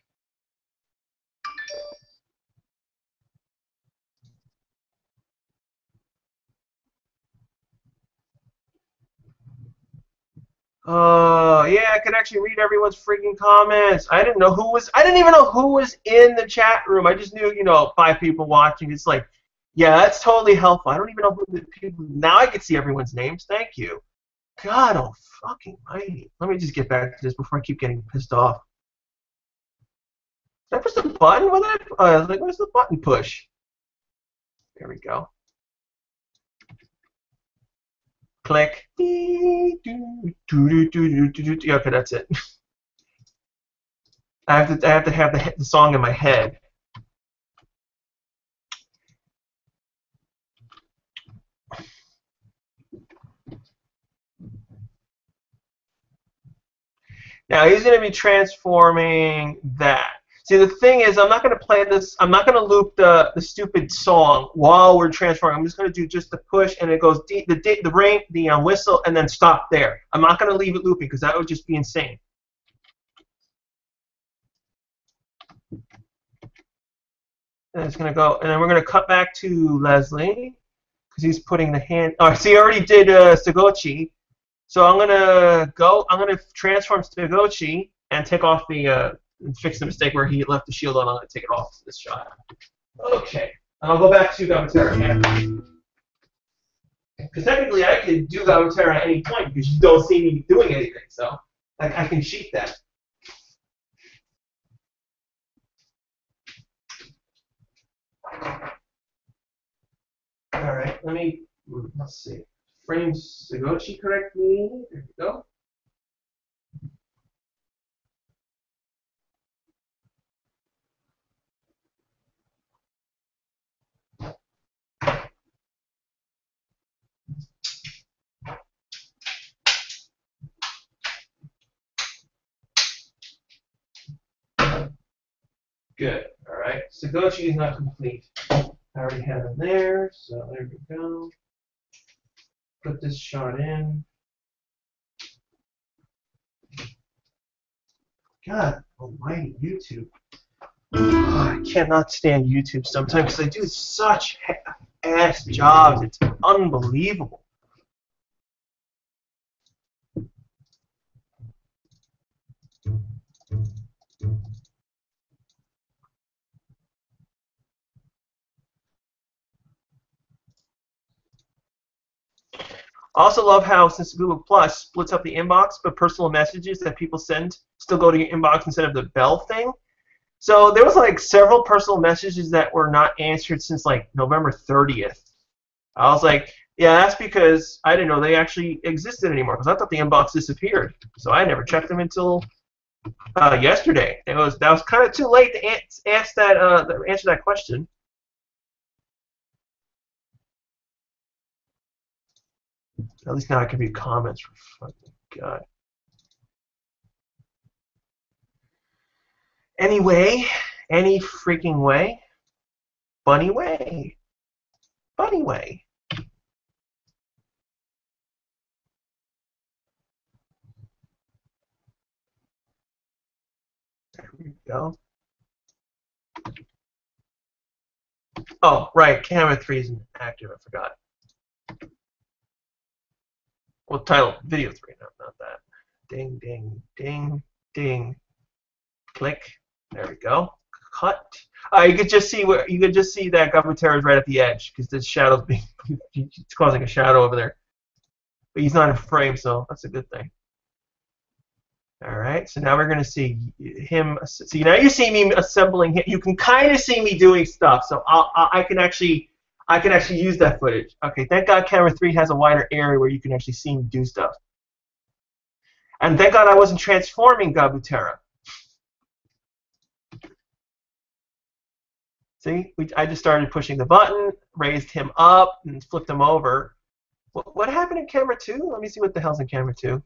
Oh, yeah, I can actually read everyone's freaking comments. I didn't even know who was in the chat room. I just knew, 5 people watching. It's like, yeah, that's totally helpful. I don't even know who the people. Now I can see everyone's names. Thank you. God, oh fucking mighty. Let me just get back to this before I keep getting pissed off. Did I press the button? Where's the button push? There we go. Click. Okay, that's it. I have to have the song in my head. Now he's going to be transforming that. See, the thing is, I'm not going to play this. I'm not going to loop the stupid song while we're transforming. I'm just going to do just the push, and it goes the whistle, and then stop there. I'm not going to leave it looping because that would just be insane. And it's going to go, and then we're going to cut back to Leslie because he's putting the hand. Oh, see, he already did Sagochi. So I'm gonna transform Stagochi and take off and fix the mistake where he left the shield on. I'm gonna take it off this shot. Okay, and I'll go back to Gabutyra. Because technically I can do Gabutyra at any point because you don't see me doing anything, so I can cheat that. All right, let's see. Frame Sagochi correctly. There we go. Good. All right. Sagochi is not complete. I already have him there, so there we go. Put this shot in. God almighty, YouTube. Oh, I cannot stand YouTube sometimes because they do such ass jobs. It's unbelievable. I also love how, since Google Plus splits up the inbox, but personal messages that people send still go to your inbox instead of the bell thing. So there was like several personal messages that were not answered since like November 30th. I was like, yeah, that's because I didn't know they actually existed anymore because I thought the inbox disappeared. So I never checked them until yesterday. That was kind of too late to answer that question. At least now I can read comments. For fucking God. Anyway, any freaking way. Bunny way. Bunny way. There we go. Oh, right. Camera 3 isn't active. I forgot. Well, title video 3, not that. Ding, ding, ding, ding. Click. There we go. cut. You could just see that Gabutyra is right at the edge because the shadow's being it's causing a shadow over there. But he's not in frame, so that's a good thing. All right, so now we're going to see him. See, now you see me assembling him. You can kind of see me doing stuff, so I can actually use that footage. Okay, thank God camera 3 has a wider area where you can actually see me do stuff. And thank God I wasn't transforming Gabutyra. See, I just started pushing the button, raised him up, and flipped him over. What happened in camera 2? Let me see what the hell's in camera 2.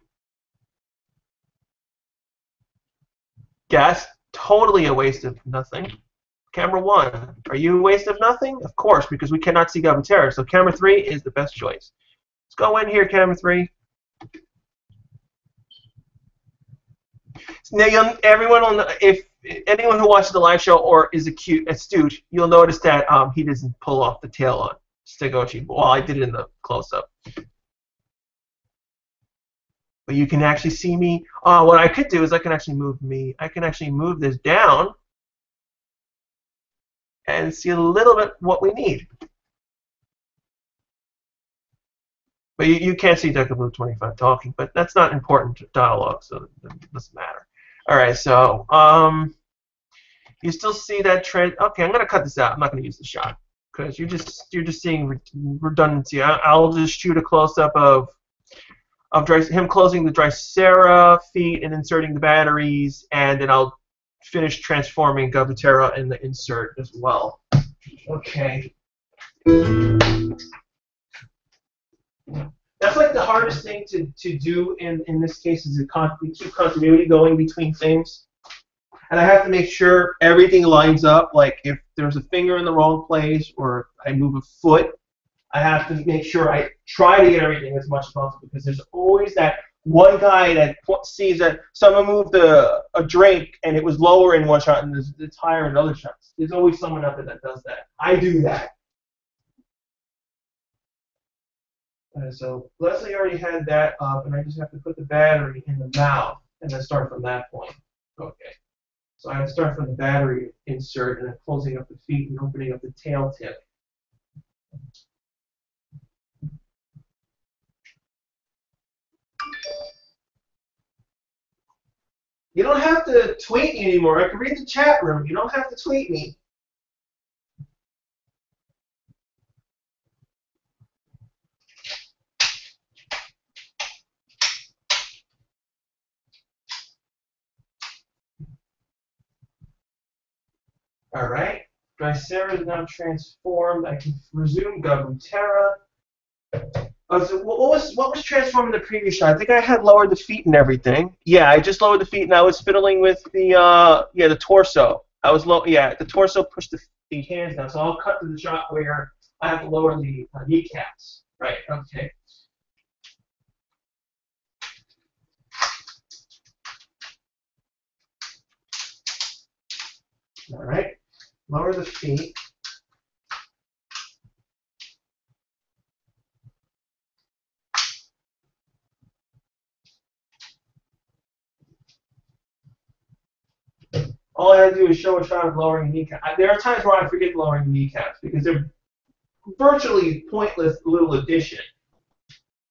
Yes, totally a waste of nothing. Camera 1, are you a waste of nothing? Of course, because we cannot see Gabutyra. So camera 3 is the best choice. Let's go in here, camera 3. Now, everyone will know, if anyone who watches the live show or is astute, you'll notice that he doesn't pull off the tail on Stegochi. Well, I did it in the close-up. But you can actually see me. What I could do is I can actually move this down and see a little bit what we need. But you can't see Deca Blue 25 talking, but that's not important dialogue, so it doesn't matter. All right, so you still see that trend. Okay, I'm gonna cut this out. I'm not gonna use the shot because you're just seeing redundancy. I'll just shoot a close-up of him closing the Drysera feet and inserting the batteries, and then I'll finish transforming Gabutyra in the insert as well. Okay. That's like the hardest thing to do in this case is to keep continuity going between things. And I have to make sure everything lines up. Like if there's a finger in the wrong place or I move a foot, I have to make sure I try to get everything as much as possible because there's always that one guy that sees that someone moved a drink and it was lower in one shot and it's higher in other shots. There's always someone out there that does that. I do that. So Leslie already had that up, and I just have to put the battery in the mouth and then start from that point. Okay. So I have to start from the battery insert and then closing up the feet and opening up the tail tip. You don't have to tweet me anymore. I can read the chat room. You don't have to tweet me. All right. Drysera is now transformed. I can resume Gabutyra. So what was transformed in the previous shot? I think I had lowered the feet and everything. Yeah, I just lowered the feet and I was fiddling with the torso. I was the torso pushed the hands down. So I'll cut to the shot where I have to lower the kneecaps. Right. Okay. All right. Lower the feet. All I have to do is show a shot of lowering the kneecap. There are times where I forget lowering the kneecaps because they're virtually pointless little addition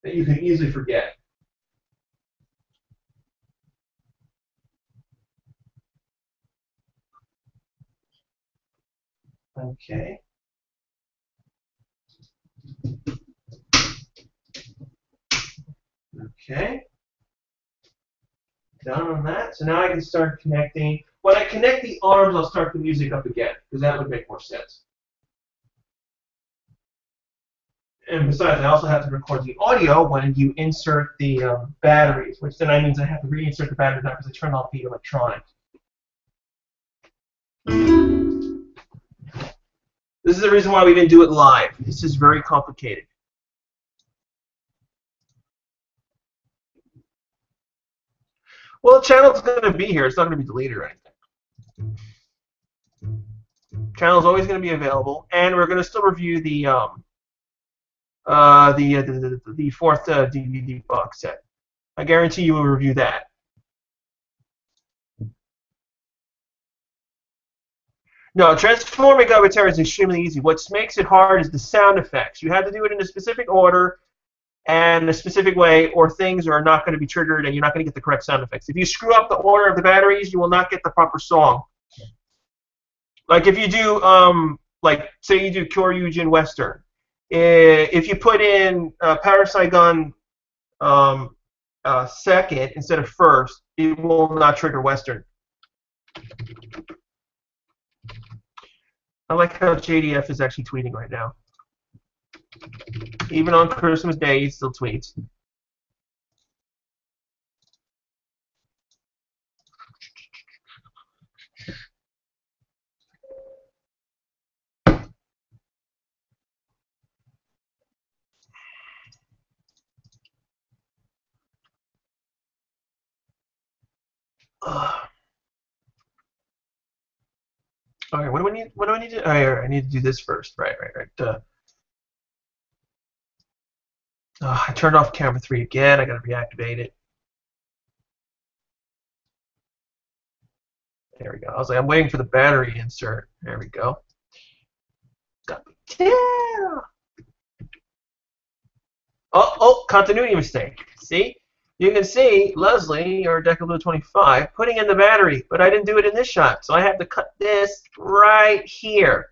that you can easily forget. Okay. Okay. Done on that. So now I can start connecting. When I connect the arms, I'll start the music up again, because that would make more sense. And besides, I also have to record the audio when you insert the batteries, which then means I have to reinsert the batteries now because I turned off the electronics. This is the reason why we didn't do it live. This is very complicated. Well, the channel's going to be here. It's not going to be deleted or anything. Channel's always going to be available, and we're going to still review the fourth DVD box set. I guarantee you we'll review that. No, transforming Gabutyra is extremely easy. What makes it hard is the sound effects. You have to do it in a specific order and a specific way, or things are not going to be triggered and you're not going to get the correct sound effects. If you screw up the order of the batteries, you will not get the proper song. Like if you do, like say you do Kyoryujin Western, if you put in Parasagun second instead of first, it will not trigger Western. I like how JDF is actually tweeting right now. Even on Christmas Day, he still tweets. Okay, what do I need? What do I need to? I need to do this first. Right. I turned off camera 3 again. I gotta reactivate it. There we go. I was like, I'm waiting for the battery insert. There we go. Oh, continuity mistake. See? You can see Leslie, or Decablu 25, putting in the battery, but I didn't do it in this shot, so I have to cut this right here.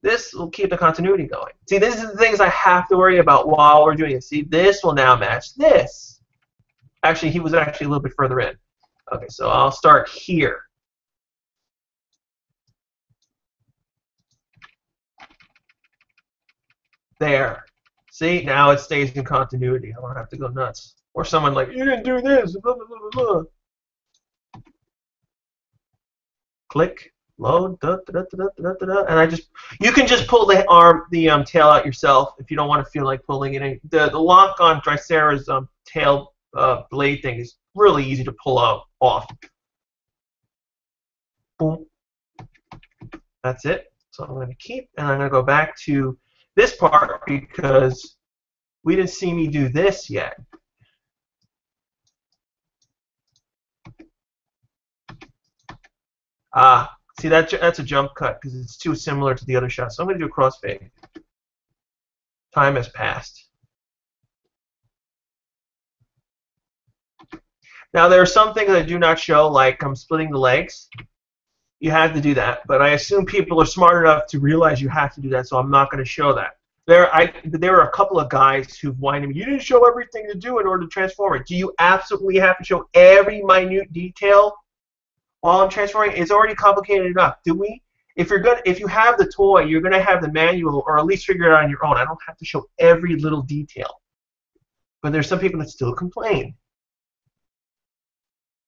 This will keep the continuity going. See, these are the things I have to worry about while we're doing it. See, this will now match this. Actually, he was actually a little bit further in. Okay, so I'll start here. There. See, now it stays in continuity. I don't have to go nuts. Or someone like, you didn't do this, blah, blah, blah, blah. Click, load, and I just, you can just pull the tail out yourself if you don't want to feel like pulling it in. The lock on Drysera's tail blade thing is really easy to pull off. Boom. That's it. So I'm going to keep, and I'm going to go back to this part because we didn't see me do this yet. See, that's a jump cut because it's too similar to the other shot. So I'm going to do a crossfade. Time has passed. Now there are some things I do not show, like I'm splitting the legs. You have to do that, but I assume people are smart enough to realize you have to do that, so I'm not going to show that. There are a couple of guys who've whined me, you didn't show everything to do in order to transform it. Do you absolutely have to show every minute detail while I'm transforming? It's already complicated enough. Do we? If you have the toy, you're gonna have the manual, or at least figure it out on your own. I don't have to show every little detail. But there's some people that still complain.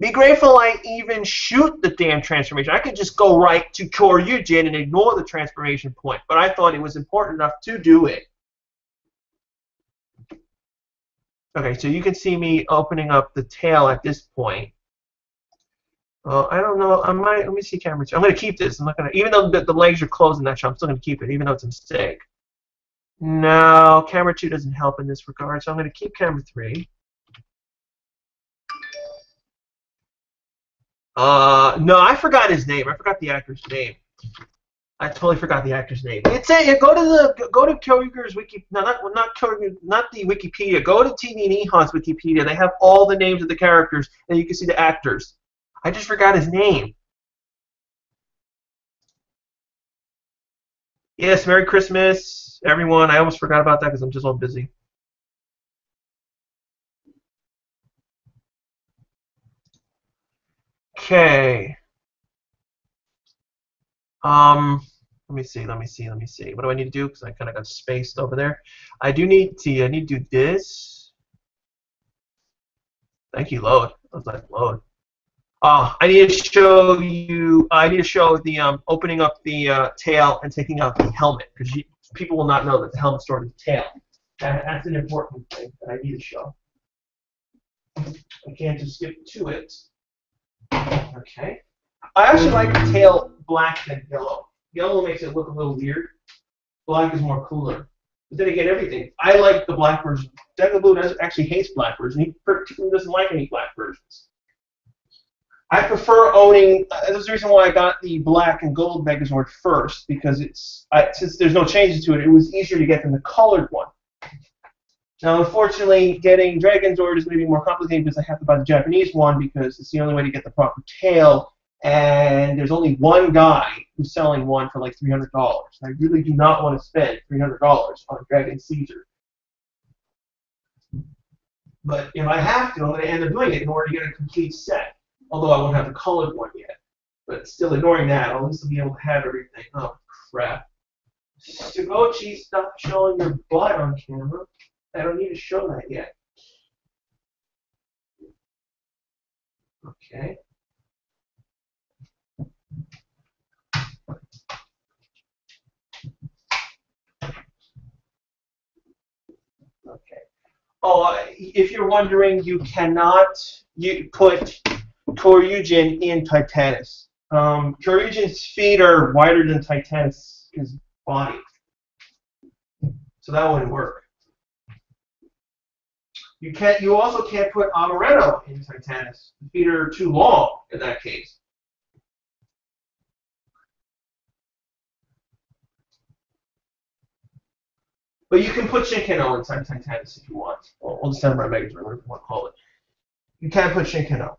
Be grateful I even shoot the damn transformation. I could just go right to Kyoryujin and ignore the transformation point, but I thought it was important enough to do it. Okay, so you can see me opening up the tail at this point. I don't know. Let me see camera 2. I'm going to keep this. I'm not going to, even though the legs are closed in that shot, I'm still going to keep it, even though it's a mistake. No, camera 2 doesn't help in this regard, so I'm going to keep camera 3. No, I forgot his name. I forgot the actor's name. I totally forgot the actor's name. It's a, go to Kyoryuger's wiki. No, not Kyoryuger, not the Wikipedia. Go to TV Nihon's Wikipedia. They have all the names of the characters, and you can see the actors. I just forgot his name. Yes, Merry Christmas, everyone. I almost forgot about that because I'm just all busy. Okay. Let me see. What do I need to do? Because I kind of got spaced over there. I need to do this. Thank you, load. I was like, load. I need to show you. I need to show the opening up the tail and taking out the helmet, because people will not know that the helmet stored in the tail. That's an important thing that I need to show. I can't just skip to it. Okay. I actually like the tail black than yellow. Yellow makes it look a little weird. Black is more cooler. But then again, everything. I like the black version. Decablu actually hates black versions. He particularly doesn't like any black versions. I prefer owning. There's the reason why I got the black and gold Megazord first, because since there's no changes to it, it was easier to get than the colored one. Now, unfortunately, getting Dragon Zord is going to be more complicated because I have to buy the Japanese one because it's the only way to get the proper tail, and there's only one guy who's selling one for like $300. I really do not want to spend $300 on Dragon Caesar. But if I have to, I'm going to end up doing it in order to get a complete set. Although I won't have the colored one yet. But still, ignoring that, I'll at least be able to have everything. Oh, crap. Stagochi, stop showing your butt on camera. I don't need to show that yet. Okay. Okay. Oh, if you're wondering, you cannot put Kyoryujin in Titanus. Kyoryujin's feet are wider than Titanus' body. So that wouldn't work. You also can't put Amaretto in Titanus. The feet are too long in that case. But you can put Shinkano inside Titanus if you want. Well, we'll just have my Megazord, whatever you want to call it. You can put Shinkano.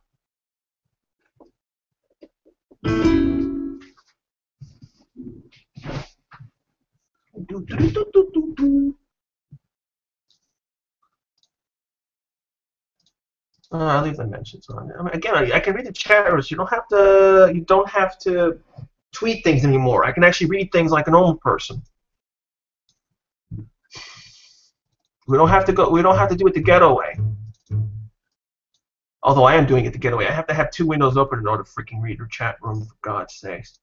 I'll leave the mentions on. I mean, again, I can read the chat rooms. You don't have to tweet things anymore. I can actually read things like a normal person. We don't have to do it the ghetto way. Although I am doing it the ghetto way. I have to have 2 windows open in order to freaking read your chat room, for God's sakes.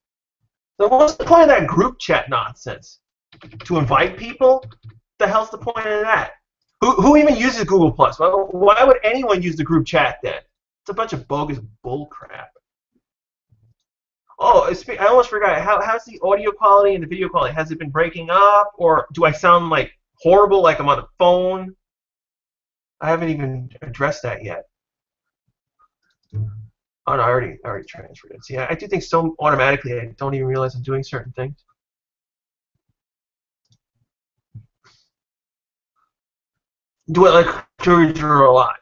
So what's the point of that group chat nonsense? To invite people? What the hell's the point of that? Who even uses Google+? Why would anyone use the group chat then? It's a bunch of bogus bull crap. Oh, I almost forgot. How's the audio quality and the video quality? Has it been breaking up, or do I sound like horrible, like I'm on the phone? I haven't even addressed that yet. Oh no, I already transferred it. See, I do things so automatically I don't even realize I'm doing certain things. Do I like Kyoryujin a lot?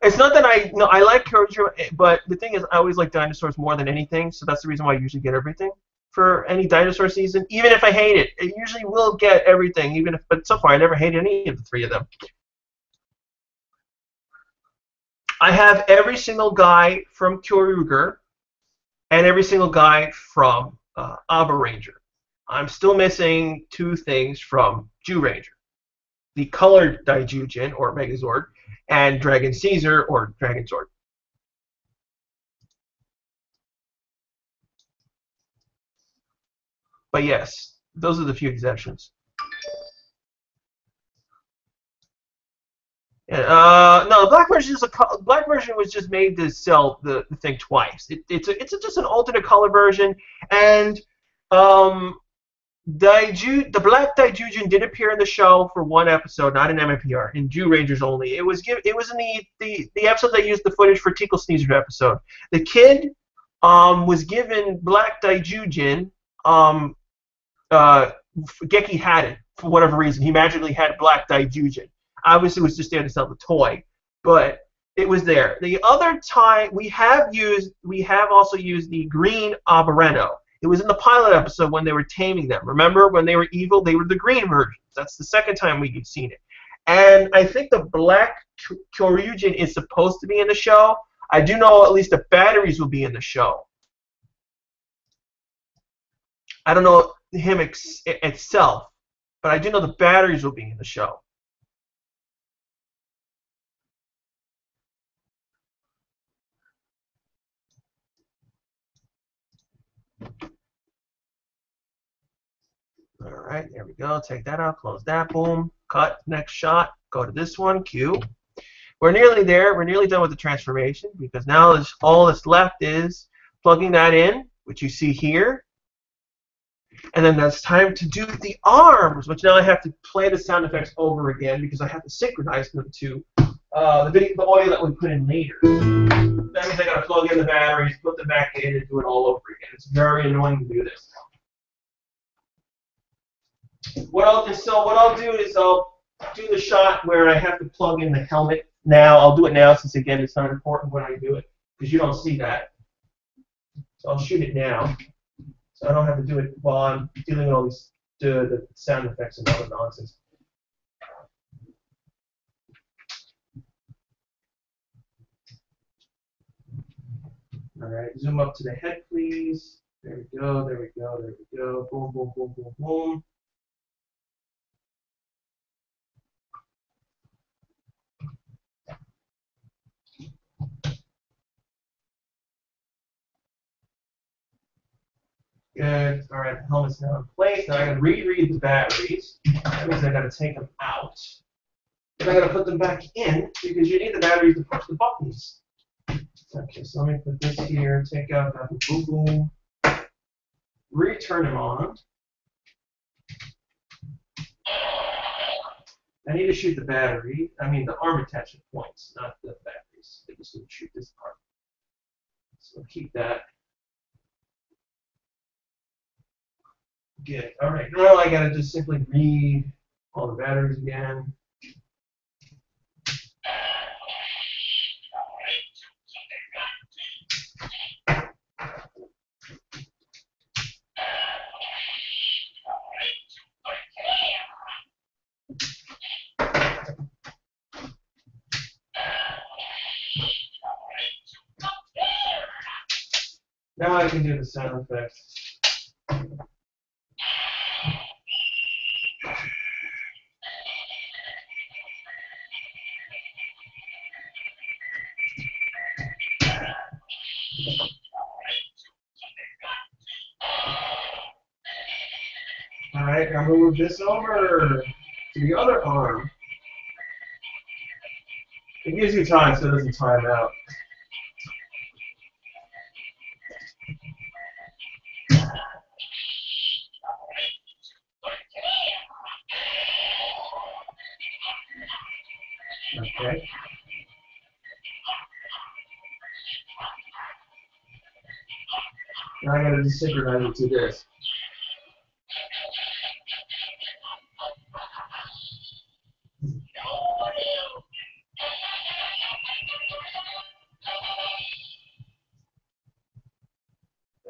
It's not that I like Kyoryujin, but the thing is, I always like dinosaurs more than anything, so that's the reason why I usually get everything for any dinosaur season. Even if I hate it, I usually will get everything. But so far, I never hated any of the 3 of them. I have every single guy from Kyoryujin and every single guy from Abba Ranger. I'm still missing 2 things from Jew Ranger. The colored Daijujin, or Megazord, and Dragon Caesar, or Dragon Zord. But yes, those are the few exceptions. No, the black version was just made to sell the thing twice. It's just an alternate color version, and the black Daijujin did appear in the show for 1 episode, not in MMPR, in Jew Rangers only. It was in the episode that used the footage for Tickle Sneezer episode. The kid was given black Daijujin. Geki had it for whatever reason. He magically had black Daijujin. Obviously, it was just there to sell the toy, but it was there. The other time we have also used the green Aberreno. It was in the pilot episode when they were taming them. Remember when they were evil? They were the green versions. That's the second time we've seen it. And I think the black Kyoryujin is supposed to be in the show. I do know at least the batteries will be in the show. I don't know him itself, but I do know the batteries will be in the show. All right, there we go. Take that out, close that, boom, cut, next shot, go to this one, Q. We're nearly there. We're nearly done with the transformation because now all that's left is plugging that in, which you see here. And then that's time to do the arms, which now I have to play the sound effects over again because I have to synchronize them to the audio that we put in later. that means I gotta plug in the batteries, put them back in, and do it all over again. It's very annoying to do this. What I'll do is I'll do the shot where I have to plug in the helmet now. I'll do it now since again it's not important when I do it because you don't see that. So I'll shoot it now. So I don't have to do it while I'm dealing with all these the sound effects and other nonsense. All right, zoom up to the head, please. There we go, there we go, there we go. Boom, boom, boom, boom, boom. Good. All right, the helmet's now in place. Now I gotta reread the batteries. That means I gotta take them out. And I gotta put them back in because you need the batteries to push the buttons. Okay, so let me put this here, take out that boom boom, return them on. I need to shoot the battery, the arm attachment points, not the batteries. I just need to shoot this part. So keep that. Good. All right, now I gotta just simply read all the batteries again. Now I can do the sound effects. All right, now move this over to the other arm. It gives you time so it doesn't time out. Okay. Now I gotta desynchronize it to this.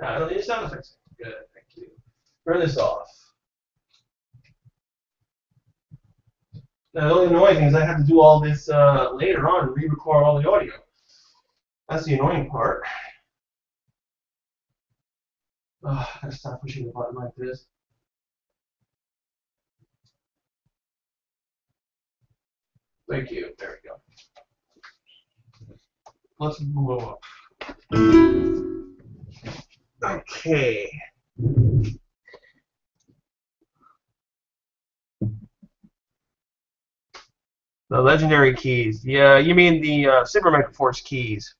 I don't need sound effects. Good, thank you. Turn this off. Now, the only annoying thing is I have to do all this later on and re-record all the audio. That's the annoying part. I gotta stop pushing the button like this. Thank you. There we go. Let's move up. Okay. The legendary keys. Yeah, you mean the Super Mega Force keys.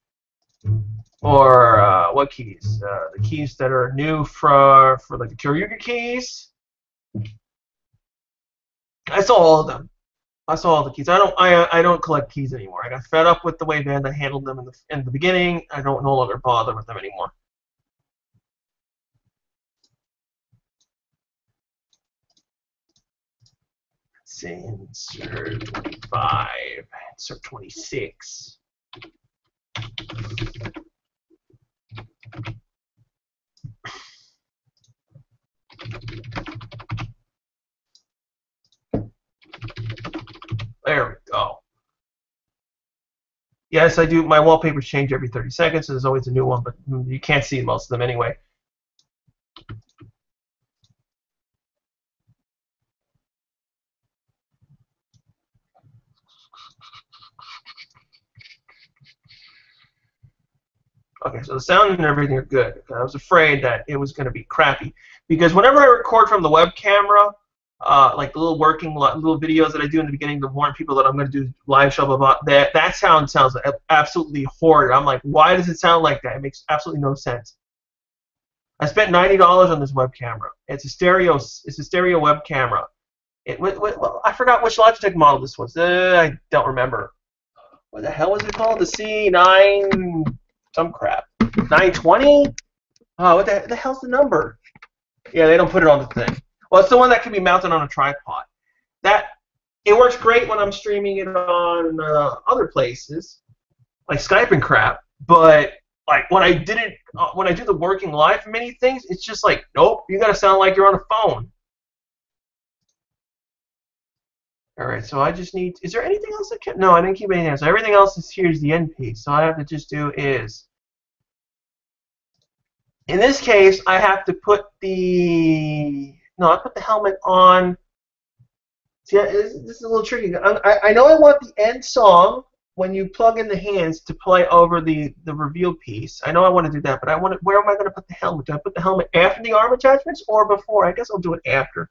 Or what keys? The keys that are new for like the Kyoryujin keys. I saw all of them. I saw all the keys. I don't collect keys anymore. I got fed up with the way Vanda handled them in the beginning. I don't no longer bother with them anymore. Let's see, insert 25, insert 26. There we go. Yes, I do. My wallpapers change every 30 seconds, so there's always a new one, but you can't see most of them anyway. Okay, so the sound and everything are good. I was afraid that it was going to be crappy because whenever I record from the web camera, like the little videos that I do in the beginning to warn people that I'm going to do live show about that sound sounds absolutely horrid. I'm like, why does it sound like that? It makes absolutely no sense. I spent $90 on this web camera. It's a stereo web camera. I forgot which Logitech model this was. I don't remember. What the hell was it called? The C9. some crap. 920? Oh, what the hell's the number? Yeah, they don't put it on the thing. Well, it's the one that can be mounted on a tripod. It works great when I'm streaming it on other places, like Skype and crap. But like when I do the working live mini things, it's just like, nope, you gotta sound like you're on a phone. All right, so I just need. Is there anything else I can? No, I didn't keep anything else. Everything else is here's the end piece. So all I have to just do is. In this case, I have to put the. No, I put the helmet on. See, this is a little tricky. I know I want the end song when you plug in the hands to play over the reveal piece. I know I want to do that, but where am I going to put the helmet? Do I put the helmet after the arm attachments or before? I guess I'll do it after.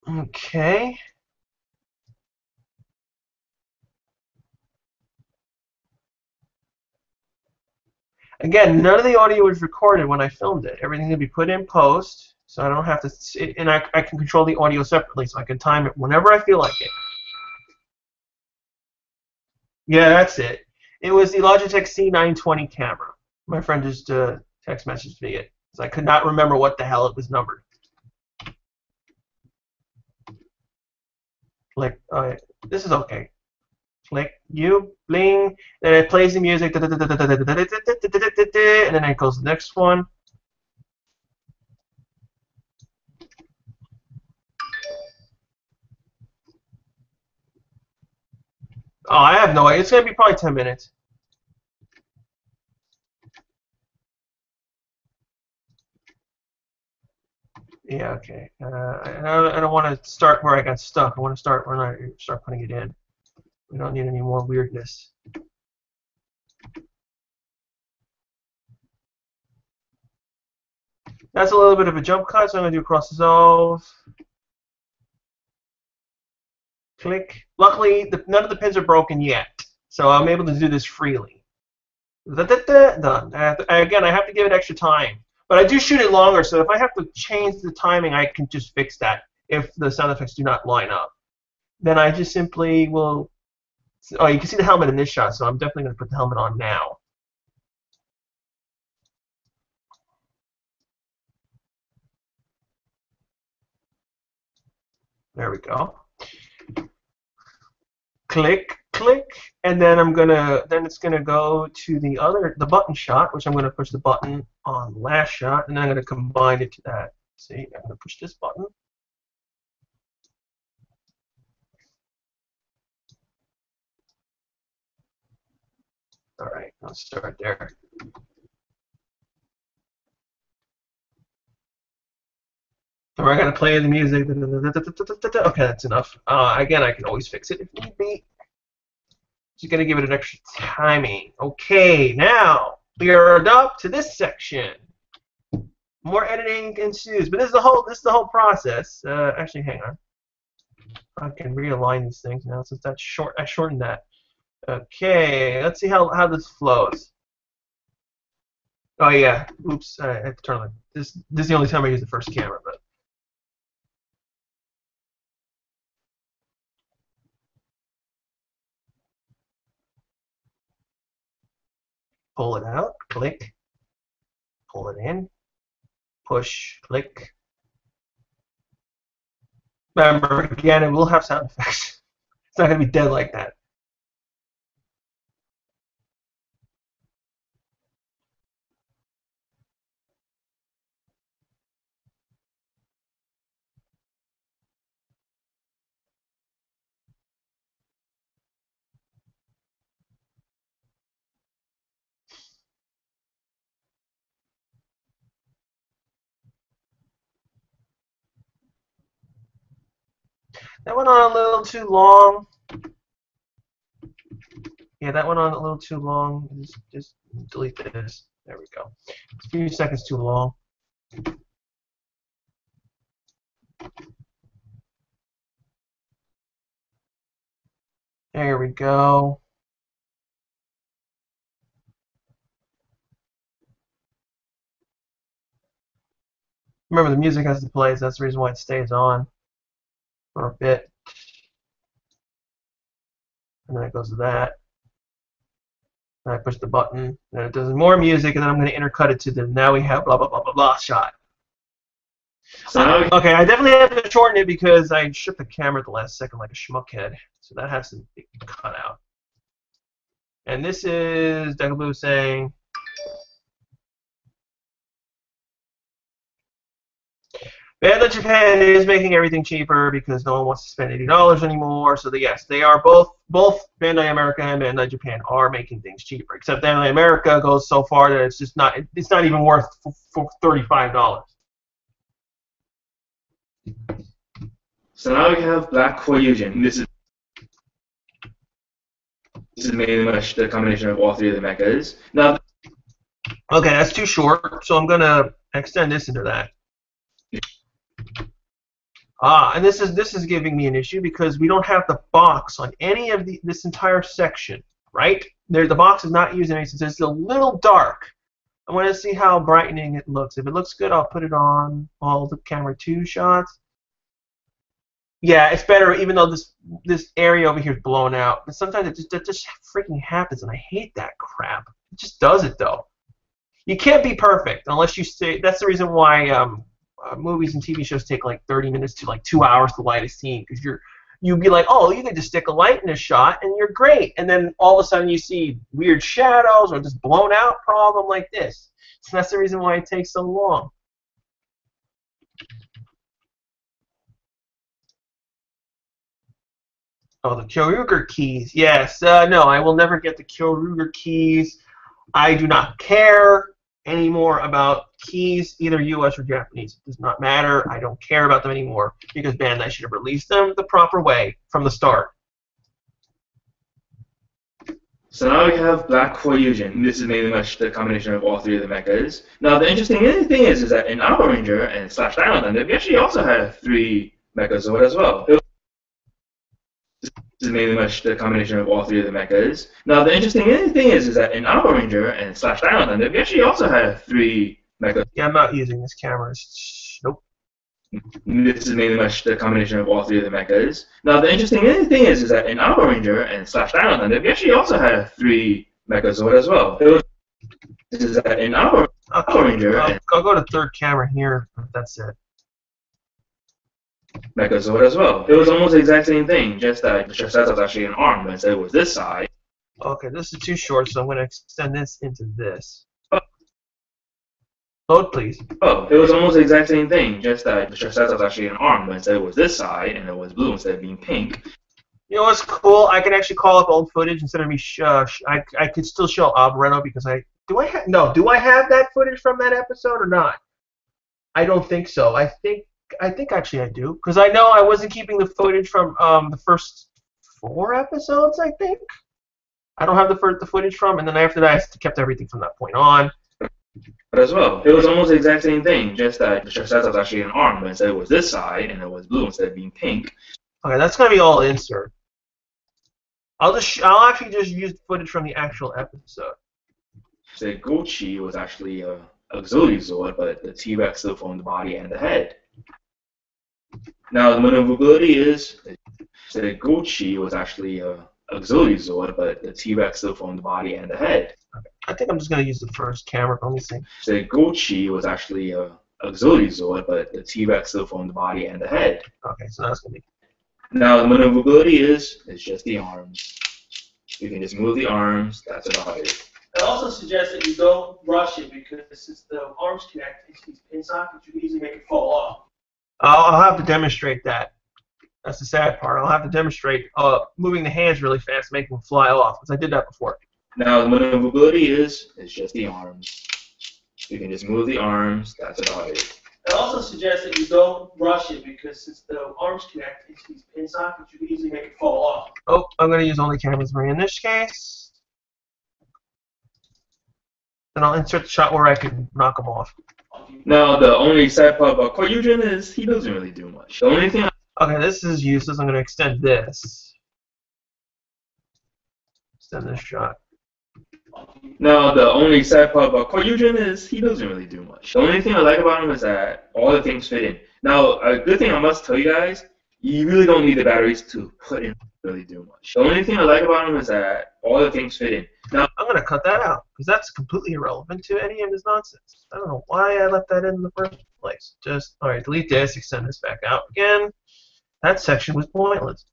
Okay. Again, none of the audio was recorded when I filmed it. Everything can be put in post, so I don't have to. And I can control the audio separately, so I can time it whenever I feel like it. Yeah, that's it. It was the Logitech C920 camera. My friend just text messaged me it, so I could not remember what the hell it was numbered. Click. This is okay. Click. You bling. Then it plays the music. And then it goes to the next one. Oh, I have no idea. It's gonna be probably 10 minutes. Yeah, okay. I don't want to start where I got stuck. I want to start when I start putting it in. We don't need any more weirdness. That's a little bit of a jump cut, so I'm going to do cross dissolve. Click. Luckily, none of the pins are broken yet, so I'm able to do this freely. Done. Again, I have to give it extra time. But I do shoot it longer, so if I have to change the timing, I can just fix that if the sound effects do not line up. Then I just simply will... Oh, you can see the helmet in this shot, so I'm definitely going to put the helmet on now. There we go. Click, click, and then it's gonna go to the button shot, which I'm gonna push the button on the last shot, and then I'm gonna combine it to that. See, I'm gonna push this button. All right, let's start there. So we're gonna play the music. Okay, that's enough. Again, I can always fix it if need be. Just gonna give it an extra timing. Okay, now we are up to this section. More editing ensues, but this is the whole process. Actually, hang on. I can realign these things now since that's short. I shortened that. Okay, let's see how this flows. Oh yeah, oops, I have to turn on. This is the only time I use the first camera, but. Pull it out, click, pull it in, push, click. Remember, again, it will have sound effects. It's not going to be dead like that. That went on a little too long. Yeah, that went on a little too long. Just delete this. There we go. It's a few seconds too long. There we go. Remember, the music has to play, so that's the reason why it stays on for a bit. and then it goes to that. And I push the button, and it does more music, and then I'm going to intercut it to the now we have blah blah blah blah blah shot. So now Okay, I definitely have to shorten it because I shook the camera at the last second like a schmuckhead, so that has to be cut out. And this is Gabutyra saying, Bandai Japan is making everything cheaper because no one wants to spend $80 anymore. So yes, they are both Bandai America and Bandai Japan are making things cheaper. Except Bandai America goes so far that it's not even worth for $35. So now we have Black Kyoryujin. This is mainly much the combination of all three of the mechas. Now, okay, that's too short, so I'm gonna extend this into that. And this is giving me an issue because we don't have the box on any of this entire section, right? The box is not using anything, so it's a little dark. I want to see how brightening it looks. If it looks good, I'll put it on all the camera 2 shots. Yeah, it's better, even though this area over here is blown out. But sometimes that just freaking happens, and I hate that crap. It just does it, though. You can't be perfect unless you say. That's the reason why movies and TV shows take like 30 minutes to like 2 hours to light a scene, because you'd be like, oh, you could just stick a light in a shot, and you're great. And then all of a sudden you see weird shadows or just blown out problem like this. So that's the reason why it takes so long. Oh, the Kyoryujin keys. Yes. No, I will never get the Kyoryujin keys. I do not care anymore about keys, either US or Japanese. It does not matter. I don't care about them anymore because Bandai should have released them the proper way from the start. So now we have Black Kyoryujin. This is mainly much the combination of all three of the mechas. Now the interesting thing is that in Alpha Ranger and Slash Dino Thunder, we actually also had 3 Megazord as well. This is mainly much the combination of all three of the mechas. Now the interesting thing is that in Alpha Ranger and Slash Dino Thunder, we actually also had 3 Megazord. Yeah, I'm not using this camera. Nope. This is mainly much the combination of all three of the mechas. Now the interesting thing is that in Alpha Ranger and Slash Dino Thunder, we actually also had 3 Megazord as well. This is that in Alpha Ranger. I'll go to third camera here. That's it. Megazord as well. It was almost the exact same thing, just that the Tricep was actually an arm, but instead it was this side. Okay, this is too short, so I'm going to extend this into this. Load, please. Oh, it was almost the exact same thing, just that the Tricep was actually an arm, but instead it was this side, and it was blue instead of being pink. You know what's cool? I can actually call up old footage instead of me. I could still show Alberto because do I have that footage from that episode or not? I don't think so. I think actually I do, because I know I wasn't keeping the footage from the first 4 episodes, I think. I don't have the footage from, and then after that I kept everything from that point on. But as well, it was almost the exact same thing, just that the Tricep was actually an arm, but instead it was this side, and it was blue instead of being pink. Okay, that's gonna be all insert. I'll actually just use footage from the actual episode. The Gochi was actually a auxiliary Zord, but the T-Rex still formed the body and the head. Now the maneuverability is the Gochi was actually a auxiliary Zord, but the T-Rex still formed the body and the head. Okay. I think I'm just gonna use the first camera. Let me see. The Gochi was actually a auxiliary Zord, but the T-Rex still formed the body and the head. Okay, so that's gonna be. Now the maneuverability is just the arms. You can just move the arms. That's about it. I also suggest that you don't rush it because since the arms connect into these pin sockets, you can easily make it fall off. I'll have to demonstrate that. That's the sad part. I'll have to demonstrate moving the hands really fast, making them fly off, because I did that before. Now the maneuverability is just the arms. You can just move the arms. That's about it. I also suggest that you don't rush it because since the arms connect into these pin sockets, you can easily make it fall off. Oh, I'm going to use only camera 3 in this case. Then I'll insert the shot where I can knock them off. Now the only sad part about Kyoryujin is he doesn't really do much. The only thing. Okay, this is useless. I'm going to extend this. Extend this shot. Now the only sad part about Kyoryujin is he doesn't really do much. The only thing I like about him is that all the things fit in. Now a good thing I must tell you guys, you really don't need the batteries to put in really do much. The only thing I like about them is that all the things fit in. Now I'm going to cut that out because that's completely irrelevant to any of this nonsense. I don't know why I left that in the first place. Just, all right, delete this, extend this back out again. That section was pointless.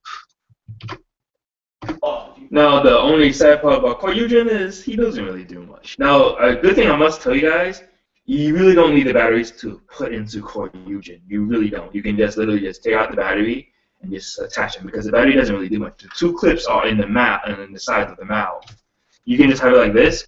Now, the only sad part about Kyoryujin is he doesn't really do much. Now, a good thing I must tell you guys, you really don't need the batteries to put into Kyoryujin. You really don't. You can just literally just take out the battery and just attach them because the battery doesn't really do much. The two clips are in the mouth and in the sides of the mouth. You can just have it like this.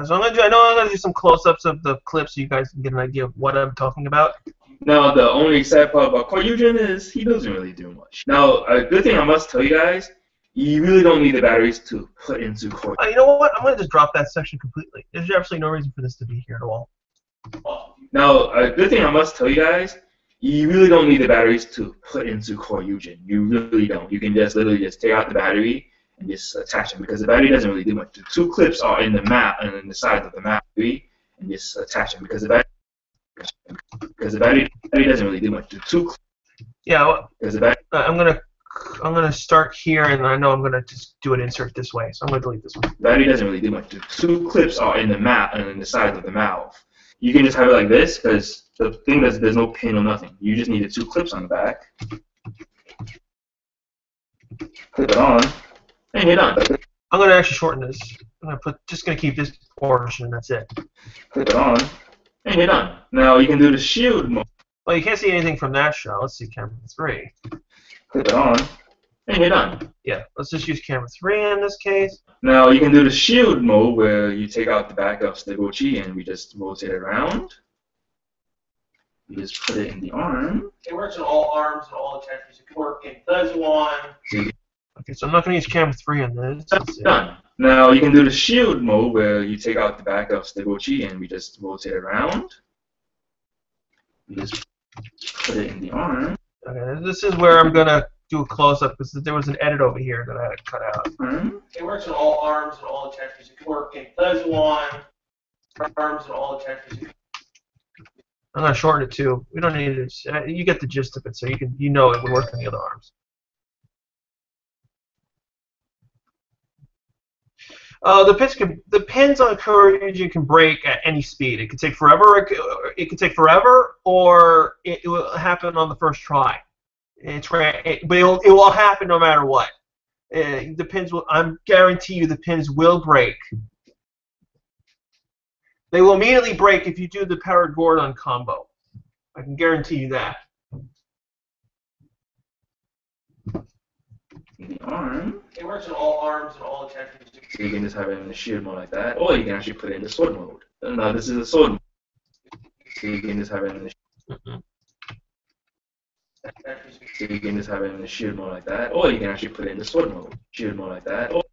So I'm gonna do some close-ups of the clips so you guys can get an idea of what I'm talking about. Now, the only sad part about Kyoryujin is he doesn't really do much. Now, a good thing I must tell you guys, you really don't need the batteries to put into Kyoryujin. You know what? I'm going to just drop that section completely. There's absolutely no reason for this to be here at all. Now, a good thing I must tell you guys, you really don't need the batteries to put into Kyoryujin. You really don't. You can just literally just take out the battery and just attach them because the battery doesn't really do much. The two clips are in the mouth and in the sides of the mouth and just attach them because the battery doesn't really do much. The two I'm gonna start here, and I know I'm gonna just do an insert this way, so I'm gonna delete this one. The battery doesn't really do much. The two clips are in the mouth and in the sides of the mouth. You can just have it like this because the thing is there's no pin or nothing. You just need the two clips on the back. Clip it on, and you're done. I'm gonna actually shorten this. I'm just gonna keep this portion, and that's it. Clip it on, and you're done. Now you can do the shield mode. Well, you can't see anything from that shot. Let's see camera 3. Clip it on, and you're done. Yeah, let's just use camera 3 in this case. Now you can do the shield mode where you take out the back of Gabutyra and we just rotate it around. You just put it in the arm. It works on all arms and all attachments. It can work in Parasagun. Okay, so I'm not gonna use camera 3 in this. That's done. Now you can do the shield mode where you take out the back of Gabutyra and we just rotate it around. You just put it in the arm. Okay, this is where I'm gonna do a close-up because there was an edit over here that I had to cut out. It works on all arms and all attachments. It can work in Parasagun. Arms and all attachments. I'm gonna shorten it too. We don't need it. You get the gist of it, so you know it would work on the other arms. The pins on Kyoryujin can break at any speed. It could take forever. It could take forever, or it will happen on the first try. But it will happen no matter what. The pins will. I'm guarantee you, the pins will break. They will immediately break if you do the Parasagun combo. I can guarantee you that. The arm. It works on all arms and all attachments. So you can just have it in the shield mode like that, or you can actually put it in the sword mode. Now this is a sword mode. So you can just have it in the So you can just have it in the shield mode like that, or you can actually put it in the sword mode. Shield mode like that, or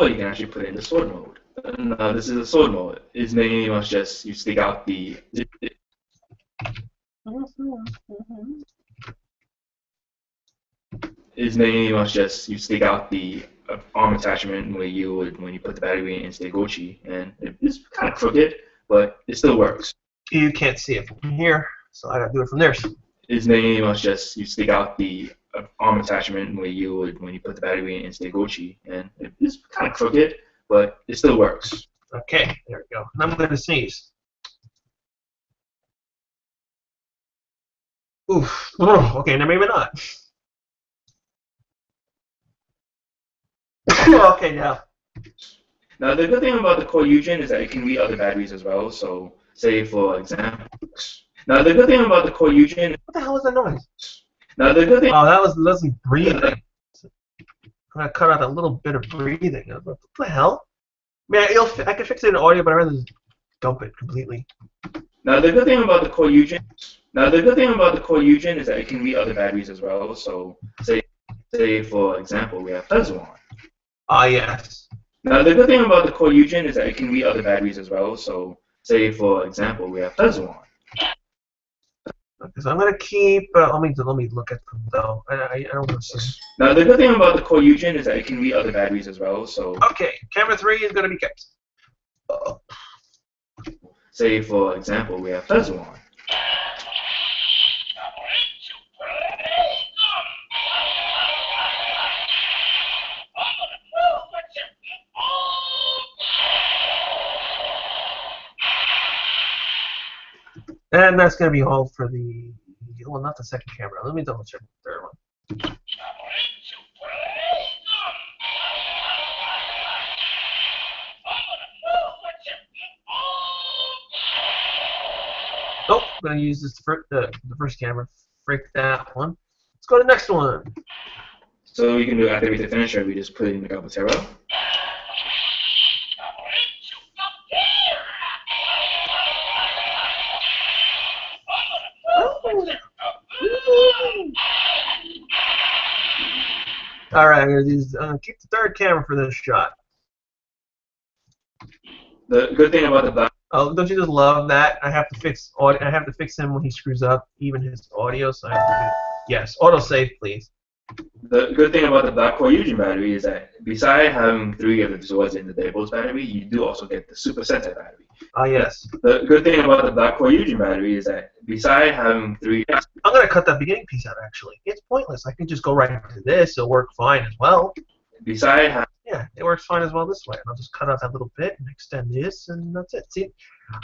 you can actually put it in the sword mode. Now this is a sword mode. It's mainly much just you stick out the arm attachment where you would when you put the battery in Gabutyra, and it's kind of crooked, but it still works. You can't see it from here, so I gotta do it from there. It's mainly much just you stick out the arm attachment where you would when you put the battery in Gabutyra, and it's kind of crooked, but it still works. Okay, there we go. And I'm gonna sneeze. Oof. Okay, now maybe not. Okay, now. Now the good thing about the Kyoryujin is that it can read other batteries as well. So, say for example. Now the good thing about the Kyoryujin. What the hell was that noise? Now the good thing. Oh, that wasn't breathing. I'm gonna cut out that little bit of breathing. What the hell? Man, I can fix it in audio, but I'd rather just dump it completely. Now the good thing about the Kyoryujin. Now the good thing about the Kyoryujin is that it can read other batteries as well. So, say for example, we have Parasagun. Ah, yes. Now the good thing about the Kyoryujin is that it can read other batteries as well. So, say for example, we have Parasagun. Okay, so I'm gonna keep. Let me look at them though. I don't want to see. Now the good thing about the Kyoryujin is that it can read other batteries as well. So. Okay, camera 3 is gonna be kept. Say, for example, we have Parasagun. And that's going to be all for the, well, not the second camera. Let me double check the third one. Nope, I'm going to use this for the first camera. Break that one. Let's go to the next one. So we can do activate the finisher. We just put it in the Gabutyra. All right, I'm going to use keep the third camera for this shot. The good thing about the black. Oh, don't you just love that? I have to fix audio. I have to fix him when he screws up, even his audio. So I have to do, yes, autosave, please. The good thing about the black Kyoryujin battery is that besides having 3 of the Zords in the Daybolt's battery, you do also get the Super Sentai battery. Ah, yes. The good thing about the black Kyoryujin battery is that besides having 3. I'm going to cut that beginning piece out, actually. It's pointless. I can just go right to this. It'll work fine as well. Besides having. Yeah, it works fine as well this way. I'll just cut out that little bit and extend this, and that's it. See,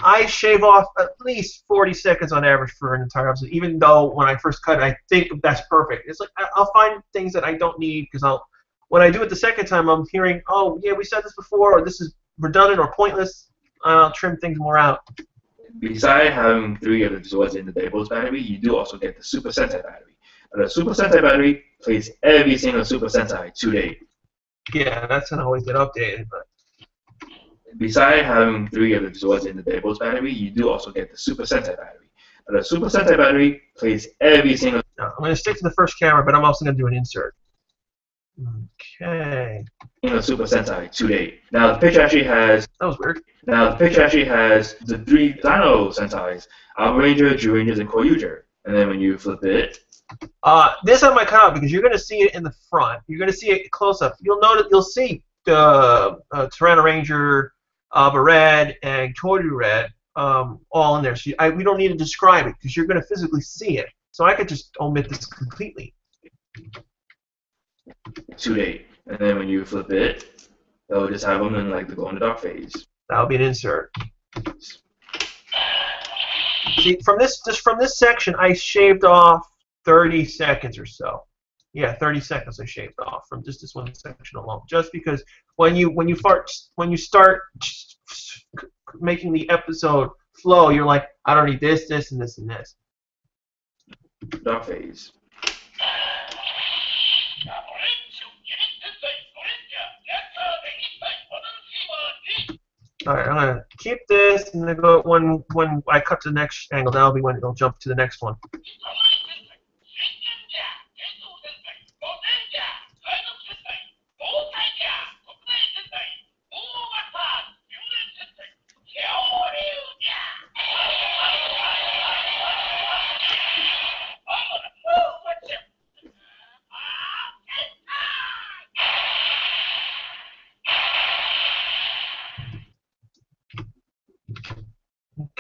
I shave off at least 40 seconds on average for an entire episode, even though when I first cut it, I think that's perfect. It's like I'll find things that I don't need because when I do it the second time, I'm hearing, oh, yeah, we said this before, or this is redundant or pointless. I'll trim things more out. Besides having 3 of the Zords in the Daybolt's battery, you do also get the Super Sentai battery. The Super Sentai battery plays every single Super Sentai to date. Yeah, that's going to always get updated, but. Besides having 3 of the Zords in the Daybolt's battery, you do also get the Super Sentai battery. The Super Sentai battery plays every single. No, I'm going to stick to the first camera, but I'm also going to do an insert. Okay. Super Sentai to date. Now the picture actually has. That was weird. Now the picture actually has the 3 Dino Sentais: Alpha Ranger, Kyoryujin, and Kyoryuger. And then when you flip it. This I might cut out because you're going to see it in the front. You're going to see it close up. You'll see the Tyranno Ranger, Red, and Kyoryuger all in there. So we don't need to describe it because you're going to physically see it. So I could just omit this completely. To date, and then when you flip it, they'll just have them in like the glow in the dark phase. That'll be an insert. See, from this section, I shaved off 30 seconds or so. Yeah, 30 seconds I shaved off from just this one section alone. Just because when you start making the episode flow, you're like, I don't need this, this, and this, and this. Dark phase. Alright, I'm gonna keep this and then go when I cut to the next angle, that'll be when it'll jump to the next one.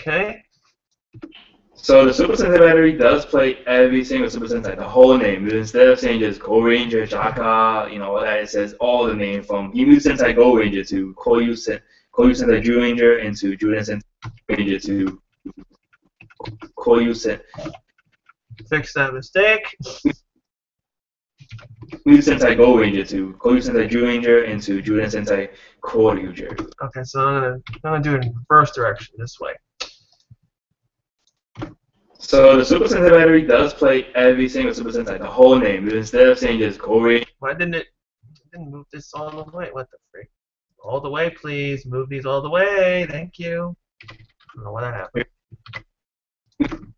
Okay. So the Super Sentai battery does play every single Super Sentai, the whole name. Instead of saying just Go Ranger, Jaka, you know, all that, it says all the name from Emu Sentai Go Ranger to Kyoryu Sentai Jew Ranger into Juden Sentai Ranger to Kyoryu Sentai. Fix that mistake. Emu Sentai Go Ranger to Kyoryu Sentai Jew Ranger into Juden Sentai Kyoryuger. Okay, so I'm gonna do it in reverse direction this way. So the Super Sentai battery does play every single Super Sentai, the whole name. Instead of saying just Go Ranger. Why didn't it move this all the way? What the freak? All the way, please. Move these all the way. Thank you. I don't know why that happened.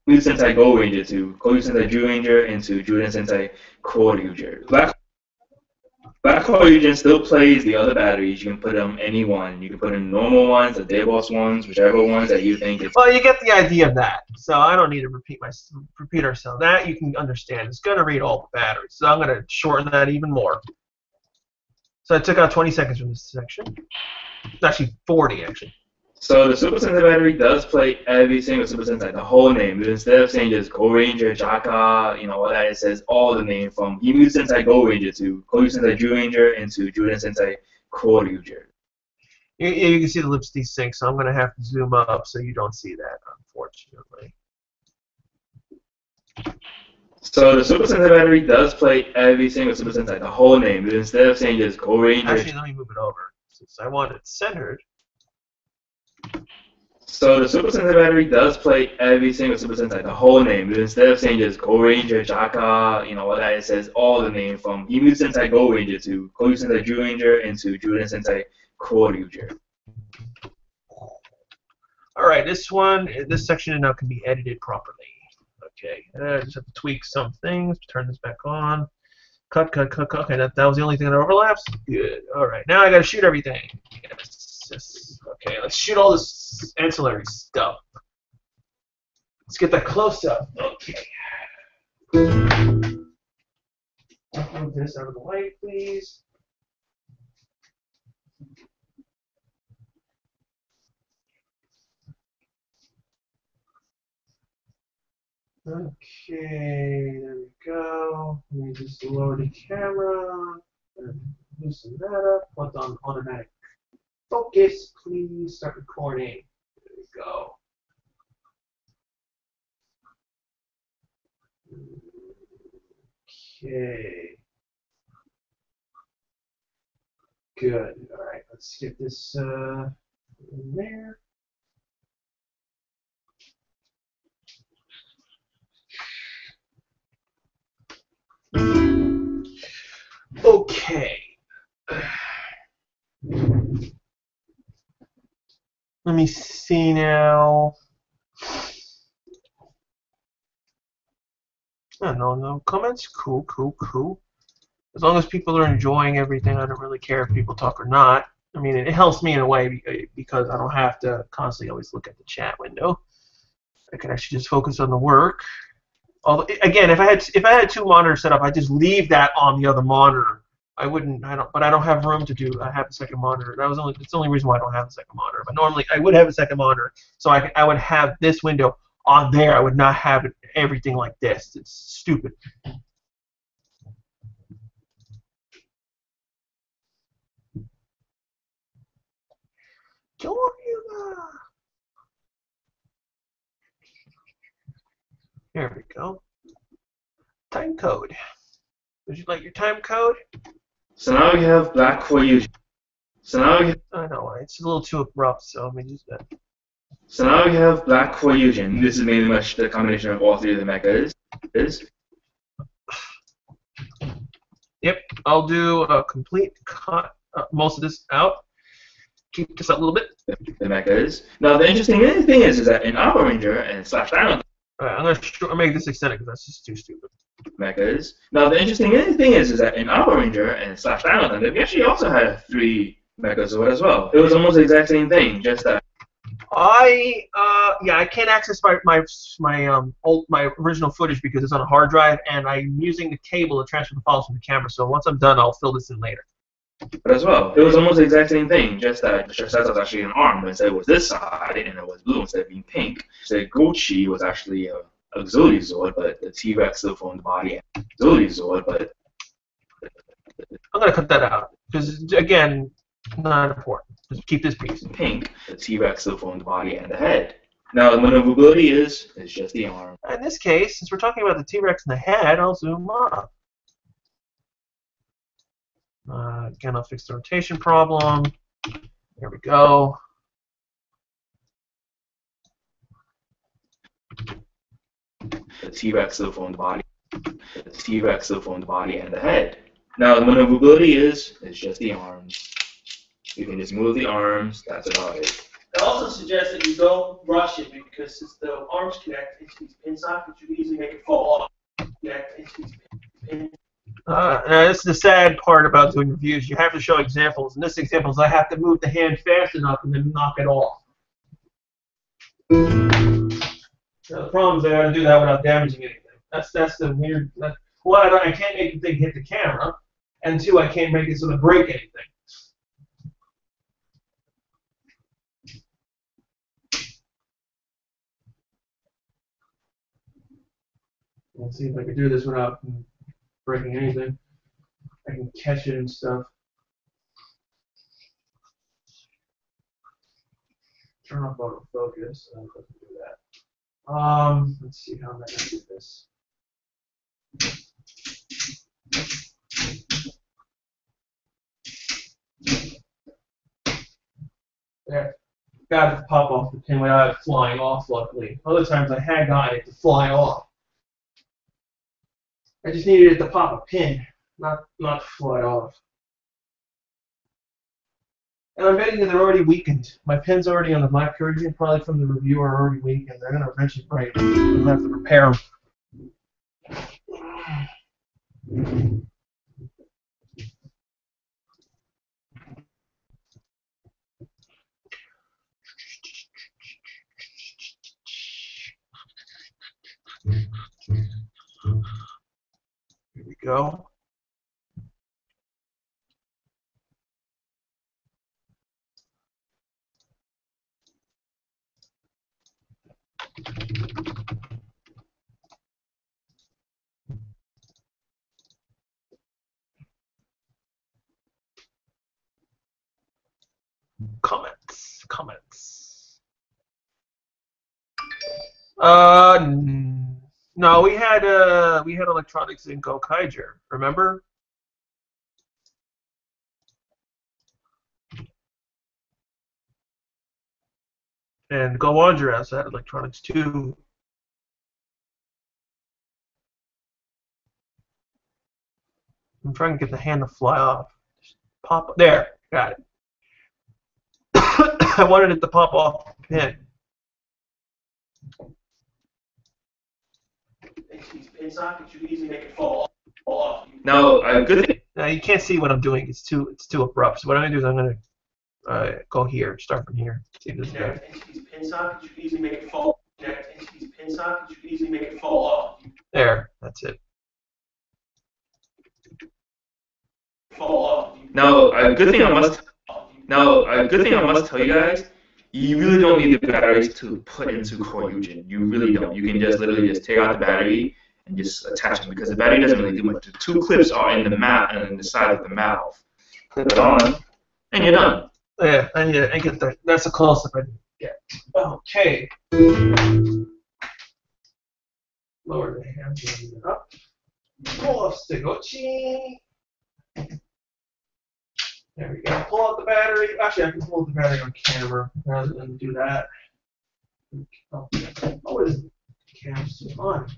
Emu Sentai Go Ranger to Kyoryu Sentai Jew Ranger into Juden Sentai Kyoryuger. Black Kyoryujin still plays the other batteries. You can put them any one. You can put in normal ones, the Dayboss ones, whichever ones that you think it's. Well, you get the idea of that. So I don't need to repeat ourselves. That you can understand. It's going to read all the batteries. So I'm going to shorten that even more. So I took out 20 seconds from this section. It's actually 40, actually. So the Super Sentai battery does play every single Super Sentai, the whole name. Instead of saying just Go Ranger, Jaka, all that, it says all the name from Gimu Sentai Go Ranger to Kyoryujin Sentai Ju Ranger into Juden Sentai Kyoryujin. You can see the lips desync, so I'm going to have to zoom up so you don't see that, unfortunately. So the Super Sentai battery does play every single Super Sentai, the whole name. Instead of saying just Go Ranger. Actually, let me move it over since I want it centered. So the Super Sentai battery does play every single Super Sentai, the whole name. Instead of saying just Go Ranger, Jaka, all that, it says all the name from Gimu Sentai Go Ranger to Kyoryujin Sentai Ju Ranger into Juden Sentai Kyoryujin. Alright, this section now can be edited properly. Okay, I just have to tweak some things, turn this back on. Cut. Okay, that was the only thing that overlaps. Good. Alright, now I gotta shoot everything. Yes. Okay, let's shoot all this ancillary stuff. Let's get that close up. Okay. Move this out of the way, please. Okay, there we go. Let me just lower the camera and loosen that up. Put on automatic focus, please. Start recording. There we go. Okay. Good. All right, let's get this in there. Okay. Let me see now. Oh, no comments. Cool. As long as people are enjoying everything, I don't really care if people talk or not. I mean, it helps me in a way because I don't have to constantly always look at the chat window. I can actually just focus on the work. Although, again, if I had two monitors set up, I'd just leave that on the other monitor. But I don't have room to do. I have a second monitor. It's the only reason why I don't have a second monitor. But normally I would have a second monitor, so I would have this window on there. I would not have everything like this. It's stupid. There we go. Time code. Would you like your time code? So now we have Black Kyoryujin. I know, it's a little too abrupt, so let me use that. So now we have Black Kyoryujin. This is mainly much the combination of all three of the mechas. Yep, I'll do a complete cut, most of this out. Keep this up a little bit. The mechas. Now the interesting thing is that in Alpha Ranger and Slash Dino, I'm gonna make this extended because that's just too stupid. Mechas. Now the interesting thing is that in Alpha Ranger and Slash Dino, we actually also had 3 mechas as well. It was almost the exact same thing, just that. I can't access my original footage because it's on a hard drive, and I'm using the cable to transfer the files from the camera. So once I'm done, I'll fill this in later. But as well, it was almost the exact same thing, just that the Shoseta was actually an arm, but instead it was this side, and it was blue instead of being pink. So Gochi was actually a auxiliary Zord, but the T-Rex still formed the body and auxiliary Zord, but... I'm going to cut that out, because, again, not important. Just keep this piece. Pink, the T-Rex still formed the body and the head. Now, the maneuverability is just the arm. In this case, since we're talking about the T-Rex and the head, I'll zoom up. Again, I'll fix the rotation problem. There we go. The T-Rex still formed the body. The T-Rex still formed the body and the head. Now, the maneuverability is just the arms. You can just move the arms. That's about it. I also suggest that you don't rush it because since the arms connect into these pin sockets, you can easily make it fall off. Connect into these pin. Now this is the sad part about doing reviews. You have to show examples. In this example, I have to move the hand fast enough and then knock it off. Now, the problem is I got to do that without damaging anything. That's the weird. One, I can't make the thing hit the camera, and 2, I can't make it so to break anything. Let's see if I can do this without breaking anything. I can catch it and stuff. Turn off autofocus. Let's do that. Let's see how I'm going to do this. There. Got it to pop off the pin without it flying off, luckily. Other times I had gotten it to fly off. I just needed it to pop a pin, not fly off. And I'm betting that they're already weakened. My pin's already on the black Kyoryujin, probably from the review, are already weakened. They're going to eventually break. I'll have to repair them. Here we go. Comments. No, we had electronics in Gabutyra, remember? And Gabutyra also had electronics too. I'm trying to get the hand to fly off. Just pop there, got it. I wanted it to pop off the pin. These pin sockets, you easily make it fall off. Now, good thing. Now you can't see what I'm doing. It's too abrupt. So what I'm gonna do is I'm gonna go here, start from here. See this guy. These pin sockets, you easily make it fall. These pin sockets, you easily make it fall off. There, that's it. Fall off. Now, a good thing I must tell you guys, you really don't need the batteries to put into Kyoryujin. You really don't. You can just literally just take out the battery and just attach them because the battery doesn't really do much. The two clips are in the mouth and in the side of the mouth. Clip it on, and you're done. Yeah, I get that. That's a close-up I didn't get. Okay. Lower the hand up. Pull off Stigochi. There we go. Pull out the battery. Actually, I can pull out the battery on camera rather than do that. Oh, is the camera still on?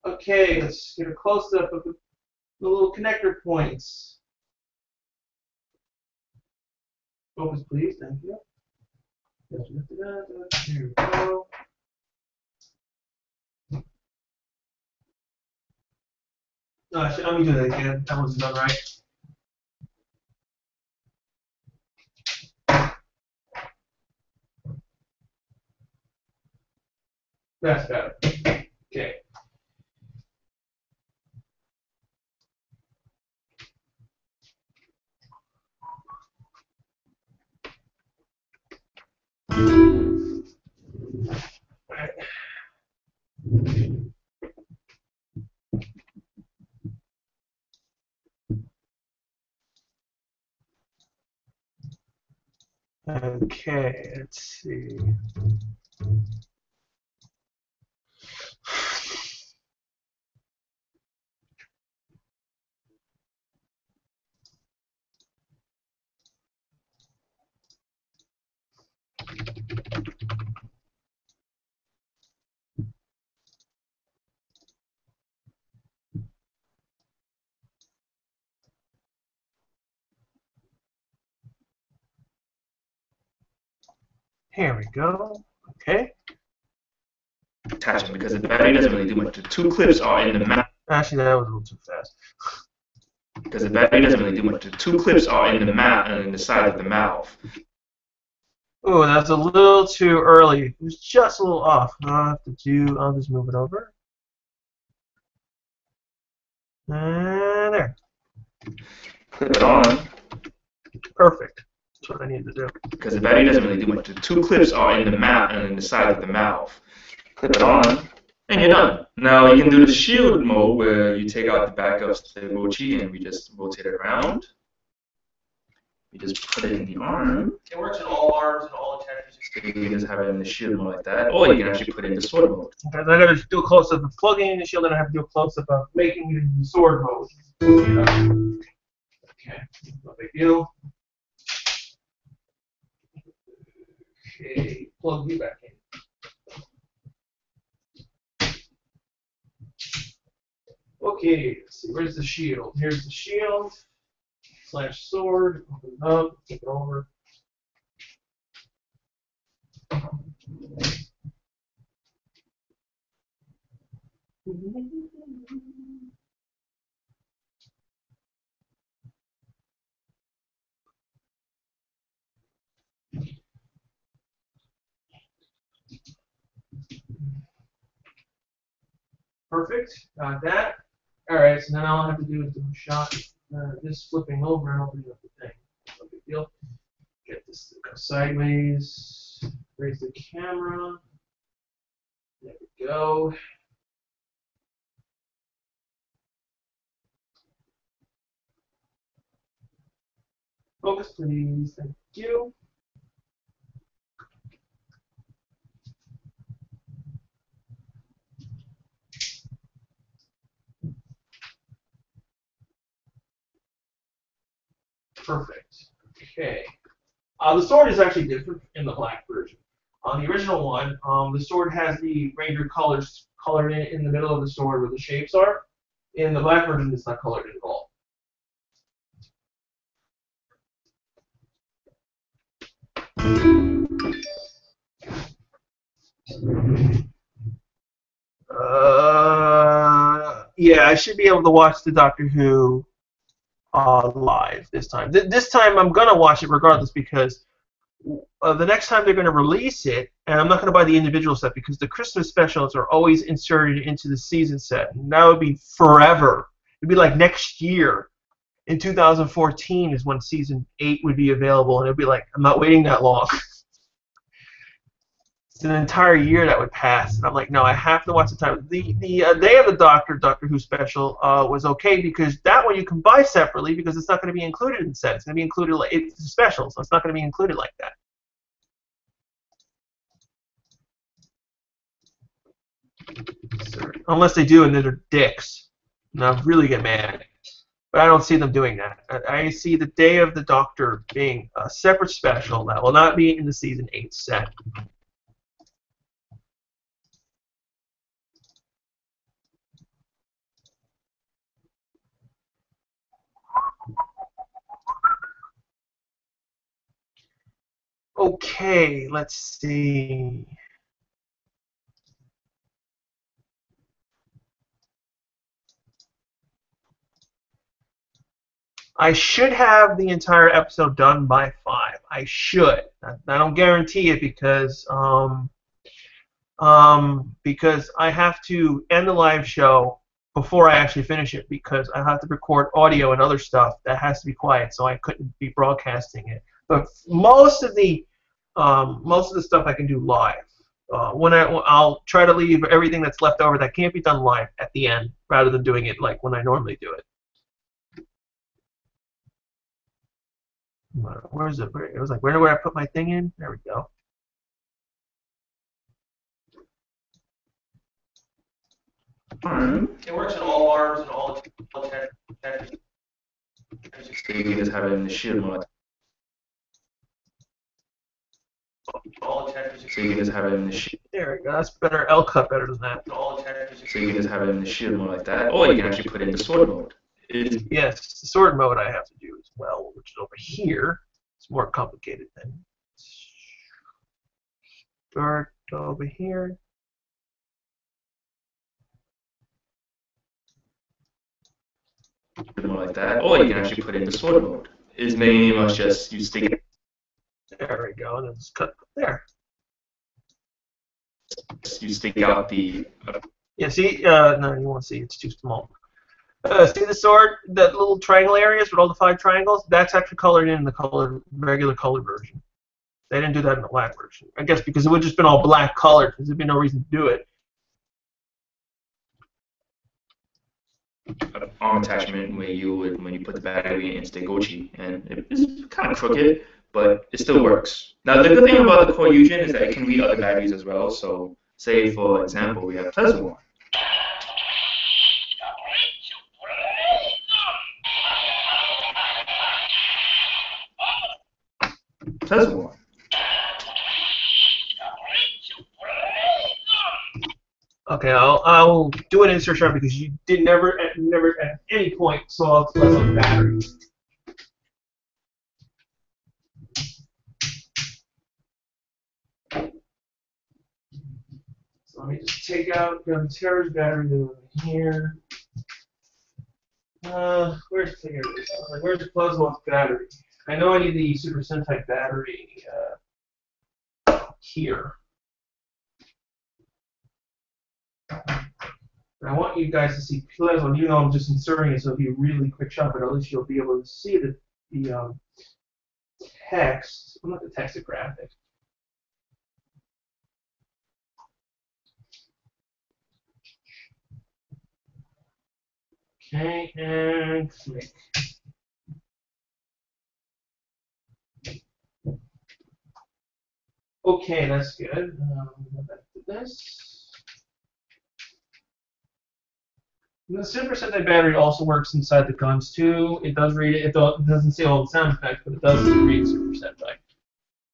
Okay, let's get a close-up of the little connector points. Focus, please. Thank you. There we go. No, let me do that again. That wasn't done right. That's better. Okay. Right. Okay, let's see. Here we go. Okay. Attachment because the battery doesn't really do much. The two clips are in the mouth. Actually, that was a little too fast. Because the battery doesn't really do much. The two clips are in the mouth and in the side of the mouth. Oh, that's a little too early. It was just a little off. I'll just move it over. And there. Clip it on. Perfect. That's what I need to do. Because the battery doesn't really do much. The two clips are in the mouth and in the side of the mouth. Clip it on. And you're done. Now you can do the shield mode where you take out the back of the Gabutyra and we just rotate it around. You just put it in the arm. It works in all arms and all attachments. So you can just have it in the shield mode like that, or you can actually put it in the sword mode. Okay, so I gotta do a close up of plugging in the shield, and I have to do a close up of making it in sword mode. Okay, no big deal. Okay, plug you back in. Okay, let's see, where's the shield? Here's the shield / sword. Open it up, flip it over. Perfect, got that. Alright, so now all I have to do is do a shot, this flipping over and opening up the thing. No big deal. Get this to go sideways, raise the camera. There we go. Focus, please. Thank you. Perfect. Okay. The sword is actually different in the black version. On the original one, the sword has the Ranger colors colored in the middle of the sword where the shapes are. In the black version, it's not colored at all. Yeah, I should be able to watch the Doctor Who live this time. This time I'm going to watch it regardless because the next time they're going to release it, and I'm not going to buy the individual set because the Christmas specials are always inserted into the season set. And that would be forever. It'd be like next year. In 2014 is when season 8 would be available, and it'd be like, I'm not waiting that long. It's an entire year that would pass, and I'm like, no, I have to watch the time. The Day of the Doctor Who special was okay because that one you can buy separately because it's not going to be included in the set. It's going to be included like it's a special, so it's not going to be included like that. Unless they do, and they're dicks, and I really get mad. But I don't see them doing that. I see the Day of the Doctor being a separate special that will not be in the season 8 set. Okay, let's see. I should have the entire episode done by 5. I should. I don't guarantee it because I have to end the live show before I actually finish it because I have to record audio and other stuff that has to be quiet, so I couldn't be broadcasting it. But most of the stuff I can do live. I'll try to leave everything that's left over that can't be done live at the end, rather than doing it like when I normally do it. Where is it? It was like, where do I put my thing in? There we go. It works in all arms and all attachments. So you can just have it in the shield mode. All attachments. So you can just have it in the shield. There we go. That's better. L cut better than that. All attachments. So you can just have it in the shield mode like that, or you can actually put it in the sword mode. Yes, the sword mode I have to do as well, which is over here. It's more complicated than start over here. Like that, or you can actually put it in the sword mode. It's mainly much just you stick it. There we go, and then just cut there. You stick out the. Yeah, see, no, you won't see. It's too small. See the sword, that little triangle areas with all the 5 triangles? That's actually colored in the regular color version. They didn't do that in the black version. I guess because it would have just been all black colored, because there'd be no reason to do it. arm attachment where you would when you put the battery in stay Gochi, and it's kind of crooked, but it still works. Now the good thing about the Kyoryujin is that it can read other batteries as well. So say for example we have Parasagun. Parasagun. Okay, I'll do an insert shot because you did never at any point saw a pleasant battery. So let me just take out Gabutyra's battery over here. Where's the Plasma's battery? I know I need the Super Sentai battery here. And I want you guys to see Plasma, even though I'm just inserting it, so it'll be a really quick shot, but at least you'll be able to see the text. Well, not the text, the graphic. Okay, and click. Okay, that's good. Go back to this. The Super Sentai battery also works inside the guns too. It does read it. It doesn't say all the sound effects, but it does read Super Sentai.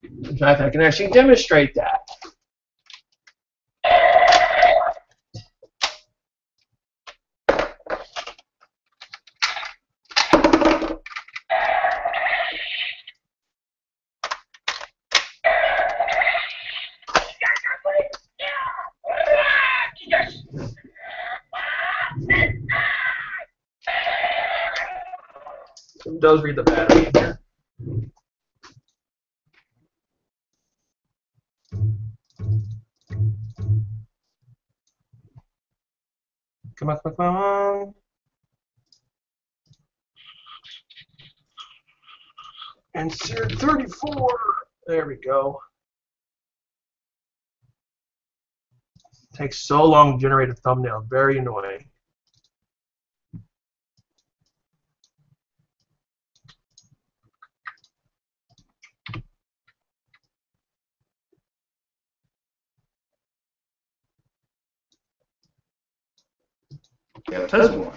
In fact, I can actually demonstrate that. It does read the battery in here. Come on, come on, come on. Insert 34. There we go. Takes so long to generate a thumbnail. Very annoying. Yeah, Parasagun.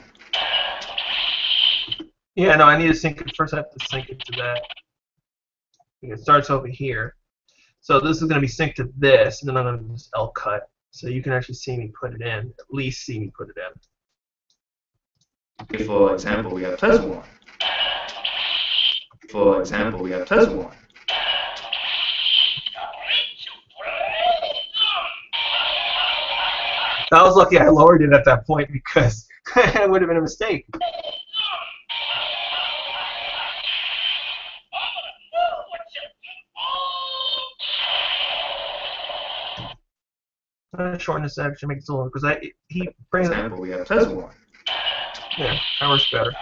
Yeah, no, I need to sync it. First I have to sync it to that. It starts over here. So this is going to be synced to this, and then I'm going to just L cut. So you can actually see me put it in, at least see me put it in. For example, we have Parasagun. For example, we have Parasagun. I was lucky I lowered it at that point because it would have been a mistake. I'm going to shorten this actually, make it longer because he brings For it. example, we have Parasagun. Yeah, that works better.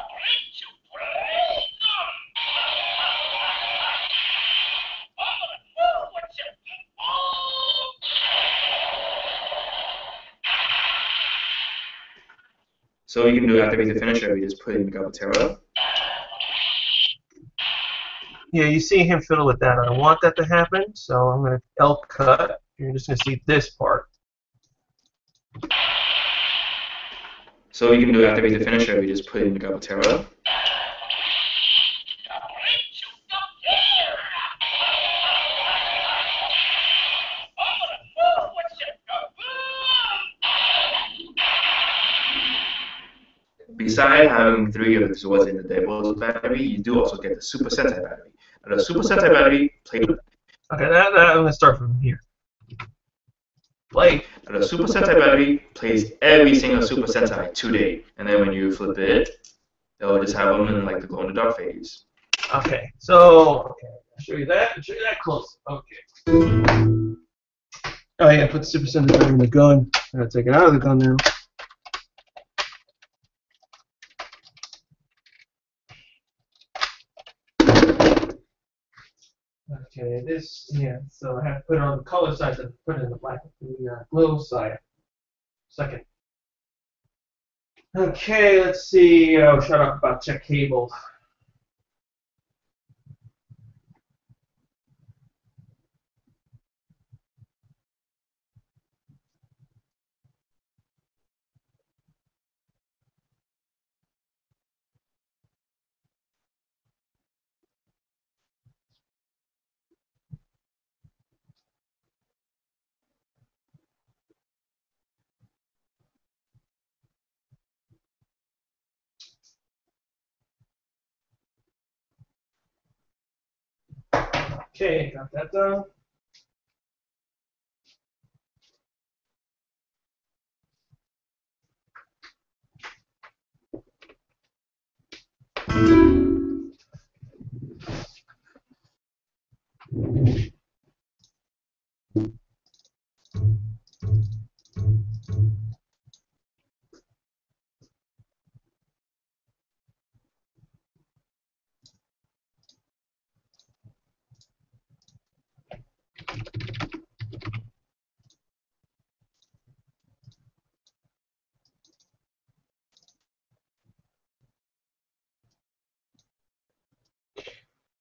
So you can do after the finisher, we just put in Gabutyra. Yeah, you see him fiddle with that. I don't want that to happen, so I'm going to L cut. You're just going to see this part. So you can do after the finisher, we just put in Gabutyra. Besides having 3 of the swords in the Devil's battery, you do also get the Super Sentai battery. Now the Super Sentai battery plays. Okay, that I'm going to start from here. Play. Now the Super Sentai battery plays every single Super Sentai today, and then when you flip it, they'll just have them in like the glow in the dark phase. Okay, so I'll show you that. Show you that close. Okay. Oh yeah, put the Super Sentai battery in the gun. I'm going to take it out of the gun now. Okay, this, yeah, so I have to put it on the color side and put it in the black, the glow side. Second. Okay, let's see. Oh, shut up about check cable. Okay, got that done.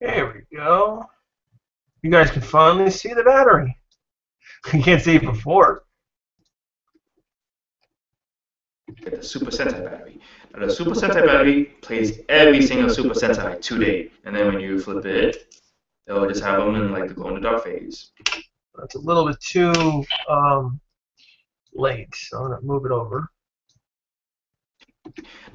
There we go. You guys can finally see the battery. You can't see it before. The Super Sentai battery. Now the Super Sentai battery plays every single Super Sentai to date, and then when you flip it, they'll just have them in like the glow in the dark phase. That's a little bit too late, so I'm going to move it over.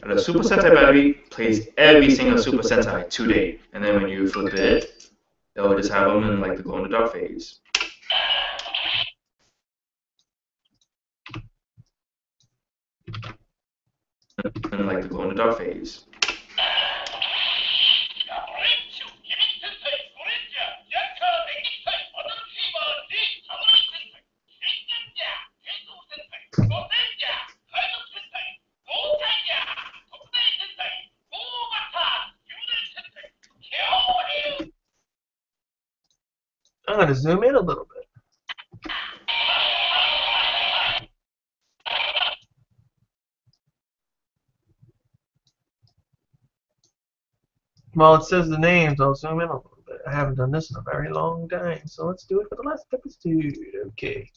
Now the Super Sentai battery plays every single Super Sentai to date, and then when you flip it, they'll just have them in like the glow in the dark phase. In like the glow in the dark phase. I'm going to zoom in a little bit. While it says the names, I'll zoom in a little bit. I haven't done this in a very long time, so let's do it for the last episode. Okay.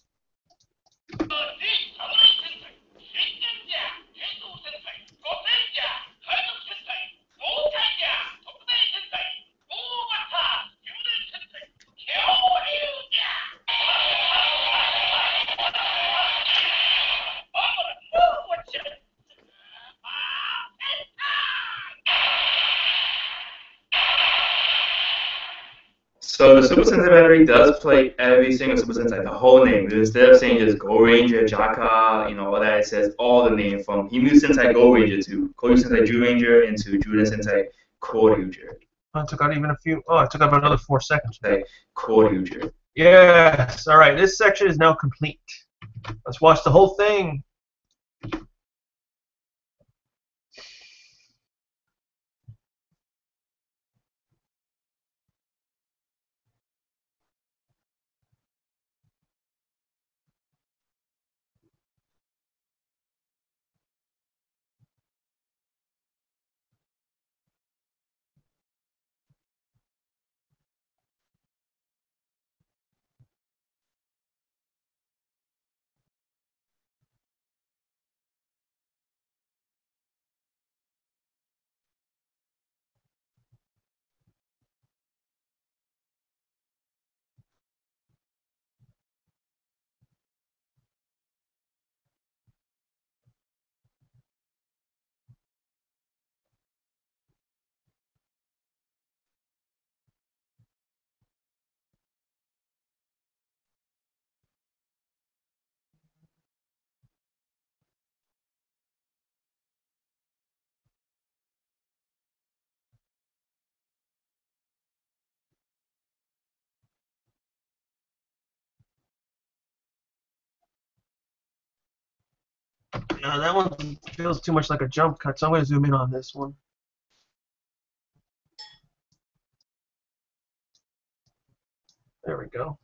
So the Super Sentai battery does play every single Super Sentai, the whole name. Instead of saying just Go Ranger, Jaka, all that, it says all the name from Himyu Sentai Go Ranger to Koryu Sentai Ju Ranger into Juden Sentai Kyoryujin. I took out even a few. Oh, I took out another 4 seconds. Kyoryujin. Yes. All right. This section is now complete. Let's watch the whole thing. That one feels too much like a jump cut, so I'm going to zoom in on this one. There we go.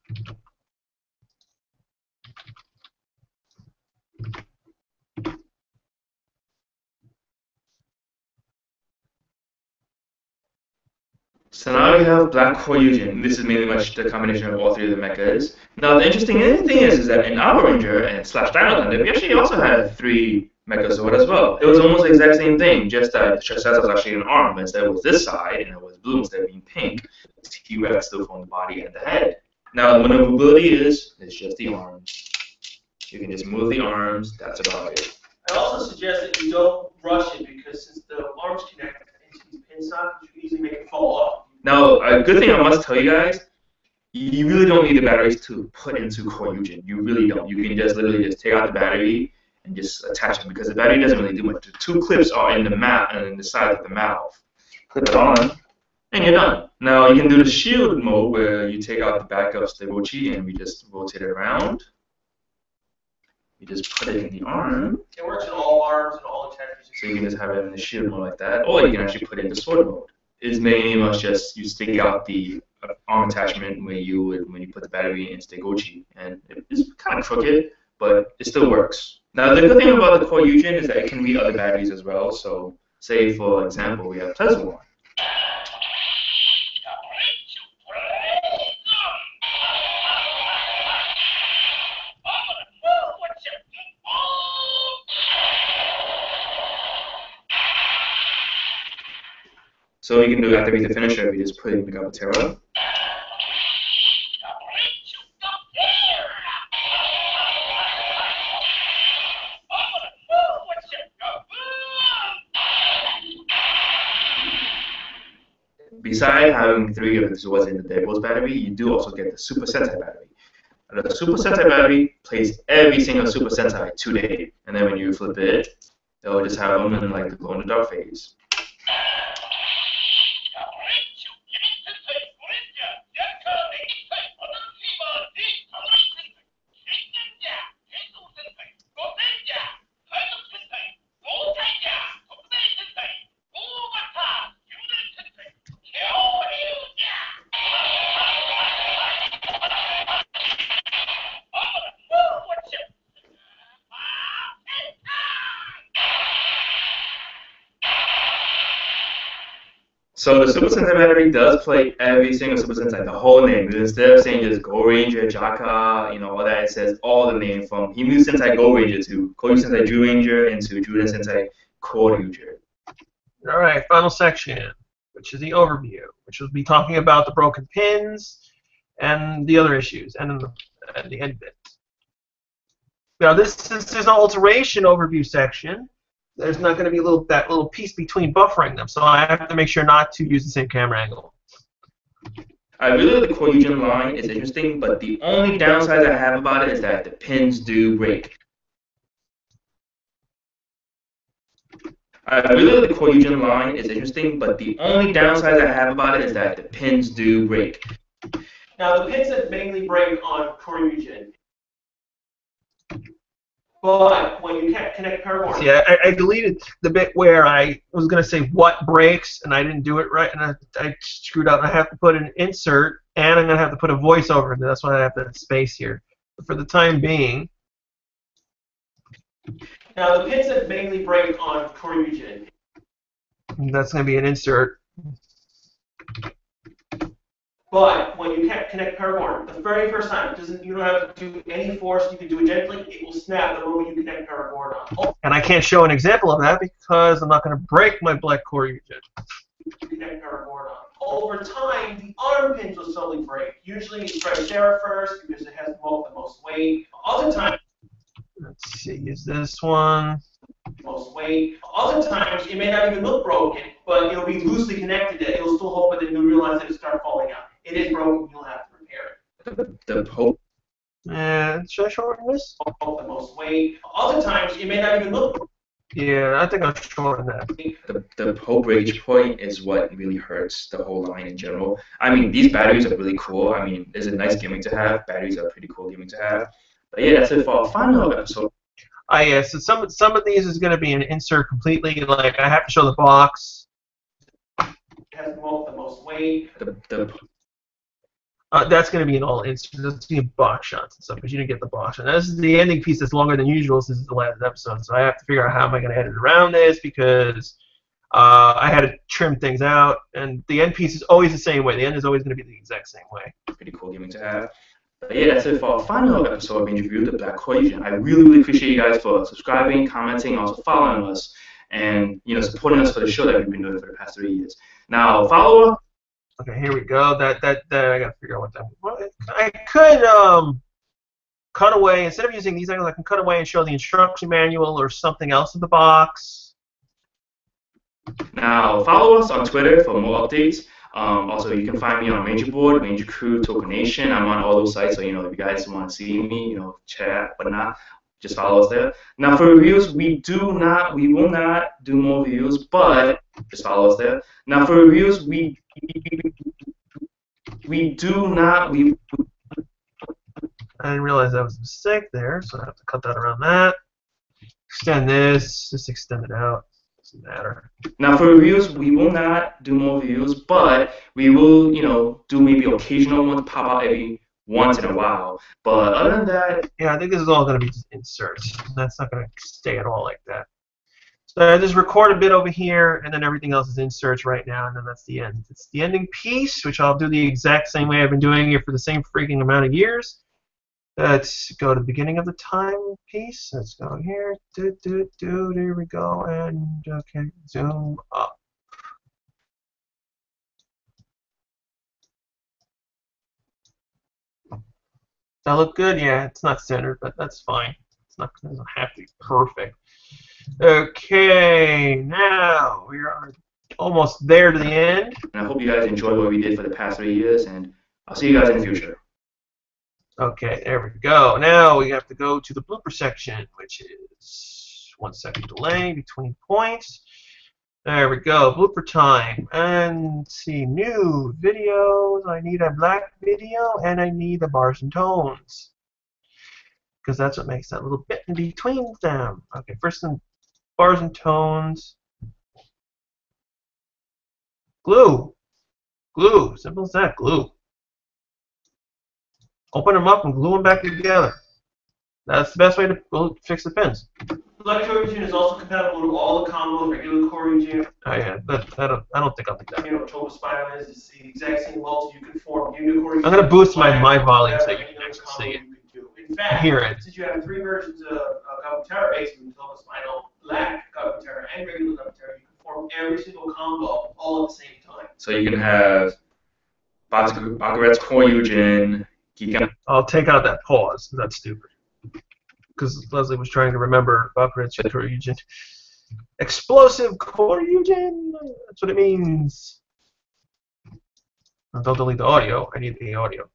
So now we have Black Kyoryujin. This is mainly much the combination of all three of the mechas. Now the interesting thing is that in our Ranger and slash Dino Thunder, we actually also had three Megazord as well. It was almost the exact same thing, just that the Triceratops was actually an arm instead it was this side, and it was blue instead of being pink. The T-Rex still from the body and the head. Now the maneuverability is just the arms. You can just move the arms, that's about it. I also suggest that you don't rush it because since the arms connect into these pin sockets, you can easily make it fall off. Now, a good thing I must tell you guys, you really don't need the batteries to put into Kyoryujin. You really don't. You can just literally just take out the battery and just attach them because the battery doesn't really do much. The two clips are in the mouth and in the side of the mouth. Clip it on, and you're done. Now you can do the shield mode where you take out the back of Gabutyra and we just rotate it around. You just put it in the arm. It works in all arms and all attachments. So you can just have it in the shield mode like that, or you can actually put it in the sword mode. It's mainly much just you stick out the arm attachment when you put the battery in Gabutyra, and it's kind of crooked, but it still works. Now the good thing about the Kyoryujin is that it can read other batteries as well. So say for example we have Parasagun. So you can do after the finisher, we just put in the Gabutyra. Besides having three of the Zords in the Devil's battery, you do also get the Super Sentai battery. And the Super Sentai battery plays every single Super Sentai today, and then when you flip it, they'll just have them in like the glow in the dark phase. So the Super Sentai battery does play every single Super Sentai, the whole name. Instead of saying just Go Ranger, Jaka, all that, it says all the names from Himu Sentai Go Ranger to Kyoryujin Sentai Ju Ranger and to Juden Sentai Kyoryujin. All right, final section, which is the overview, which will be talking about the broken pins and the other issues, and then the end bit. Now this is an alteration overview section. There's not going to be that little piece between buffering them, so I have to make sure not to use the same camera angle. I really like the Kyoryujin line. It's interesting, but the only downside I have about it is that the pins do break. I really like the Kyoryujin line. It's interesting, but the only downside I have about it is that the pins do break. Now the pins that mainly break on Kyoryujin. But when you can't connect Parasagun. See, I deleted the bit where I was going to say what breaks, and I didn't do it right, and I screwed up. I have to put an insert, and I'm going to have to put a voiceover, and that's why I have that space here. But for the time being. Now the pins that mainly break on Kyoryujin. That's going to be an insert. But when you can't connect Parasagun, the very first time, you don't have to do any force. You can do it gently. It will snap the moment you connect Parasagun on. And I can't show an example of that because I'm not going to break my black Kyoryujin. Connect Parasagun on. Over time, the arm pins will slowly break. Usually it's Gabutyra first because it has the most weight. Other times, let's see, is this one? Most weight. Other times it may not even look broken, but it'll be loosely connected. It'll still hold, but then you'll realize that it'll start falling out. It is broken. You'll have to repair it. The Pope. Should I shorten this? The most weight. Other times it may not even look. Yeah, I think I'll shorten that. The Pope rage point is what really hurts the whole line in general. I mean, these batteries are really cool. I mean, it's a nice gimmick to have. Batteries are a pretty cool gimmick to have. But yeah, that's it for our final episode. Yeah, so some of these is going to be an insert completely. Like I have to show the box. It has the most weight. That's going to be an all insert. That's going to be box shots and stuff, because you didn't get the box shot. Now, this is the ending piece that's longer than usual since it's the last episode, so I have to figure out how am I going to edit around this, because I had to trim things out, and the end piece is always the same way. The end is always going to be the exact same way. Pretty cool gimmick to have. But yeah, that's it for our final episode of Interview the Black Kyoryujin. I really appreciate you guys for subscribing, commenting, also following us, and supporting us for the show that we've been doing for the past 3 years. Now, follow up. Okay, here we go. That I gotta figure out what that. Well, I could cut away instead of using these items. I can cut away and show the instruction manual or something else in the box. Now, follow us on Twitter for more updates. Also, you can find me on Ranger Board, Ranger Crew, Token Nation. I'm on all those sites, so if you guys want to see me, chat, whatnot, just follow us there. Now, for reviews, we will not do more reviews, but just follow us there. Now, for reviews, we do not. I didn't realize that was a mistake there, so I have to cut that around that. Extend this. Just extend it out. Doesn't matter. Now, for reviews, we will not do more reviews, but we will, do maybe occasional ones pop out every once in a while. But other than that, yeah, I think this is all going to be just inserts. That's not going to stay at all like that. So I just record a bit over here, and then everything else is inserts right now, and then that's the end. It's the ending piece, which I'll do the exact same way I've been doing it for the same freaking amount of years. Let's go to the beginning of the timepiece. Let's go here. There we go. And okay, zoom up. That look good? Yeah, it's not centered, but that's fine. It doesn't have to be perfect. Okay, now we are almost there to the end. And I hope you guys enjoyed what we did for the past 3 years, and I'll see you guys in the future. Okay, there we go. Now we have to go to the blooper section, which is 1 second delay between points. There we go, blooper time. And let's see, new videos. I need a black video, and I need the bars and tones, because that's what makes that little bit in between them. Okay, first in bars and tones. Glue. Glue. Simple as that. Glue. Open them up and glue them back together. That's the best way to fix the pins. Black Kyoryujin is also compatible with all the combos, regular Kyoryujin. Oh yeah, I don't think I'll do that. Toba Spino is. It's the exact same wells you can form. Kyoryujin. I'm gonna boost my volume so you can actually see it. In fact, hear it. Since you have 3 versions of Gabutyra based on Toba Spino, black Gabutyra and regular Gabutyra, you can form every single combo all at the same time. So you can have Gabutyra's Kyoryujin. I'll take out that pause. That's stupid. Because Leslie was trying to remember Gabutyra's Kyoryujin. Explosive Kyoryujin! That's what it means. Don't delete the audio. I need the audio.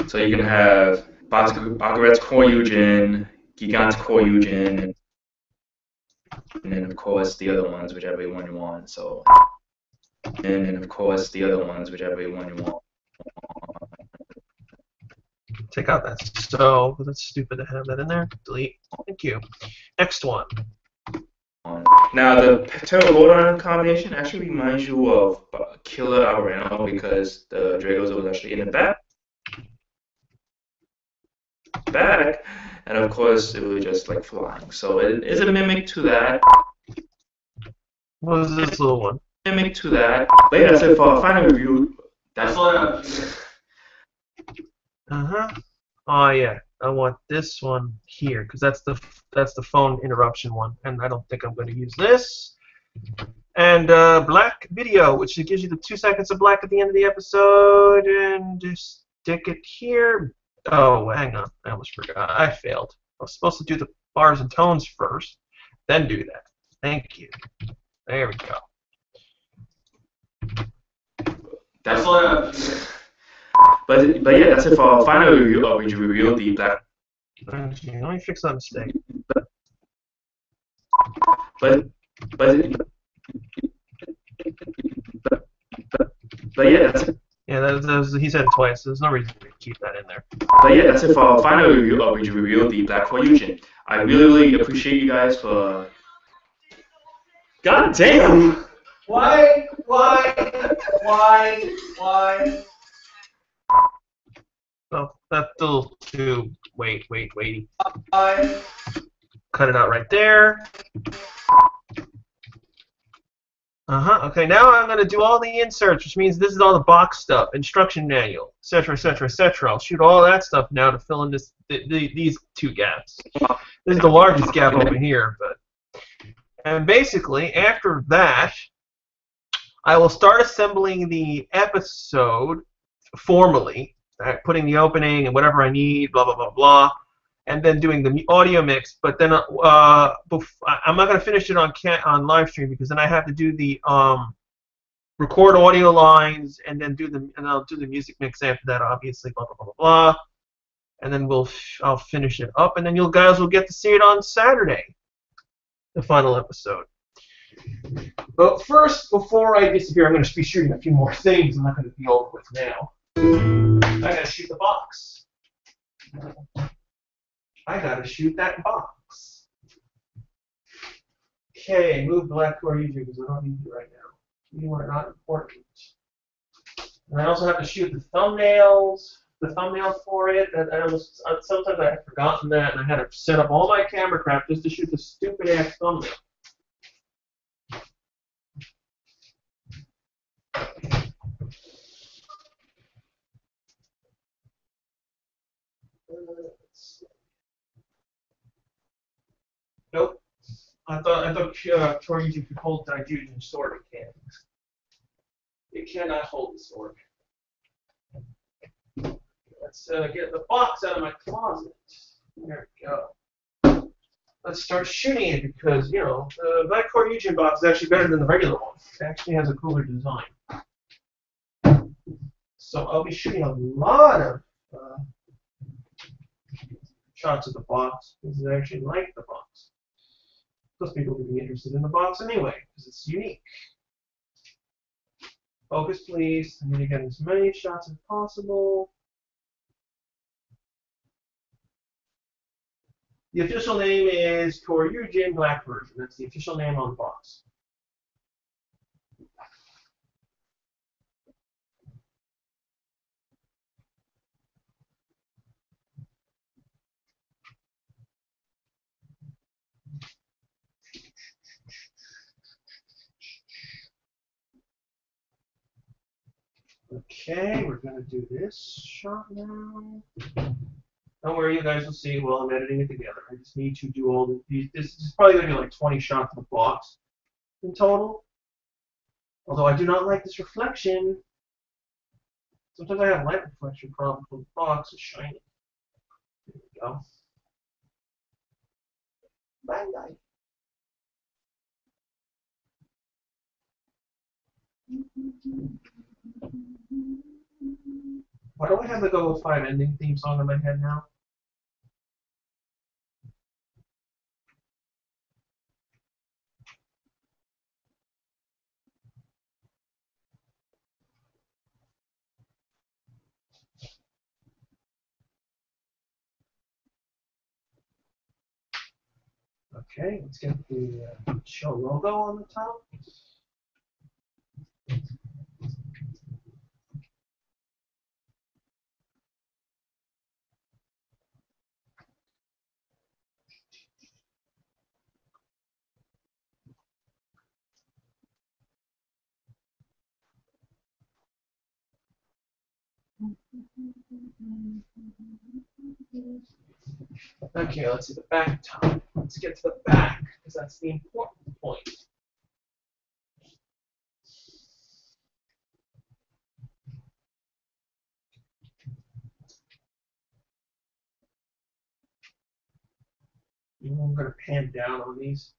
So you can have Gabutyra's Kyoryujin, Gigant's Kyoryujin, and then of course the other ones, whichever one you want. So, and then of course the other ones, whichever one you want. Take out that so that's stupid to have that in there. Delete. Thank you. Next one. Now the Pterodon combination actually reminds you of Killer Areno because the Dragos was actually in the back, and of course it was just like flying. So it is a mimic to that. What is this little one? Mimic to that. But yeah, that's it for our final review. That's all. Oh yeah, I want this one here because that's the phone interruption one, and I don't think I'm going to use this. And black video, which gives you the 2 seconds of black at the end of the episode, and just stick it here. Oh, hang on, I almost forgot. I failed. I was supposed to do the bars and tones first, then do that. Thank you. There we go. That's all. But yeah, that's it for our final review of which we revealed the black. Let me fix that mistake. But yeah, that's it. Yeah, he said it twice. So there's no reason to keep that in there. But yeah, that's it for our final review of which we revealed the black Kyoryujin. I really appreciate you guys for. God damn! Why? Oh, that's a little too weighty. Cut it out right there. Okay, now I'm going to do all the inserts, which means this is all the box stuff, instruction manual, etc., etc., etc. I'll shoot all that stuff now to fill in these two gaps. This is the largest gap over here, but and basically after that, I will start assembling the episode formally, putting the opening and whatever I need, blah blah blah blah, and then doing the audio mix. But then I'm not going to finish it on live stream because then I have to do the record audio lines and then I'll do the music mix after that, obviously, blah blah blah blah blah. And then I'll finish it up, and then you guys will get to see it on Saturday, the final episode. But first, before I disappear, I'm going to be shooting a few more things. I'm not going to be over with now. I got to shoot the box. I got to shoot that box. Okay, move black Kyoryujin because I don't need you right now. You are not important. And I also have to shoot the thumbnail for it. Sometimes I had forgotten that, and I had to set up all my camera crap just to shoot the stupid ass thumbnail. Nope. I thought Kyoryujin could hold Daijujin's sword. It can't. It cannot hold the sword. Let's get the box out of my closet. There we go. Let's start shooting it because, you know, the Black Kyoryujin box is actually better than the regular one. It actually has a cooler design. So I'll be shooting a lot of shots of the box because I actually like the box. Plus people will be interested in the box anyway because it's unique. Focus, please. I'm going to get as many shots as possible. The official name is Kyoryujin Black Version. That's the official name on the box. Okay, we're going to do this shot now. Don't worry, you guys will see while I'm editing it together. I just need to do all these. This is probably going to be like 20 shots of the box in total. Although I do not like this reflection. Sometimes I have light reflection problems when the box is shiny. There we go. Bye bye. Why do I have the Go with 5 ending theme song in my head now? Okay, let's get the show logo on the top. Okay, let's see the back top. Let's get to the back, because that's the important point. I'm going to pan down on these.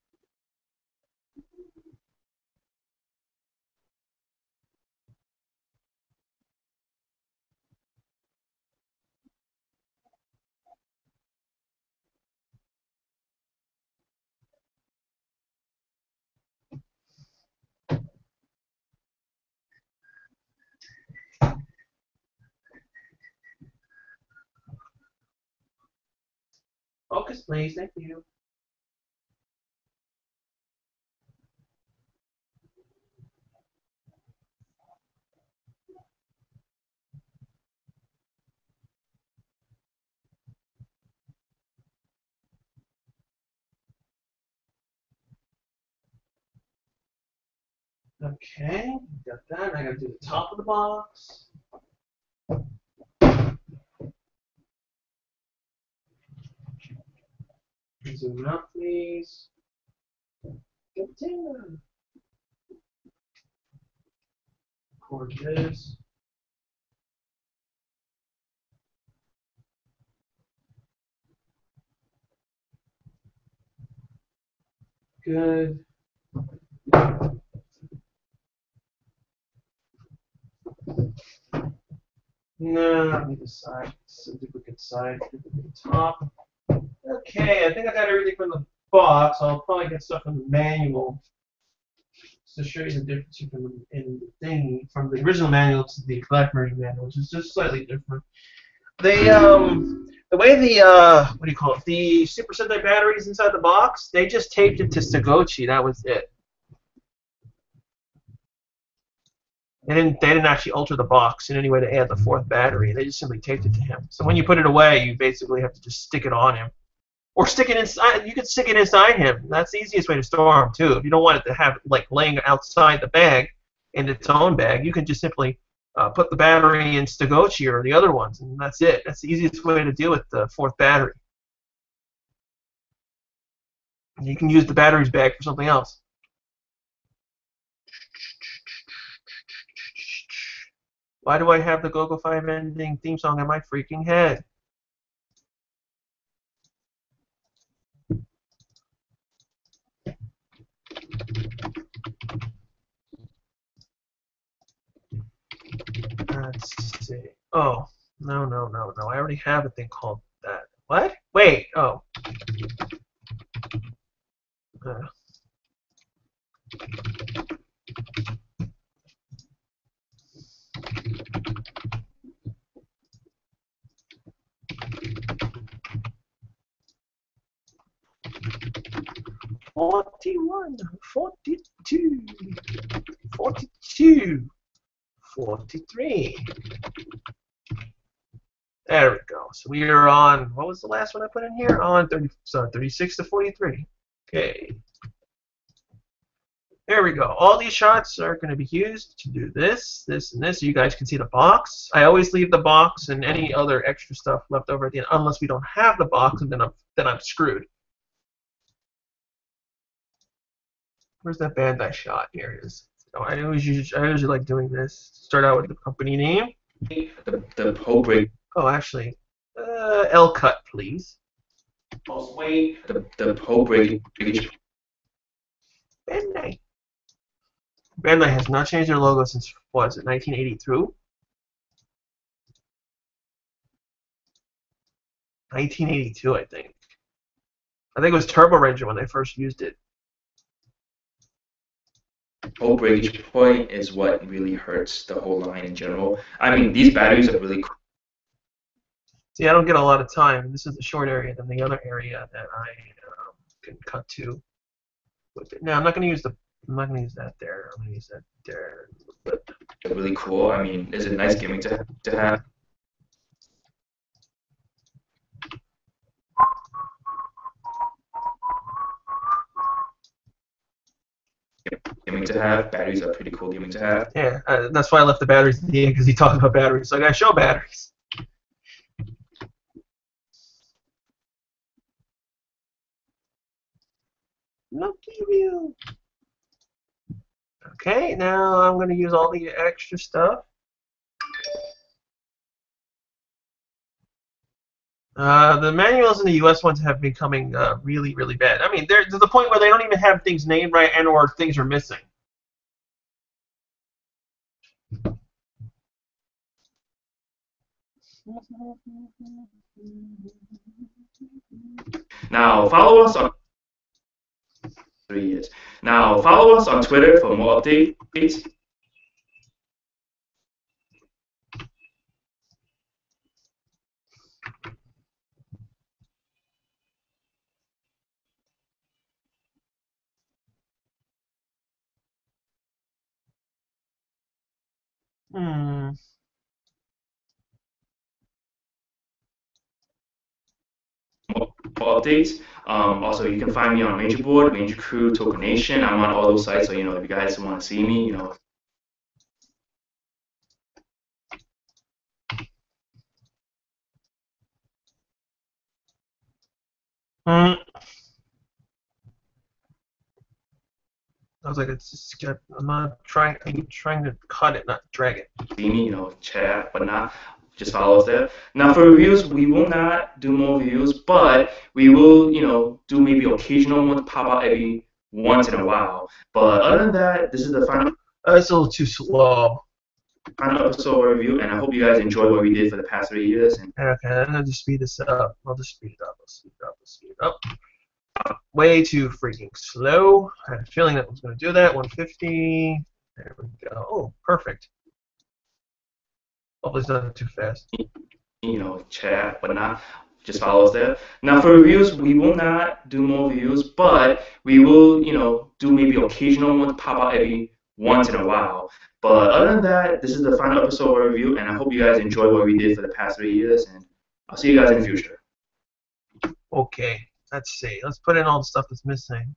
Focus, please. Thank you. Okay, got that. I gotta do the top of the box. Zoom out, please. Gabutyra. Record this. Good. No, I need the side. It's a duplicate side, duplicate top. Okay, I think I got everything from the box. I'll probably get stuff from the manual to show you the difference in the thing from the original manual to the black version manual, which is just slightly different. The way the what do you call it? The Super Sentai batteries inside the box, they just taped it to Stagochi. That was it. They didn't actually alter the box in any way to add the fourth battery. They just simply taped it to him. So when you put it away, you basically have to just stick it on him. Or stick it inside. You could stick it inside him. That's the easiest way to store him too. If you don't want it to have like laying outside the bag in its own bag, you can just simply put the battery in Stagochi or the other ones, and that's it. That's the easiest way to deal with the fourth battery. You can use the batteries bag for something else. Why do I have the GoGo 5 ending theme song in my freaking head? Let's see. Oh, no, no, no, no. I already have a thing called that. What? Wait. Oh. Uh, 41, 42, 42, 43. There we go. So we are on, what was the last one I put in here? On 36 to 43. Okay. There we go. All these shots are going to be used to do this, this, and this. So you guys can see the box. I always leave the box and any other extra stuff left over at the end, unless we don't have the box, and then I'm screwed. Where's that Bandai shot? Here it is. Oh, I usually like doing this. Start out with the company name. The whole break. Oh, actually, L cut, please. Most weight. The whole break. Bandai. Bandai has not changed their logo since, what is it, 1983? 1982, I think. I think it was Turbo Ranger when they first used it. Whole breakage point is what really hurts the whole line in general. I mean, these batteries are really cool. See, I don't get a lot of time. This is a short area than the other area that I can cut to. Now, I'm not going to use the. I'm not going to use that there. I'm going to use that there. But really cool. I mean, it's a nice gimmick to have. Gimmick to have. Batteries are pretty cool gimmick to have. Yeah, that's why I left the batteries at the end, because he talked about batteries. So I got to show batteries. Lucky you. Okay, now I'm going to use all the extra stuff. The manuals in the U.S. ones have been coming really, really bad. I mean, they're to the point where they don't even have things named right and/or things are missing. Now follow us on 3 years. Now follow us on Twitter for more updates. for updates. Also, you can find me on Major Board, Major Crew, Token Nation. I'm on all those sites, so if you guys want to see me, Hmm. I was like, it's just, I'm not trying. I'm trying to cut it, not drag it. see me, chat, whatnot. Just follow us there. Now for reviews, we will not do more reviews, but we will, do maybe occasional ones pop out every once in a while. But other than that, this is the It's a little too slow. final episode review, and I hope you guys enjoy what we did for the past 3 years. And Okay, I'm gonna just speed this up. I'll just speed it up. I'll speed it up. I'll speed it up. Way too freaking slow. I had a feeling that was gonna do that. 150. There we go. Oh, perfect. Hopefully it's not too fast. chat, whatnot. Just follow us there. Now for reviews, we will not do more reviews, but we will, do maybe occasional ones pop out every once in a while. But other than that, this is the final episode review, and I hope you guys enjoy what we did for the past 3 years, and I'll see you guys in the future. Okay, let's see. Let's put in all the stuff that's missing.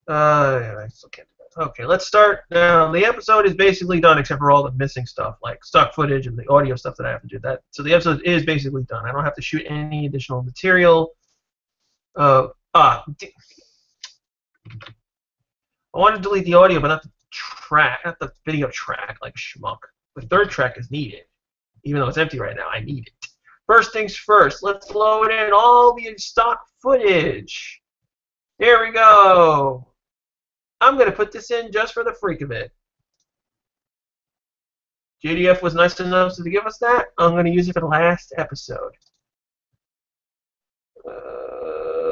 Yeah, I still can't do that. Okay, let's start. Now, the episode is basically done except for all the missing stuff, like stock footage and the audio stuff that I have to do. So the episode is basically done. I don't have to shoot any additional material. I want to delete the audio, but not the track, not the video track, like schmuck. The third track is needed, even though it's empty right now. I need it. First things first, let's load in all the stock footage. Here we go. I'm going to put this in just for the freak of it. JDF was nice enough to give us that. I'm going to use it for the last episode.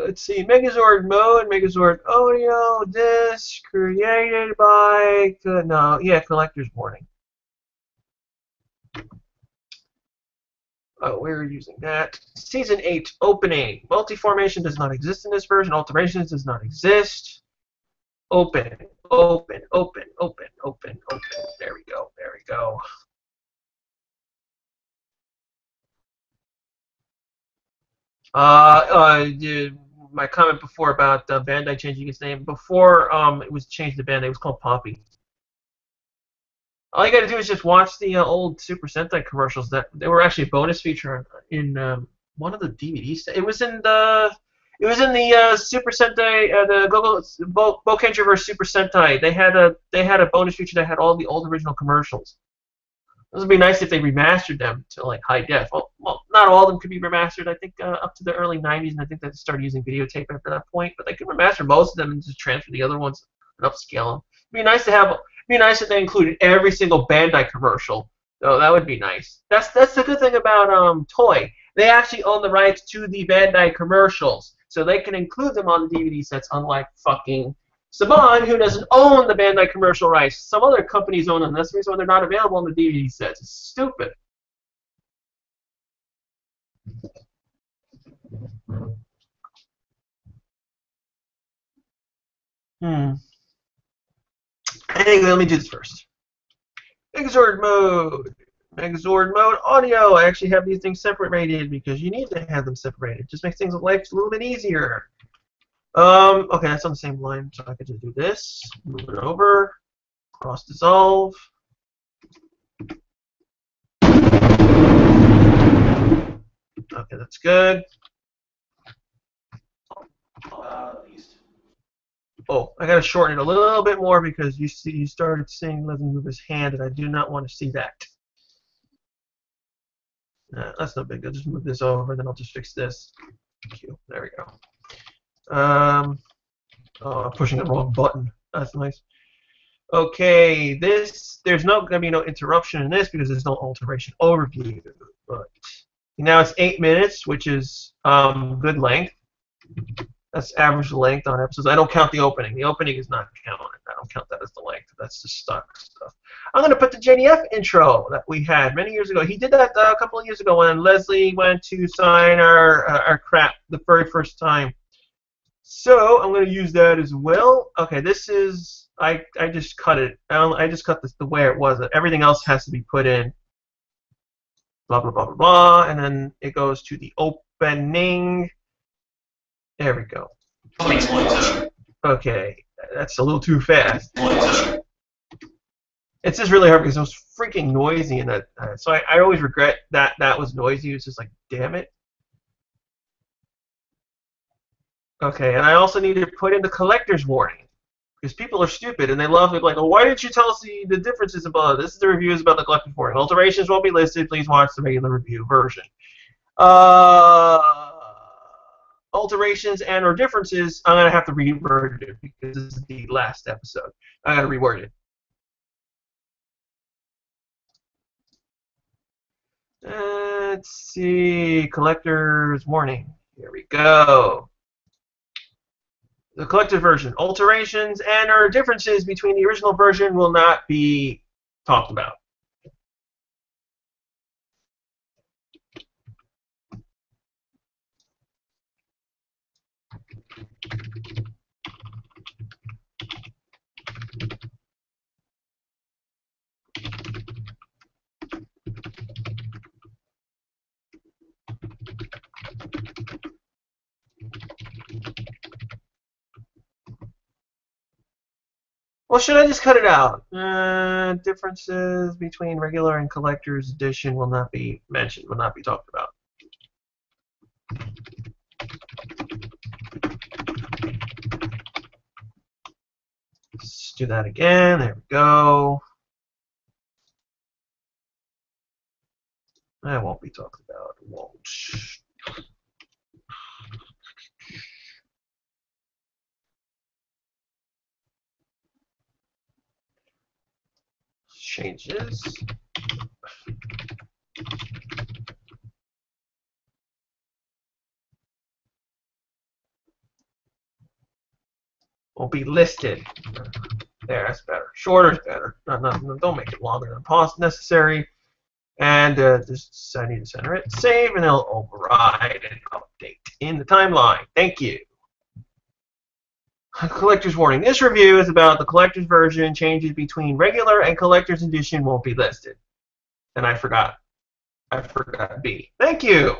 Let's see, Megazord mode, Megazord audio, disc created by, collector's warning. Oh, we're using that. Season 8 opening. Multi-formation does not exist in this version. Alterations does not exist. Open, open, open, open, open, open. There we go, there we go. My comment before about Bandai changing its name. Before it was changed to Bandai, it was called Poppy. All you got to do is just watch the old Super Sentai commercials. That they were actually a bonus feature in one of the DVDs. It was in the Super Sentai, the Bokenjaverse Super Sentai. They had a bonus feature that had all the old original commercials. It would be nice if they remastered them to like high def. Well, not all of them could be remastered. I think up to the early '90s, and I think they started using videotape after that point. But they could remaster most of them and just transfer the other ones and upscale them. It'd be nice to have. It'd be nice if they included every single Bandai commercial. So that would be nice. That's the good thing about Toei. They actually own the rights to the Bandai commercials, so they can include them on the DVD sets. Unlike fucking Saban, who doesn't own the Bandai commercial rights. Some other companies own them. That's the reason why they're not available on the DVD sets. It's stupid. Anyway, let me do this first. Megazord mode. Megazord mode audio. I actually have these things separated because you need to have them separated. It just makes things life a little bit easier. Okay, that's on the same line, so I could just do this, move it over, cross dissolve. Okay, that's good. Oh, I gotta shorten it a little bit more because you started seeing Leslie move his hand, and I do not want to see that. That's no big deal. Just move this over, then I'll just fix this. There we go. Oh, I'm pushing the wrong button. That's nice. Okay, there's gonna be no interruption in this because there's no alteration overview. But now it's 8 minutes, which is good length. That's average length on episodes. I don't count the opening. The opening is not counted. I don't count that as the length. That's just stock stuff. I'm gonna put the JDF intro that we had many years ago. He did that a couple of years ago when Leslie went to sign our crap the very first time. So I'm going to use that as well. Okay, this is I just cut it. I just cut this the way it was. Everything else has to be put in. Blah blah blah blah blah, and then it goes to the opening. There we go. Okay, that's a little too fast. It's just really hard because it was freaking noisy in that. So I always regret that that was noisy. It's just like, damn it. Okay, and I also need to put in the collector's warning because people are stupid and they love it. Like, oh, why didn't you tell us the differences about this? Is the reviews about the collector's warning. Alterations won't be listed. Please watch the regular review version. Uh, alterations and or differences, I'm gonna have to reword it because this is the last episode. I gotta reword it. Let's see, collector's warning. Here we go. The collector version. Alterations and or differences between the original version will not be talked about. Well, should I just cut it out? Differences between regular and collector's edition will not be mentioned, will not be talked about. Let's do that again. There we go. That won't be talked about. It won't. Changes. Will be listed. There, that's better. Shorter is better. Don't make it longer than necessary. And just I need to center it. Save, and it'll override and update in the timeline. Thank you. Collector's warning. This review is about the collector's version. Changes between regular and collector's edition won't be listed. And I forgot B. Thank you.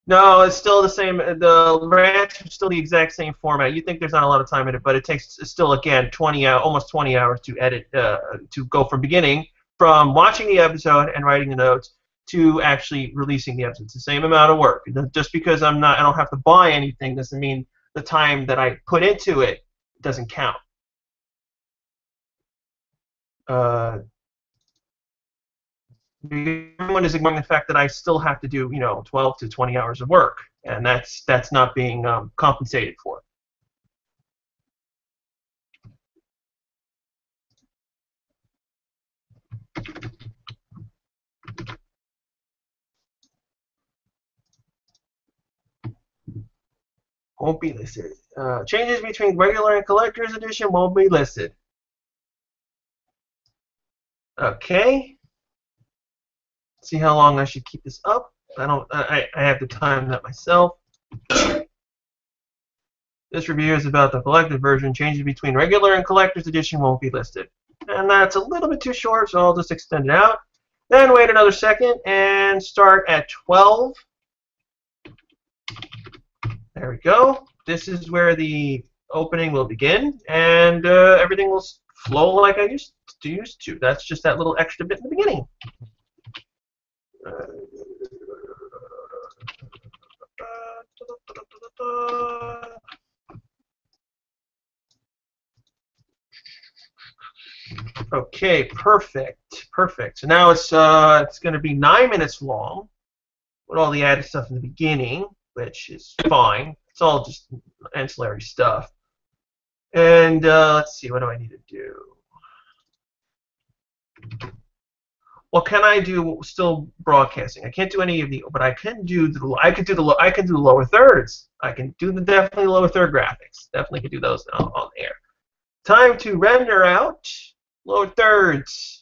No, it's still the same. The ranch is still the exact same format. You think there's not a lot of time in it, but it takes still again 20 hours, almost 20 hours to edit, to go from beginning, from watching the episode and writing the notes to actually releasing the episode. It's the same amount of work. Just because I don't have to buy anything doesn't mean the time that I put into it doesn't count. Everyone is ignoring the fact that I still have to do, 12 to 20 hours of work, and that's not being compensated for. Won't be listed. Changes between regular and collector's edition won't be listed. Okay. See how long I should keep this up. I have to time that myself. This review is about the collector's version. Changes between regular and collector's edition won't be listed. And that's a little bit too short, so I'll just extend it out. Then wait another second and start at 12. There we go. This is where the opening will begin, and everything will flow like I used to. That's just that little extra bit in the beginning. Okay, perfect. So now it's going to be 9 minutes long with all the added stuff in the beginning, which is fine. It's all just ancillary stuff. And let's see, what do I need to do? Well, can I do still broadcasting? I can't do any of the, but I can do the lower thirds. I can do definitely lower third graphics. Definitely can do those on air. Time to render out lower thirds.